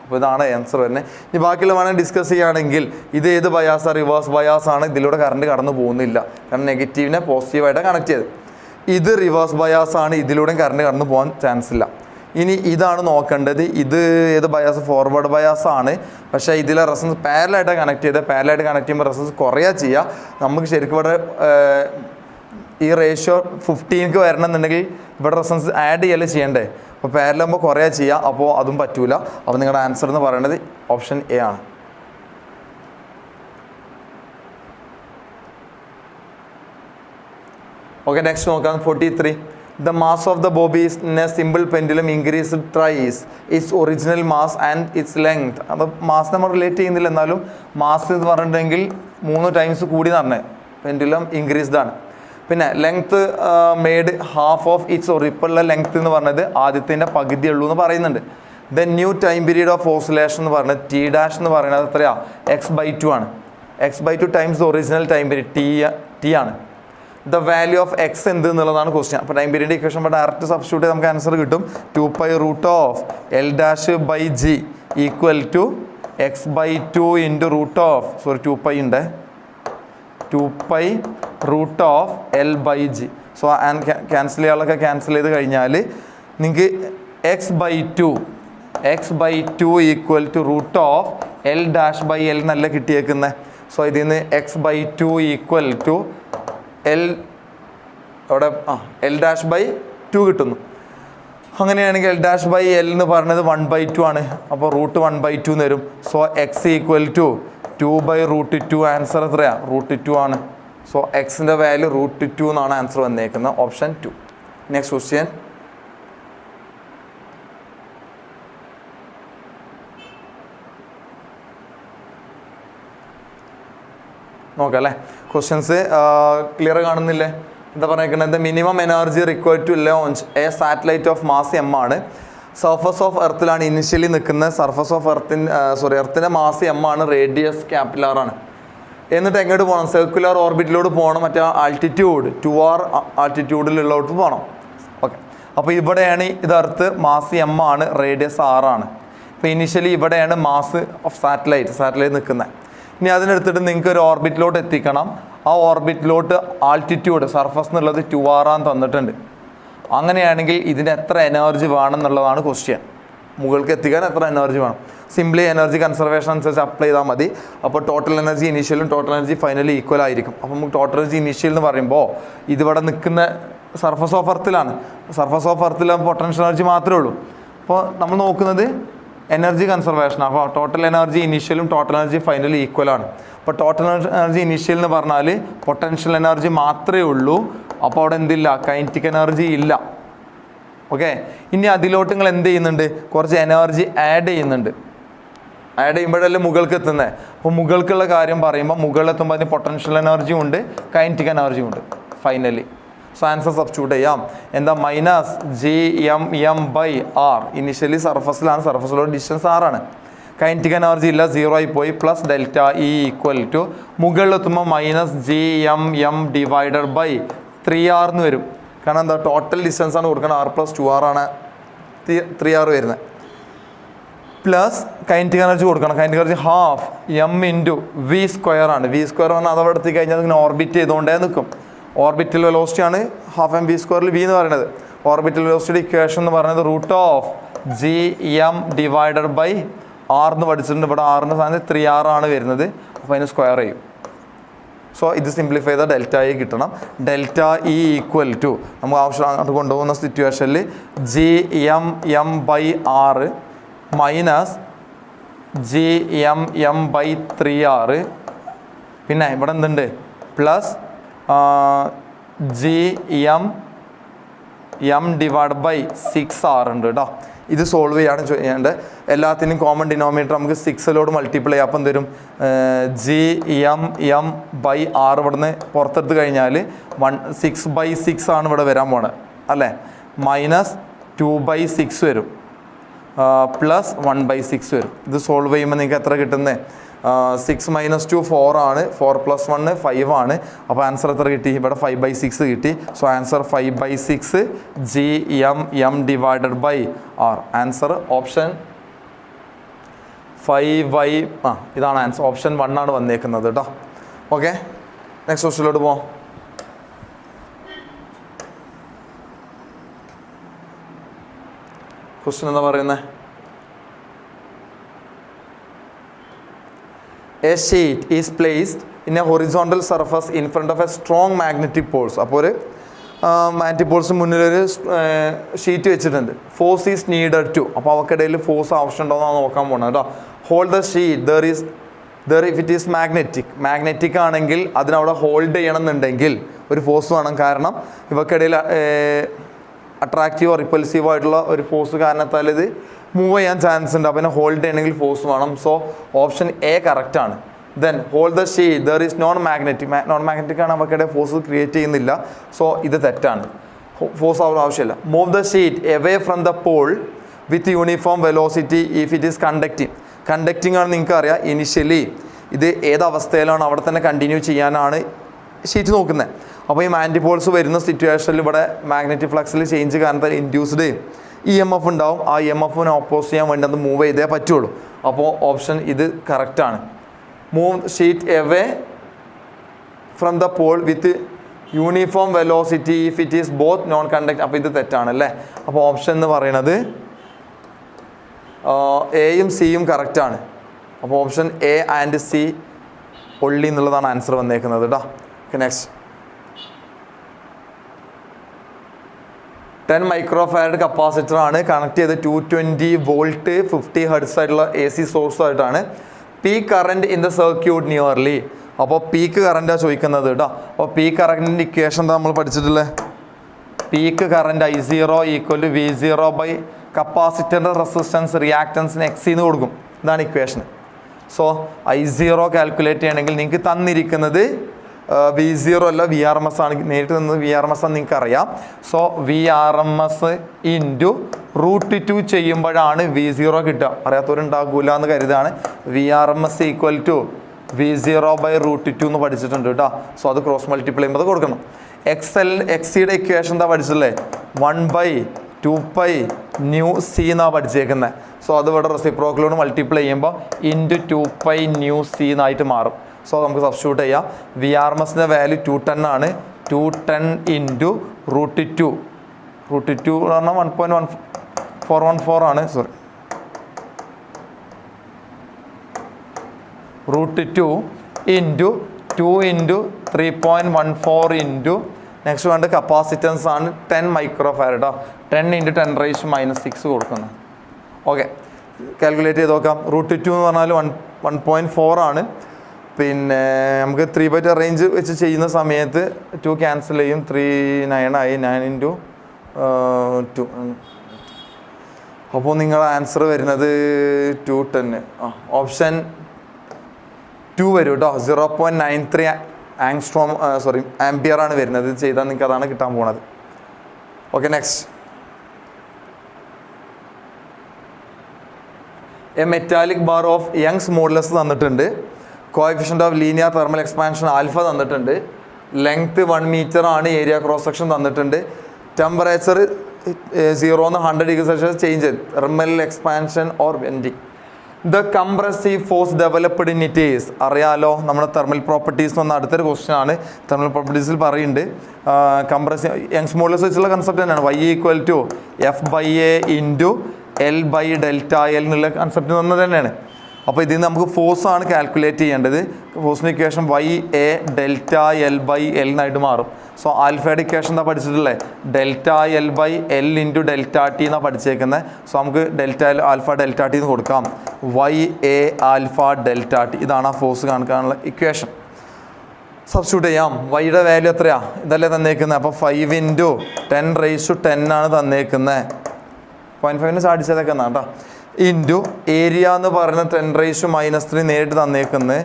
അപ്പോൾ ഇതാണ് ആൻസർ വരുന്നത്. ഇനി ബാക്കിയുള്ള വേണമെങ്കിൽ ഡിസ്കസ് ചെയ്യുകയാണെങ്കിൽ ഇത് ഏത് ബയാസാണ്, റിവേഴ്സ് ബയാസ് ആണ്. ഇതിലൂടെ കറണ്ട് കടന്നു പോകുന്നില്ല, കാരണം നെഗറ്റീവിനെ പോസിറ്റീവായിട്ടാണ് കണക്ട് ചെയ്ത്. ഇത് റിവേഴ്സ് ബയാസ് ആണ്, ഇതിലൂടെയും കറണ്ട് കടന്നു പോകാൻ ചാൻസ് ഇല്ല. ഇനി ഇതാണ് നോക്കേണ്ടത്. ഇത് ഏത് ബയാസ്, ഫോർവേഡ് ബയാസ് ആണ്. പക്ഷേ ഇതിലെ റെസിസ്റ്റൻസ് പാരലായിട്ടാണ് കണക്ട് ചെയ്തത്. പാരലായിട്ട് കണക്ട് ചെയ്യുമ്പോൾ റെസിസ്റ്റൻസ് കുറയാ ചെയ്യുക. നമുക്ക് ശരിക്കും ഇവിടെ ഈ റേഷ്യോ 15ക്ക് വരണമെന്നുണ്ടെങ്കിൽ ഇവിടെ റെസിസ്റ്റൻസ് ആഡ് ചെയ്യല്ലേ ചെയ്യണ്ടേ. അപ്പോൾ പാരലാകുമ്പോൾ കുറയാ ചെയ്യുക, അപ്പോൾ അതും പറ്റൂല. അപ്പോൾ നിങ്ങളുടെ ആൻസർ എന്ന് പറയുന്നത് ഓപ്ഷൻ എ ആണ്. ഓക്കെ, നെക്സ്റ്റ് നോക്കാം. 43. The mass of the bobby is in a simple pendulum increased thrice its original mass and its length. അത് മാസ് നമ്മൾ റിലേറ്റ് ചെയ്യുന്നില്ല, എന്നാലും മാസ് എന്ന് പറഞ്ഞിട്ടുണ്ടെങ്കിൽ 3 ടൈംസ് കൂടി എന്ന് പറഞ്ഞത് പെൻഡുലം ഇൻക്രീസ്ഡ് ആണ്. പിന്നെ length made half of its ഇപ്പോഴുള്ള ലെങ്ത്ത് എന്ന് പറഞ്ഞത് ആദ്യത്തിൻ്റെ പകുതി ഉള്ളൂ എന്ന് പറയുന്നുണ്ട്. Then new time period of oscillation എന്ന് പറഞ്ഞത് T' എന്ന് പറയുന്നത് എത്രയാണ്, x/2 ആണ്. x/2 times original time period T ആണ്. ദ വാല്യൂ ഓഫ് എക്സ് എന്ത് എന്നുള്ളതാണ് ക്വസ്റ്റ്യൻ. അപ്പോൾ time period equation direct substitute നമുക്ക് ആൻസർ കിട്ടും. 2π√L'/G equal to x/2 into sorry 2π ഉണ്ട്, 2π√L/G. സോ ക്യാൻസൽ ചെയ്യാനുള്ളതൊക്കെ ക്യാൻസൽ ചെയ്ത് കഴിഞ്ഞാൽ നിങ്ങൾക്ക് x/2 ഈക്വൽ ടു √L'/L എന്നല്ല കിട്ടിയേക്കുന്നത്. സോ ഇതിൽ നിന്ന് x/2 ഈക്വൽ ടു അവിടെ L'/2 കിട്ടുന്നു. അങ്ങനെയാണെങ്കിൽ L'/L എന്ന് പറഞ്ഞത് 1/2 ആണ്. അപ്പോൾ √1/2 എന്ന് വരും. So X equal to 2/√2. Answer എത്രയാണ്, √2 ആണ്. സോ എക്സിൻ്റെ വാല്യൂ √2 എന്നാണ് ആൻസർ വന്നേക്കുന്നത്, ഓപ്ഷൻ 2. Next question. നോക്കാം അല്ലേ. ക്വസ്റ്റ്യൻസ് ക്ലിയർ കാണുന്നില്ലേ? എന്താ പറഞ്ഞേക്കുന്നത്, minimum energy required to launch a satellite of mass M ആണ്. സർഫസ് ഓഫ് എർത്തിലാണ് ഇനിഷ്യലി നിൽക്കുന്നത്. സർഫസ് ഓഫ് എർത്തിൻ്റെ മാസ് M ആണ്, റേഡിയസ് ക്യാപിറ്റൽ ആണ്. എന്നിട്ട് എങ്ങോട്ട് പോകണം, സർക്കുലർ ഓർബിറ്റിലോട്ട് പോകണം, മറ്റേ ആൾട്ടിറ്റ്യൂഡ് 2r ആൾട്ടിറ്റ്യൂഡിലുള്ളോട്ട് പോകണം. ഓക്കെ, അപ്പോൾ ഇവിടെയാണ് ഇത് എർത്ത്, മാസ് M ആണ്, റേഡിയസ് r ആണ്. അപ്പോൾ ഇനിഷ്യലി ഇവിടെയാണ് മാസ് ഓഫ് സാറ്റലൈറ്റ് നിൽക്കുന്നത്. ഇനി അതിനെടുത്തിട്ട് നിങ്ങൾക്ക് ഒരു ഓർബിറ്റിലോട്ട് എത്തിക്കണം. ആ ഓർബിറ്റിലോട്ട് ആൾട്ടിറ്റ്യൂഡ് സർഫസ് എന്നുള്ളത് 2r ആണെന്ന് തന്നിട്ടുണ്ട്. അങ്ങനെയാണെങ്കിൽ ഇതിന് എത്ര എനർജി വേണം എന്നുള്ളതാണ് ക്വസ്റ്റ്യൻ. മുകൾക്ക് എത്തിക്കാൻ എത്ര എനർജി വേണം? സിംപ്ലി എനർജി കൺസർവേഷൻ അനുസരിച്ച് അപ്ലൈ ചെയ്താൽ മതി. അപ്പോൾ ടോട്ടൽ എനർജി ഇനീഷ്യലും ടോട്ടൽ എനർജി ഫൈനലി ഈക്വൽ ആയിരിക്കും. അപ്പോൾ നമുക്ക് ടോട്ടൽ എനർജി ഇനീഷ്യൽ എന്ന് പറയുമ്പോൾ ഇതിവിടെ നിൽക്കുന്ന സർഫസ് ഓഫ് എർത്തിലാണ്. സർഫസ് ഓഫ് എർത്തിലാകുമ്പോൾ പൊട്ടൻഷ്യൽ എനർജി മാത്രമേ ഉള്ളൂ. അപ്പോൾ നമ്മൾ നോക്കുന്നത് എനർജി കൺസർവേഷൻ. അപ്പോൾ ടോട്ടൽ എനർജി ഇനീഷ്യലും ടോട്ടൽ എനർജി ഫൈനലി ഈക്വൽ ആണ്. അപ്പോൾ ടോട്ടൽ എനർജി ഇനീഷ്യൽ എന്ന് പറഞ്ഞാൽ പൊട്ടൻഷ്യൽ എനർജി മാത്രമേ ഉള്ളൂ. അപ്പോൾ അവിടെ എന്തില്ല, കൈനറ്റിക് എനർജി ഇല്ല. ഓക്കെ, ഇനി അതിലോട്ട് നിങ്ങൾ എന്ത് ചെയ്യുന്നുണ്ട്, കുറച്ച് എനർജി ആഡ് ചെയ്യുന്നുണ്ട്. ആഡ് ചെയ്യുമ്പോഴല്ലേ മുകൾക്ക് എത്തുന്നത്. അപ്പോൾ മുകൾക്കുള്ള കാര്യം പറയുമ്പോൾ മുകളിലെത്തുമ്പോൾ അതിന് പൊട്ടൻഷ്യൽ എനർജിയും ഉണ്ട്, കൈനറ്റിക് എനർജിയും ഉണ്ട് ഫൈനലി. സോ ആൻസർ സബ്സ്റ്റിറ്റ്യൂട്ട് ചെയ്യാം. എന്താ? -GMM/r. ഇനിഷ്യലി സർഫസിലാണ്, സർഫസിലുള്ള ഡിസ്റ്റൻസ് ആറാണ്. കൈനറ്റിക് എനർജി ഇല്ല, 0 ആയി പോയി. Plus delta E equal to മുകളിലെത്തുമ്പോൾ -GMM/3r എന്ന് വരും. കാരണം എന്താ? ടോട്ടൽ ഡിസ്റ്റൻസ് ആണ് കൊടുക്കുന്നത്, r+2r ആണ് 3r വരുന്നത്. പ്ലസ് കൈനറ്റിക് എനർജി കൊടുക്കണം. കൈനറ്റിക് എനർജി ഹാഫ് m/v² ആണ്. v² പറഞ്ഞാൽ അത് അവിടെ എത്തി കഴിഞ്ഞാൽ അതിങ്ങനെ ഓർബിറ്റ് ചെയ്തുകൊണ്ടേ നിൽക്കും. ഓർബിറ്റൽ വെലോസിറ്റി ആണ് ½ v എന്ന് പറയുന്നത്. ഓർബിറ്റൽ വെലോസിറ്റിയുടെ ഇക്വേഷൻ എന്ന് പറയുന്നത് √GM/r എന്ന് പഠിച്ചിട്ടുണ്ട്. ഇവിടെ ആറിൻ്റെ സ്ഥാനത്ത് 3r ആണ് വരുന്നത്. അപ്പോൾ അതിന് സ്ക്വയർ ചെയ്യും. സോ ഇത് സിംപ്ലിഫൈ ചെയ്താൽ ഡെൽറ്റ ഇ കിട്ടണം. ഡെൽറ്റ ഇ ഈക്വൽ ടു നമുക്ക് ആവശ്യം അത് കൊണ്ടുപോകുന്ന സിറ്റുവേഷനിൽ GMM/r -GMM/3r, പിന്നെ ഇവിടെ എന്തുണ്ട്? പ്ലസ് GMM/6r ഉണ്ട് കേട്ടോ. ഇത് സോൾവ് ചെയ്യാണ് ചെയ്യേണ്ടത്. എല്ലാത്തിനും കോമൺ ഡിനോമിനേറ്റർ നമുക്ക് 6ലോട് മൾട്ടിപ്ലൈ ചെയ്യാം. അപ്പം എന്തുവരും? GMM/r ഇവിടുന്ന് പുറത്തെടുത്ത് കഴിഞ്ഞാൽ 6/6 ആണ് ഇവിടെ വരാൻ പോണത് അല്ലേ. -2/6 വരും, പ്ലസ് 1/6 വരും. ഇത് സോൾവ് ചെയ്യുമ്പോൾ നിങ്ങൾക്ക് എത്ര കിട്ടുന്നത്? 6 - 2 4 ആണ്. 4 + 1 5 ആണ്. അപ്പോൾ ആൻസർ എത്ര കിട്ടി? ഇവിടെ 5/6 കിട്ടി. So answer 5/6 GMM/r. Answer option 5 ഇതാണ് ആൻസർ. ഓപ്ഷൻ 1 ആണ് വന്നേക്കുന്നത് കേട്ടോ. ഓക്കെ, നെക്സ്റ്റ് ക്വസ്റ്റ്യനിലോട്ട് പോകാം. ക്വസ്റ്റ്യൻ എന്താ പറയുന്നത്? A sheet is placed in a horizontal surface in front of a strong magnetic poles. അപ്പോൾ ഒരു മാഗ്നറ്റിക് പോൾസിന് മുന്നിലൊരു ഷീറ്റ് വെച്ചിട്ടുണ്ട്. Force is needed to. അപ്പോൾ അവക്കിടയിൽ ഫോഴ്സ് ആവശ്യമുണ്ടോ എന്നാണ് നോക്കാൻ പോകുന്നത് കേട്ടോ. Hold the sheet if it is magnetic ആണെങ്കിൽ അതിനവിടെ ഹോൾഡ് ചെയ്യണമെന്നുണ്ടെങ്കിൽ ഒരു ഫോഴ്സ് വേണം. കാരണം ഇവക്കിടയിൽ അട്രാക്റ്റീവോ റിപ്പൽസീവോ ആയിട്ടുള്ള ഒരു ഫോഴ്സ് കാരണത്താൽ ഇത് മൂവ് ചെയ്യാൻ ചാൻസ് ഉണ്ട്. അപ്പം ഹോൾഡ് ചെയ്യണമെങ്കിൽ ഫോഴ്സ് വേണം. സോ ഓപ്ഷൻ എ കറക്റ്റ് ആണ്. Then hold the sheet there is non magnetic ആണ്, അവക്കിടെ ഫോഴ്സ് ക്രിയേറ്റ് ചെയ്യുന്നില്ല. സോ ഇത് തെറ്റാണ്, ഫോഴ്സ് അവർ ആവശ്യമില്ല. Move the sheet away from the pole with uniform velocity if it is conducting ആണ്. നിങ്ങൾക്ക് അറിയാം ഇനിഷ്യലി ഇത് ഏതവസ്ഥയിലാണ് അവിടെ തന്നെ കണ്ടിന്യൂ ചെയ്യാനാണ് ഷീറ്റ് നോക്കുന്നത്. അപ്പോൾ ഈ മാഗ്നറ്റിക് വരുന്ന സിറ്റുവേഷനിൽ ഇവിടെ മാഗ്നറ്റിക് ഫ്ലക്സിൽ ചേഞ്ച് കാരണത്താൽ ഇൻഡ്യൂസ്ഡ് EMF ഉണ്ടാവും. ആ EMFനെ ഓപ്പോസ് ചെയ്യാൻ വേണ്ടി അത് മൂവ് ചെയ്തേ പറ്റുള്ളൂ. അപ്പോൾ ഓപ്ഷൻ ഇത് കറക്റ്റാണ്. Move sheet away from the pole with uniform velocity if it is both non conduct. അപ്പോൾ ഇത് തെറ്റാണ് അല്ലേ. അപ്പോൾ ഓപ്ഷൻ എന്ന് പറയുന്നത് എയും സിയും കറക്റ്റാണ്. അപ്പോൾ option A and C only എന്നുള്ളതാണ് ആൻസർ വന്നേക്കുന്നത് കേട്ടോ. നെക്സ്റ്റ് 10 മൈക്രോഫാരഡ് കപ്പാസിറ്റർ ആണ് കണക്ട് ചെയ്ത് 220 വോൾട്ട് 50 ഹെർട്സ് ആയിട്ടുള്ള AC സോഴ്സ് ആയിട്ടാണ്. Peak current in the circuit nearly. അപ്പോൾ പീക്ക് കറൻറ്റാണ് ചോദിക്കുന്നത് കേട്ടോ. അപ്പോൾ പീക്ക് കറൻറ്റിൻ്റെ ഇക്വേഷൻ എന്താ നമ്മൾ പഠിച്ചിട്ടുള്ളത്? പീക്ക് കറൻറ്റ് I0 = V0 കപ്പാസിറ്ററിൻ്റെ റെസിസ്റ്റൻസ് റിയാക്റ്റൻസിന് X എന്ന് കൊടുക്കും. ഇതാണ് ഇക്വേഷൻ. സോ I0 കാൽക്കുലേറ്റ് ചെയ്യണമെങ്കിൽ നിങ്ങൾക്ക് തന്നിരിക്കുന്നത് V0 അല്ല VRMS ആണ്. നേരിട്ട് നിന്ന് VRMS ആണ് നിങ്ങൾക്ക് അറിയാം. സോ VRMS × √2 ചെയ്യുമ്പോഴാണ് V0 കിട്ടുക. അറിയാത്തവരുണ്ടാകൂല എന്ന് കരുതാണ്. VRMS = V0/√2 എന്ന് പഠിച്ചിട്ടുണ്ട് കേട്ടോ. സോ അത് ക്രോസ് മൾട്ടിപ്ലൈ ചെയ്യുമ്പോൾ കൊടുക്കണം. XCയുടെ ഇക്വേഷൻ എന്താ പഠിച്ചല്ലേ? 1/2π/c എന്നാണ് പഠിച്ചേക്കുന്നത്. സോ അത് ഇവിടെ റെസിപ്രോക്കലോട് മൾട്ടിപ്ലൈ ചെയ്യുമ്പോൾ × 2π/c എന്നായിട്ട് മാറും. സോ നമുക്ക് സബ്സ്റ്റിറ്റ്യൂട്ട് ചെയ്യാം. VRMSൻ്റെ വാല്യൂ 210 ആണ്. 210 × √2. √2 എന്ന് പറഞ്ഞാൽ 1.1414 ആണ്. സോറി, √2 × 2 × 3.14 നെക്സ്റ്റ് വേണ്ട കപ്പാസിറ്റൻസ് ആണ് 10 മൈക്രോഫാരഡ്. 10 × 10⁻⁻6 കൊടുക്കുന്നത്. ഓക്കെ, കാൽക്കുലേറ്റ് ചെയ്ത് നോക്കാം. √2 എന്ന് പറഞ്ഞാൽ 1.4 ആണ്. പിന്നെ നമുക്ക് 3/2 റേഞ്ച് വെച്ച് ചെയ്യുന്ന സമയത്ത് 2 ക്യാൻസൽ ചെയ്യും. 3 9 ആയി. 9 × 2 അപ്പോൾ നിങ്ങളുടെ ആൻസർ വരുന്നത് 210. ഓപ്ഷൻ 2 വരും കേട്ടോ. 0.93 ആങ്സ്ട്രോം ആംപിയർ ആണ് വരുന്നത്. ഇത് ചെയ്താൽ നിങ്ങൾക്ക് അതാണ് കിട്ടാൻ പോണത്. Okay, next. A metallic bar of Young's modulus തന്നിട്ടുണ്ട്. Coefficient of linear thermal expansion alpha തന്നിട്ടുണ്ട്. ലെങ്ത് 1 മീറ്റർ ആണ്. ഏരിയ ക്രോസ് സെക്ഷൻ തന്നിട്ടുണ്ട്. Temperature 0 to 100 degree Celsius change thermal expansion or bending. The compressive force developed in it is. അറിയാലോ, നമ്മുടെ തെർമൽ പ്രോപ്പർട്ടീസ് എന്ന അടുത്തൊരു ക്വസ്റ്റ്യൻ ആണ്. തെർമൽ പ്രോപ്പർട്ടീസിൽ പറയുന്നുണ്ട് കംപ്രസീവ് യങ്സ് മോഡുലസ് വെച്ചുള്ള കൺസെപ്റ്റ് തന്നെയാണ്. Y=F/A ഇൻറ്റു L/Δl എന്നുള്ള കൺസെപ്റ്റ് തന്നത് തന്നെയാണ്. അപ്പോൾ ഇതിൽ നിന്ന് നമുക്ക് ഫോഴ്സ് ആണ് കാൽക്കുലേറ്റ് ചെയ്യേണ്ടത്. ഫോഴ്സിൻ്റെ ഇക്വേഷൻ YA∆L/L എന്നായിട്ട് മാറും. സോ ആൽഫയുടെ ഇക്വേഷൻ എന്താ പഠിച്ചിട്ടുള്ളത്? ∆L/L ഇൻറ്റു ∆T എന്നാണ് പഠിച്ചേക്കുന്നത്. സോ നമുക്ക് ∆α∆T എന്ന് കൊടുക്കാം. YA∝∆T ഇതാണ് ആ ഫോഴ്സ് കാണിക്കാനുള്ള ഇക്വേഷൻ. സബ്സ്റ്റിറ്റ്യൂട്ട് ചെയ്യാം. വൈയുടെ വാല്യൂ എത്രയാ? ഇതല്ലേ തന്നേക്കുന്നത്. അപ്പോൾ 5 × 10⁻10 ആണ് തന്നേക്കുന്നത്. 0.5 ചാടിച്ചതൊക്കെ എന്നാ കേട്ടോ. ഇൻറ്റു ഏരിയ എന്ന് പറയുന്നത് 10⁻³ നേരിട്ട് തന്നേക്കുന്നത്.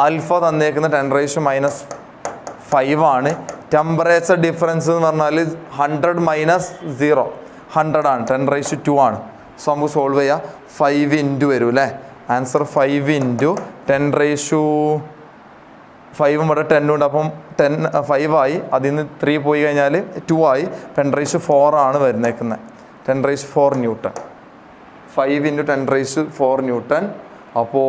ആൽഫ തന്നേക്കുന്നത് 10⁻5 ആണ്. ടെമ്പറേച്ചർ ഡിഫറൻസ് എന്ന് പറഞ്ഞാൽ 100 - 0 100 ആണ്. 10⁻2 ആണ്. സോ നമുക്ക് സോൾവ് ചെയ്യാം. 5 ഇൻറ്റു വരും അല്ലേ? ആൻസർ 5 × 10⁻5 ഇവിടെ 10 ഉണ്ട്. അപ്പം 5 ആയി. അതിൽ നിന്ന് 3 പോയി കഴിഞ്ഞാൽ 2 ആയി. 10⁻4 ആണ് വരുന്നേക്കുന്നത്. 10⁻4 ന്യൂട്ടൺ. 5 × 10⁻4 ന്യൂട്ടൺ. അപ്പോൾ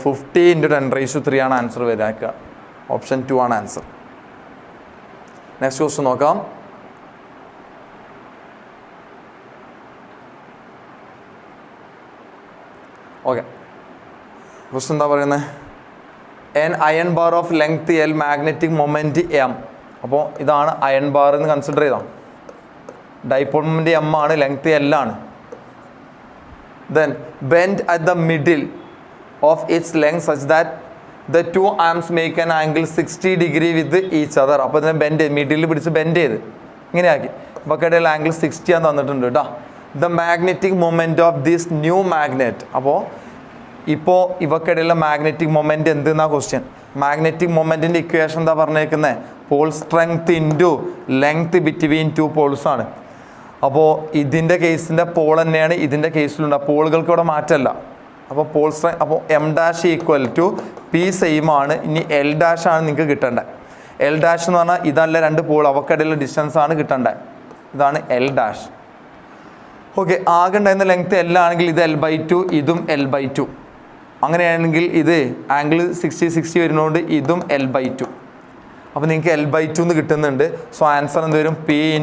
50 × 10⁻3 ആണ് ആൻസർ വരാക്കുക. ഓപ്ഷൻ 2 ആണ് ആൻസർ. നെക്സ്റ്റ് ക്വസ്റ്റ്യൻ നോക്കാം. ഓക്കെ, ക്വസ്റ്റ്യൻ എന്താ പറയുന്നത്? N iron bar of length L magnetic moment M. അപ്പോൾ ഇതാണ് അയൺ ബാർ എന്ന് കൺസിഡർ ചെയ്താൽ. ഡൈപോൾ മൊമെൻറ്റ് M ആണ്, ലെങ്ത് L ആണ്. Then bend at the middle of its length such that the two arms make an angle 60 degree with each other. അപ്പോൾ ഇതിനെ ബെൻഡ് ചെയ്ത് മിഡിൽ പിടിച്ച് ബെൻഡ് ചെയ്ത് ഇങ്ങനെയാക്കി. ഇവക്കിടയിൽ ആംഗിൾ 60 ആണ് തന്നിട്ടുണ്ട് കേട്ടോ. The magnetic moment of this new magnet. അപ്പോൾ ഇവക്കിടയിലുള്ള മാഗ്നറ്റിക് മൊമെൻറ്റ് എന്തെന്നാ ക്വസ്റ്റ്യൻ. മാഗ്നറ്റിക് മൊമെൻറ്റിൻ്റെ ഇക്വേഷൻ എന്താ പറഞ്ഞേക്കുന്നത്? Pole strength into length between 2 poles ആണ്. അപ്പോൾ ഇതിൻ്റെ കേസിൻ്റെ പോൾ തന്നെയാണ് ഇതിൻ്റെ കേസിലുണ്ട്. പോളുകൾക്ക് ഇവിടെ മാറ്റമല്ല. അപ്പോൾ പോൾ സ്ട്രെങ്ത് അപ്പോൾ M' = P സെയിം ആണ്. ഇനി L' ആണ് നിങ്ങൾക്ക് കിട്ടേണ്ടത്. L' എന്ന് പറഞ്ഞാൽ ഇതല്ല, 2 പോൾ അവക്കിടയിലുള്ള ഡിസ്റ്റൻസ് ആണ് കിട്ടേണ്ടത്. ഇതാണ് L'. ഓക്കെ, ആകെ ഉണ്ടായിരുന്ന ലെങ്ത് L ആണെങ്കിൽ ഇത് L/2 ഇതും L/2. അങ്ങനെയാണെങ്കിൽ ഇത് ആംഗിൾ 60 വരുന്നതുകൊണ്ട് ഇതും L/2. അപ്പോൾ നിങ്ങൾക്ക് L/2 എന്ന് കിട്ടുന്നുണ്ട്. സോ ആൻസർ എന്ത് വരും? P ×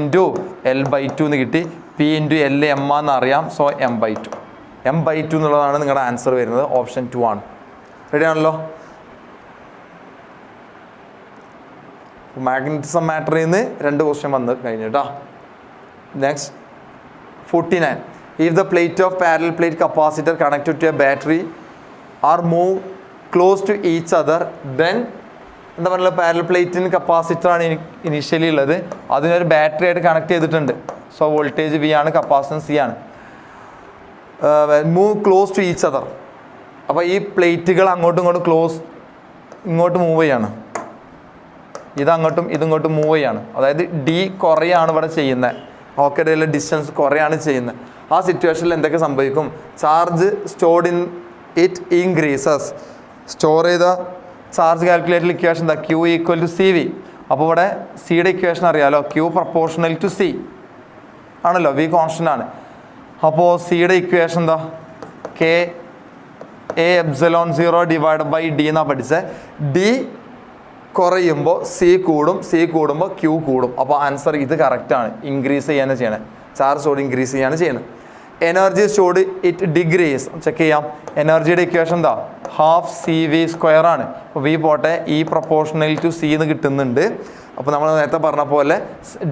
L/2 എന്ന് കിട്ടി. P × L M എന്നറിയാം. സോ M/2 എന്നുള്ളതാണ് നിങ്ങളുടെ ആൻസർ വരുന്നത്. ഓപ്ഷൻ 2 ആണ്. റെഡി ആണല്ലോ? മാഗ്നറ്റിസം മാറ്ററിൽ നിന്ന് 2 ക്വസ്റ്റ്യൻ വന്ന് കഴിഞ്ഞു കേട്ടോ. Next 49. If the plate of parallel plate capacitor connected to a battery are move close to each other then എന്താ പറയുക, പാരലൽ പ്ലേറ്റിന് കപ്പാസിറ്ററാണ് ഇനീഷ്യലി ഉള്ളത്. അതിനൊരു ബാറ്ററി ആയിട്ട് കണക്ട് ചെയ്തിട്ടുണ്ട്. സോ വോൾട്ടേജ് V ആണ്, കപ്പാസിറ്റൻസ് C ആണ്. Move close to each other. അപ്പോൾ ഈ പ്ലേറ്റുകൾ അങ്ങോട്ടും ഇങ്ങോട്ട് മൂവ് ചെയ്യാണ്. ഇതങ്ങോട്ടും ഇങ്ങോട്ടും മൂവ് ചെയ്യാണ്. അതായത് D കുറയാണ് ഇവിടെ ചെയ്യുന്നത്. ഓക്കിടയിലെ ഡിസ്റ്റൻസ് കുറയാണ് ചെയ്യുന്നത്. ആ സിറ്റുവേഷനിൽ എന്തൊക്കെ സംഭവിക്കും? Charge stored in it increases. Store ചെയ്ത ചാർജ് കാൽക്കുലേറ്റർ ഇക്വേഷൻ എന്താ? Q = CV. അപ്പോൾ ഇവിടെ സിയുടെ ഇക്വേഷൻ അറിയാലോ. Q പ്രപ്പോർഷണൽ ടു C ആണല്ലോ. V കോൺസ്റ്റൻ്റ് ആണ്. അപ്പോൾ സിയുടെ ഇക്വേഷൻ എന്താ? KA∈0/D എന്നാണ് പഠിച്ചത്. D കുറയുമ്പോൾ C കൂടും, C കൂടുമ്പോൾ Q കൂടും. അപ്പോൾ ആൻസർ ഇത് കറക്റ്റാണ്. ഇൻക്രീസ് ചെയ്യാണ് ചെയ്യണത്. ചാർജ് സ്റ്റോർഡ് ഇൻക്രീസ് ചെയ്യാണ് ചെയ്യുന്നത്. Energy stored it degrees. Check ചെയ്യാം. എനർജിയുടെ ഇക്വേഷൻ എന്താ? ½ CV² ആണ്. അപ്പോൾ V പോട്ടെ, E പ്രപ്പോർഷണൽ ടു C എന്ന് കിട്ടുന്നുണ്ട്. അപ്പോൾ നമ്മൾ നേരത്തെ പറഞ്ഞ പോലെ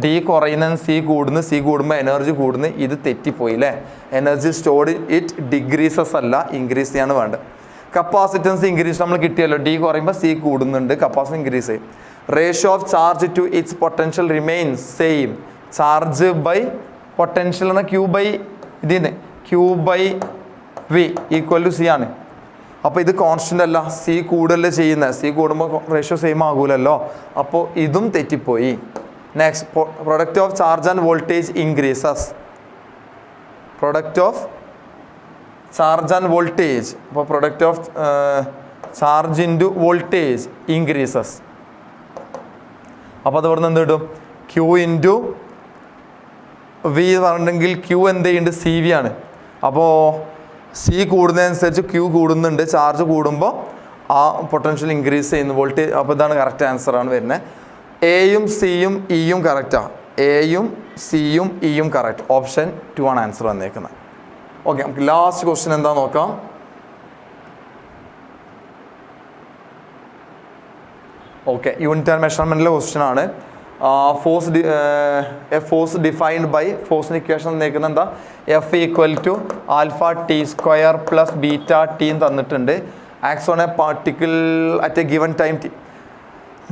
D കുറയുന്ന C കൂടുന്നു, C കൂടുമ്പോൾ എനർജി കൂടുന്നു. ഇത് തെറ്റിപ്പോയി അല്ലേ? എനർജി സ്റ്റോർഡ് ഇറ്റ് ഡിഗ്രീസസ് അല്ല, ഇൻക്രീസ് ചെയ്യാണ് വേണ്ടത്. കപ്പാസിറ്റൻസ് ഇൻക്രീസ് നമ്മൾ കിട്ടിയല്ലോ. D കുറയുമ്പോൾ C കൂടുന്നുണ്ട്, കപ്പാസിറ്റി ഇൻക്രീസ് ചെയ്യും. Ratio of charge to its potential remains same. Charge by potential എന്ന Q ബൈ ഇതിന് Q/V ഈക്വൽ ടു സി ആണ്. അപ്പോൾ ഇത് കോൺസ്റ്റൻ്റ് അല്ല, സി കൂടുതലല്ലേ ചെയ്യുന്നത്, സി കൂടുമ്പോൾ റേഷ്യോ സെയിം ആകൂലല്ലോ, അപ്പോൾ ഇതും തെറ്റിപ്പോയി. Next, product of charge and voltage increases. Product of charge and voltage, അപ്പോൾ product of charge into voltage increases. അപ്പോൾ അത് ഇവിടെ നിന്ന് എന്ത് കിട്ടും? Q ഇൻറ്റു വി പറഞ്ഞിട്ടുണ്ടെങ്കിൽ Q എന്ത് ചെയ്യുന്നുണ്ട്? സി വി ആണ്. അപ്പോൾ സി കൂടുന്നതനുസരിച്ച് Q കൂടുന്നുണ്ട്, ചാർജ് കൂടുമ്പോൾ ആ പൊട്ടൻഷ്യൽ ഇൻക്രീസ് ചെയ്യുന്നു, വോൾട്ടേജ്. അപ്പോൾ ഇതാണ് കറക്റ്റ് ആൻസറാണ് വരുന്നത്. എയും സിയും ഇയും കറക്റ്റാണ്. എയും സിയും ഇയും കറക്റ്റ്. ഓപ്ഷൻ 2 ആണ് ആൻസർ വന്നേക്കുന്നത്. ഓക്കെ, നമുക്ക് ലാസ്റ്റ് ക്വസ്റ്റ്യൻ എന്താ നോക്കാം. ഓക്കെ, യൂണിറ്റ് ആൻഡ് മെഷർമെൻറ്റിലെ ക്വസ്റ്റ്യൻ ആണ്. ഫോഴ്സ് ഡിഫൈൻഡ് ബൈ ഫോഴ്സിന് ഇക്വേഷൻ തന്നേക്കുന്നത് എന്താ? F equal to alpha t square plus beta t തന്നിട്ടുണ്ട്. Acts on a particle at a given time t.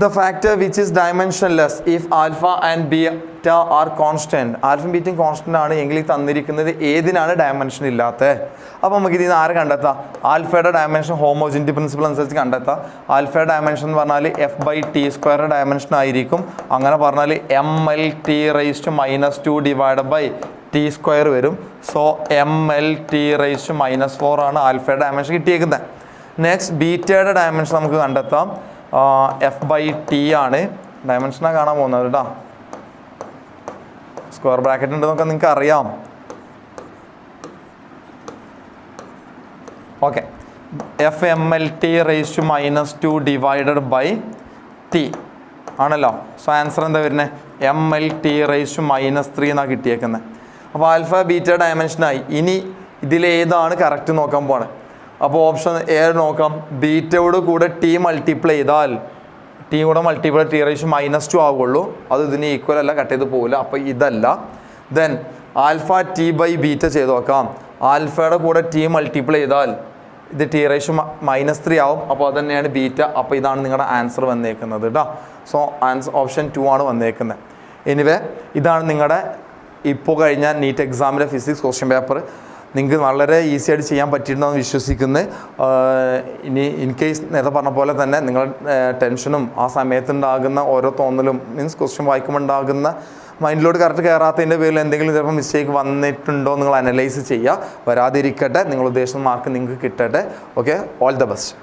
The factor which is dimensionless if alpha and beta are constant. ആൽഫയും ബീറ്റയും കോൺസ്റ്റൻ്റ് ആണ് എങ്കിൽ തന്നിരിക്കുന്നത് ഏതിനാണ് ഡയമെൻഷൻ ഇല്ലാത്തത്? അപ്പോൾ നമുക്ക് ഇതിൽ നിന്ന് ആരെ കണ്ടെത്താം? ആൽഫയുടെ ഡയമെൻഷൻ ഹോമോജിനിറ്റി പ്രിൻസിപ്പിൾ അനുസരിച്ച് കണ്ടെത്താം. ആൽഫയുടെ ഡയമെൻഷൻ എന്ന് പറഞ്ഞാൽ F/T² ഡയമെൻഷൻ ആയിരിക്കും. അങ്ങനെ പറഞ്ഞാൽ MLT⁻² ഡിവൈഡഡ് ബൈ T² വരും. സോ MLT⁻4 ആണ് ആൽഫയുടെ ഡയമെൻഷൻ കിട്ടിയേക്കുന്നത്. നെക്സ്റ്റ്, ബീറ്റയുടെ ഡയമെൻഷൻ നമുക്ക് കണ്ടെത്താം. F/T ആണ് ഡയമെൻഷനാണ് കാണാൻ പോകുന്നത് കേട്ടോ. സ്ക്വയർ ബ്രാക്കറ്റ് ഉണ്ടെന്നൊക്കെ നിങ്ങൾക്ക് അറിയാം. Okay, FMLT⁻² divided by T ആണല്ലോ. സോ ആൻസർ എന്താ വരുന്നത്? MLT⁻3 എന്നാണ് കിട്ടിയേക്കുന്നത്. അപ്പോൾ ആൽഫ ബീറ്റ ഡയമെൻഷനായി. ഇനി ഇതിലേതാണ് കറക്റ്റ് നോക്കാൻ പോവാണ്. അപ്പോൾ ഓപ്ഷൻ എ നോക്കാം. ബീറ്റയോട് കൂടെ ടി മൾട്ടിപ്ലൈ ചെയ്താൽ T⁻T⁻2 ആവുള്ളൂ. അത് ഇതിന് ഈക്വൽ അല്ല, കട്ട് ചെയ്ത് പോകില്ല. അപ്പോൾ ഇതല്ല. ദെൻ ആൽഫ T/β ചെയ്ത് നോക്കാം. ആൽഫയുടെ കൂടെ ടി മൾട്ടിപ്ലൈ ചെയ്താൽ ഇത് T⁻3 ആവും. അപ്പോൾ അത് തന്നെയാണ് ബീറ്റ. അപ്പോൾ ഇതാണ് നിങ്ങളുടെ ആൻസർ വന്നേക്കുന്നത് കേട്ടോ. സോ ആൻസർ ഓപ്ഷൻ 2 ആണ് വന്നേക്കുന്നത്. എനിവേ, ഇതാണ് നിങ്ങളുടെ ഇപ്പോൾ കഴിഞ്ഞ നീറ്റ് എക്സാമിലെ ഫിസിക്സ് ക്വസ്റ്റ്യൻ പേപ്പർ. നിങ്ങൾക്ക് വളരെ ഈസി ആയിട്ട് ചെയ്യാൻ പറ്റിയിട്ടുണ്ടെന്ന് വിശ്വസിക്കുന്നത്. ഇനി ഇൻ കേസ് നേരത്തെ പറഞ്ഞ പോലെ തന്നെ നിങ്ങൾ ടെൻഷനും ആ സമയത്തുണ്ടാകുന്ന ഓരോ തോന്നലും മീൻസ് ക്വസ്റ്റ്യൻ വായിക്കുമ്പോൾ ഉണ്ടാകുന്ന മൈൻഡിലോട്ട് കറക്റ്റ് കയറാത്തതിൻ്റെ പേരിൽ എന്തെങ്കിലും ചിലപ്പോൾ മിസ്റ്റേക്ക് വന്നിട്ടുണ്ടോ നിങ്ങൾ അനലൈസ് ചെയ്യുക. വരാതിരിക്കട്ടെ, നിങ്ങൾ ഉദ്ദേശിച്ച മാർക്ക് നിങ്ങൾക്ക് കിട്ടട്ടെ. Okay, all the best.